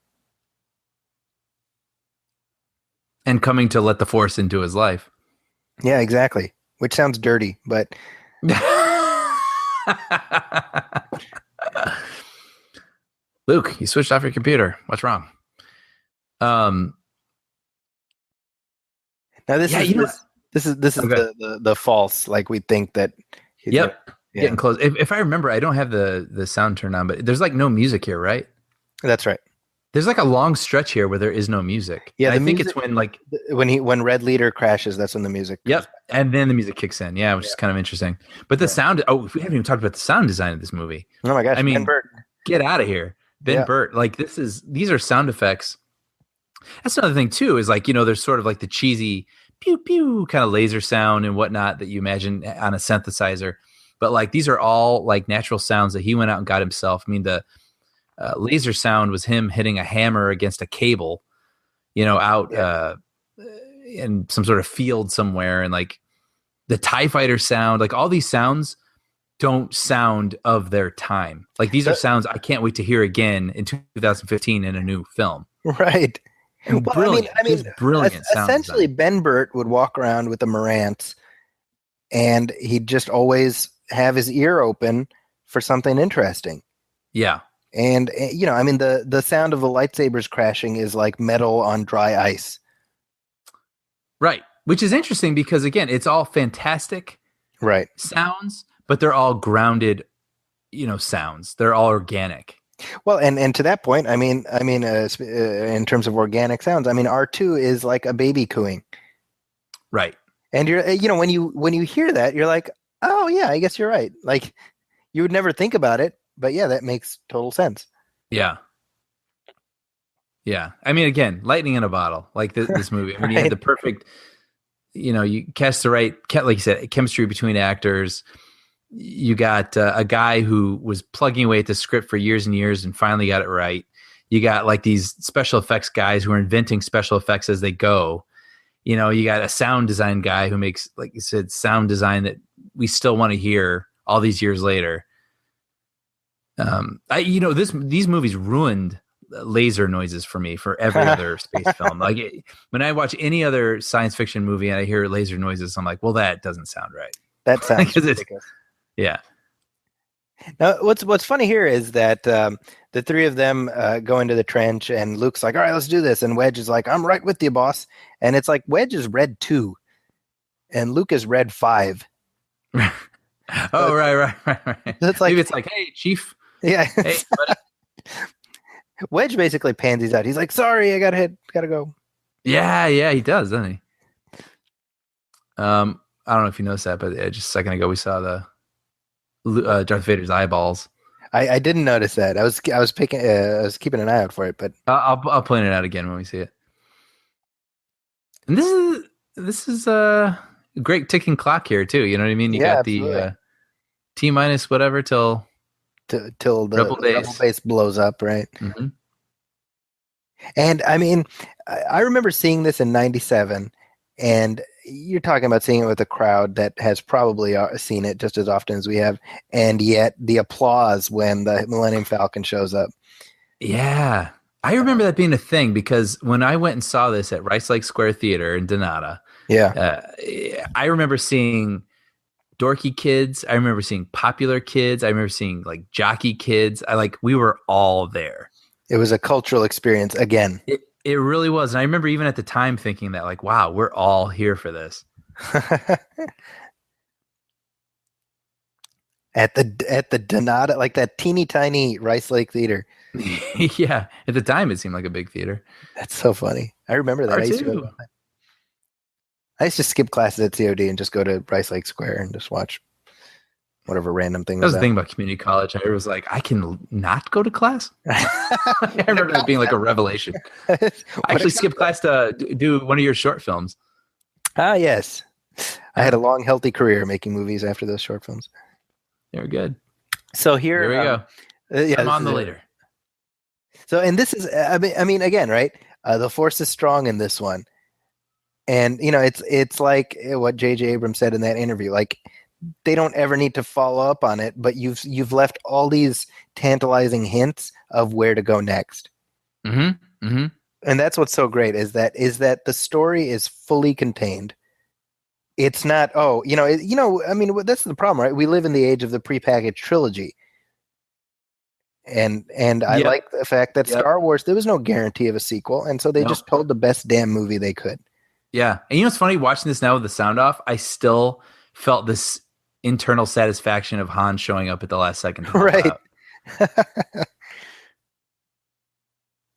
and coming to let the Force into his life. Yeah, exactly. Which sounds dirty, but Luke, you switched off your computer. What's wrong? Now this is the false, like we think that. Getting close. If I remember, I don't have the sound turned on, but there's like no music here, right? That's right. There's like a long stretch here where there is no music. Yeah, I think it's when Red Leader crashes, that's when the music. Yep, and then the music kicks in. Yeah, which is kind of interesting. But the sound. Oh, we haven't even talked about the sound design of this movie. Oh my gosh! I mean, Ben Burtt. Get out of here, Ben Burtt. Like these are sound effects. That's another thing too. Is like there's sort of like the cheesy pew pew kind of laser sound and whatnot that you imagine on a synthesizer. But like these are all like natural sounds that he went out and got himself. I mean, the laser sound was him hitting a hammer against a cable, out in some sort of field somewhere. And like the TIE fighter sound, like all these sounds don't sound of their time. Like these are sounds I can't wait to hear again in 2015 in a new film. Right. And brilliant. I mean, brilliant. Essentially, Ben Burtt would walk around with a Marantz, and he'd just always have his ear open for something interesting. Yeah. And I mean, the sound of the lightsabers crashing is like metal on dry ice. Right. Which is interesting because again, it's all fantastic sounds, but they're all grounded, sounds. They're all organic. Well, and to that point, I mean, in terms of organic sounds, I mean, R2 is like a baby cooing. Right. And you're, when you hear that, you're like, oh yeah, I guess you're right. Like you would never think about it, but yeah, that makes total sense. Yeah. Yeah. I mean, again, lightning in a bottle, like this movie. I mean, you had the perfect, you cast the right, like you said, chemistry between actors. You got a guy who was plugging away at the script for years and years and finally got it right. You got like these special effects guys who are inventing special effects as they go. You got a sound design guy who makes, like you said, sound design that we still want to hear all these years later. These movies ruined laser noises for me for every other space film. Like when I watch any other science fiction movie and I hear laser noises, I'm like, well, that doesn't sound right. That sounds ridiculous. Yeah. Now, what's funny here is that the 3 of them go into the trench, and Luke's like, all right, let's do this. And Wedge is like, I'm right with you, boss. And it's like Wedge is red 2, and Luke is red 5. Oh, right. It's like, maybe it's like, hey, Chief. Yeah. Hey, Wedge basically pansies out. He's like, sorry, I gotta go. Yeah, he does, doesn't he? I don't know if you noticed that, but just a second ago we saw the Darth Vader's eyeballs. I didn't notice that. I was keeping an eye out for it, but I'll point it out again when we see it. And this is a great ticking clock here too. You know what I mean? You got absolutely. The T minus whatever till the Rebel base blows up, right? Mm-hmm. And I mean, I remember seeing this in '97, and you're talking about seeing it with a crowd that has probably seen it just as often as we have, and yet the applause when the Millennium Falcon shows up. Yeah. I remember that being a thing because when I went and saw this at Rice Lake Square Theater in Donata, I remember seeing dorky kids. I remember seeing popular kids. I remember seeing like jockey kids. We were all there. It was a cultural experience again. It really was. And I remember even at the time thinking that like, wow, we're all here for this. At the Donata, like that teeny tiny Rice Lake Theater. Yeah. At the time it seemed like a big theater. That's so funny. I remember that. I used to skip classes at COD and just go to Rice Lake Square and just watch whatever random thing. That was the thing about community college. I was like, I can not go to class. I remember that being like a revelation. I actually skipped class to do one of your short films. Ah, yes. I had a long, healthy career making movies after those short films. They were good. So here we go. I'm on the later. So, and this is, I mean, again, right? The force is strong in this one. And, you know, it's like what J.J. Abrams said in that interview. Like, they don't ever need to follow up on it, but you've left all these tantalizing hints of where to go next. Mm-hmm. Mm-hmm. And that's what's so great is that the story is fully contained. It's not, I mean, that's the problem, right? We live in the age of the prepackaged trilogy. And I like the fact that Star Wars, there was no guarantee of a sequel. And so they just told the best damn movie they could. Yeah. And you know what's funny? Watching this now with the sound off, I still felt this internal satisfaction of Han showing up at the last second. Right.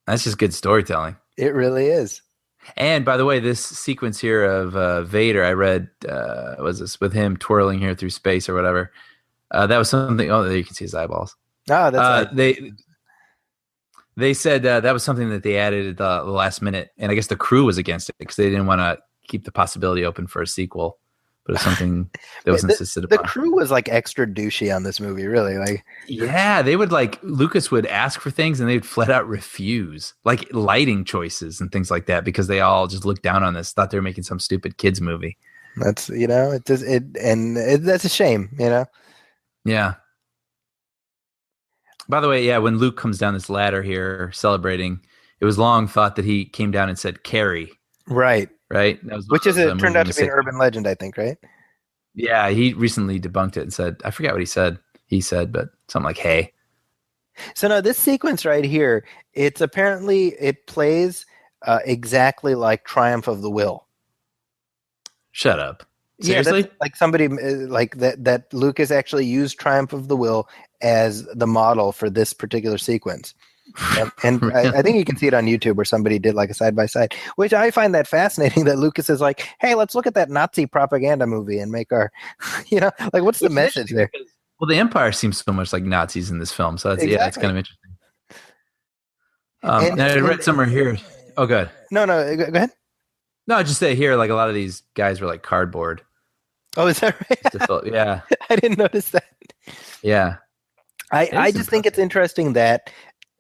That's just good storytelling. It really is. And by the way, this sequence here of Vader, I read, was this with him twirling here through space or whatever? That was something. Oh, there you can see his eyeballs. Oh, that's They said that was something that they added at the last minute, and I guess the crew was against it because they didn't want to keep the possibility open for a sequel. But it's something that was insisted upon. The crew was like extra douchey on this movie, really. Like, yeah, they would Lucas would ask for things and they'd flat out refuse, like lighting choices and things like that, because they all just looked down on this, thought they were making some stupid kids movie. That's that's a shame, you know. Yeah. By the way, yeah, when Luke comes down this ladder here celebrating, it was long thought that he came down and said Carrie. Right. Right? Which turned out to be an urban legend, I think, right? Yeah, he recently debunked it and said, I forget what he said, but something like, hey. So now this sequence right here, it plays exactly like Triumph of the Will. Shut up. Seriously? Yeah, like somebody like that Lucas actually used Triumph of the Will as the model for this particular sequence. And really? I think you can see it on YouTube where somebody did like a side-by-side, which I find that fascinating that Lucas is like, hey, let's look at that Nazi propaganda movie and make our, like what's the message there? Well, the Empire seems so much like Nazis in this film. So that's kind of interesting. I read somewhere here. Oh, good. No, go ahead. No, just say here, like a lot of these guys were like cardboard. Oh, is that right? Yeah. I didn't notice that. Yeah. I just think it's interesting that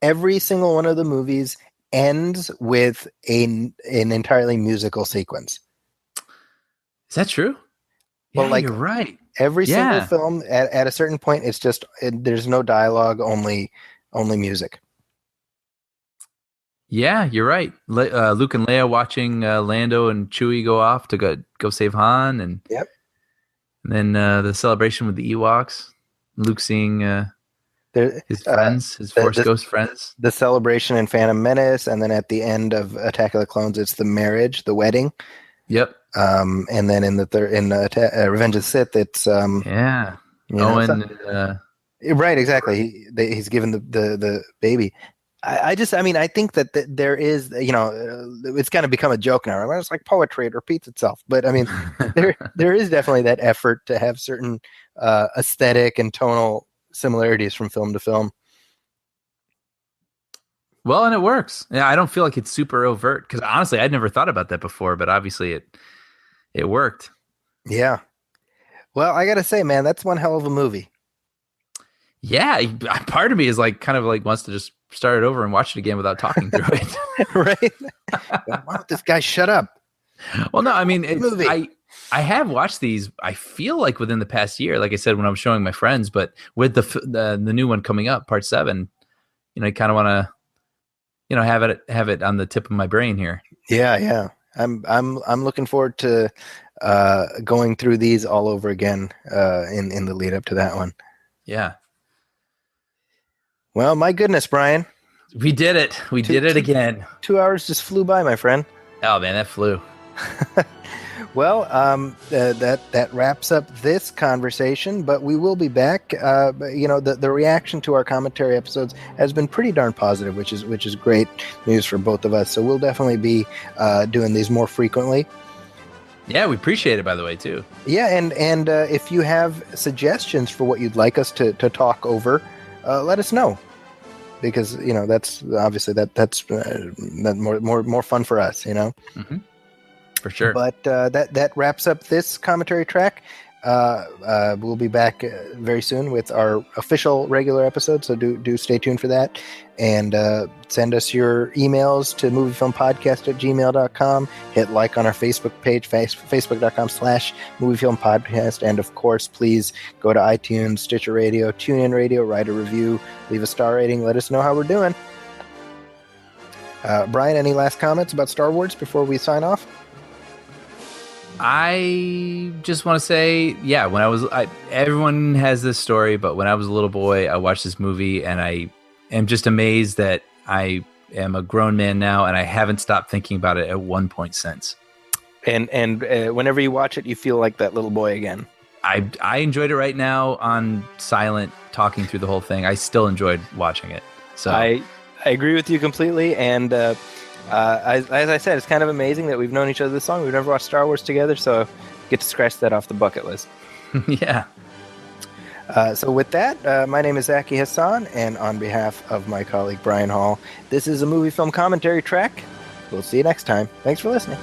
every single one of the movies ends with an entirely musical sequence. Is that true? Well, you're right. Every single film at a certain point, it's just there's no dialogue, only music. Yeah, you're right. Luke and Leia watching Lando and Chewie go off to go save Han, and then the celebration with the Ewoks. Luke seeing his friends, his Force Ghost friends. The celebration in Phantom Menace, and then at the end of Attack of the Clones, it's the marriage, the wedding. Yep. And then in Revenge of the Sith, it's Owen. Right, exactly. He's given the baby. I think that there is, it's kind of become a joke now. Right? It's like poetry; it repeats itself. But I mean, there is definitely that effort to have certain aesthetic and tonal similarities from film to film. Well, and it works. Yeah, I don't feel like it's super overt because honestly, I'd never thought about that before. But obviously, it worked. Yeah. Well, I gotta say, man, that's one hell of a movie. Yeah, part of me is like kind of like wants to just start it over and watch it again without talking through it. Right? Why don't this guy shut up? Well, no, I mean, I have watched these. I feel like within the past year, like I said when I was showing my friends, but with the new one coming up, Part 7, I kind of want to, have it on the tip of my brain here. Yeah. I'm looking forward to going through these all over again in the lead up to that one. Yeah. Well, my goodness, Brian. We did it. We did it again. 2 hours just flew by, my friend. Oh, man, that flew. Well, that wraps up this conversation, but we will be back. The reaction to our commentary episodes has been pretty darn positive, which is great news for both of us. So we'll definitely be doing these more frequently. Yeah, we appreciate it, by the way, too. Yeah, and if you have suggestions for what you'd like us to talk over, let us know, because that's obviously that's more fun for us, Mm-hmm. For sure. But that wraps up this commentary track. We'll be back very soon with our official regular episode, so do stay tuned for that. And send us your emails to moviefilmpodcast@gmail.com. Hit like on our Facebook page, facebook.com/moviefilmpodcast. And of course, please go to iTunes, Stitcher Radio, TuneIn Radio, write a review, leave a star rating, let us know how we're doing. Brian, any last comments about Star Wars before we sign off? I just want to say, yeah, when everyone has this story, but when I was a little boy, I watched this movie and I am just amazed that I am a grown man now and I haven't stopped thinking about it at one point since. And whenever you watch it, you feel like that little boy again. I enjoyed it right now on silent, talking through the whole thing. I still enjoyed watching it. So I agree with you completely. And as I said, it's kind of amazing that we've known each other this long. We've never watched Star Wars together, so get to scratch that off the bucket list. Yeah. So with that, my name is Zaki Hassan, and on behalf of my colleague Brian Hall, this is a movie film commentary track. We'll see you next time. Thanks for listening.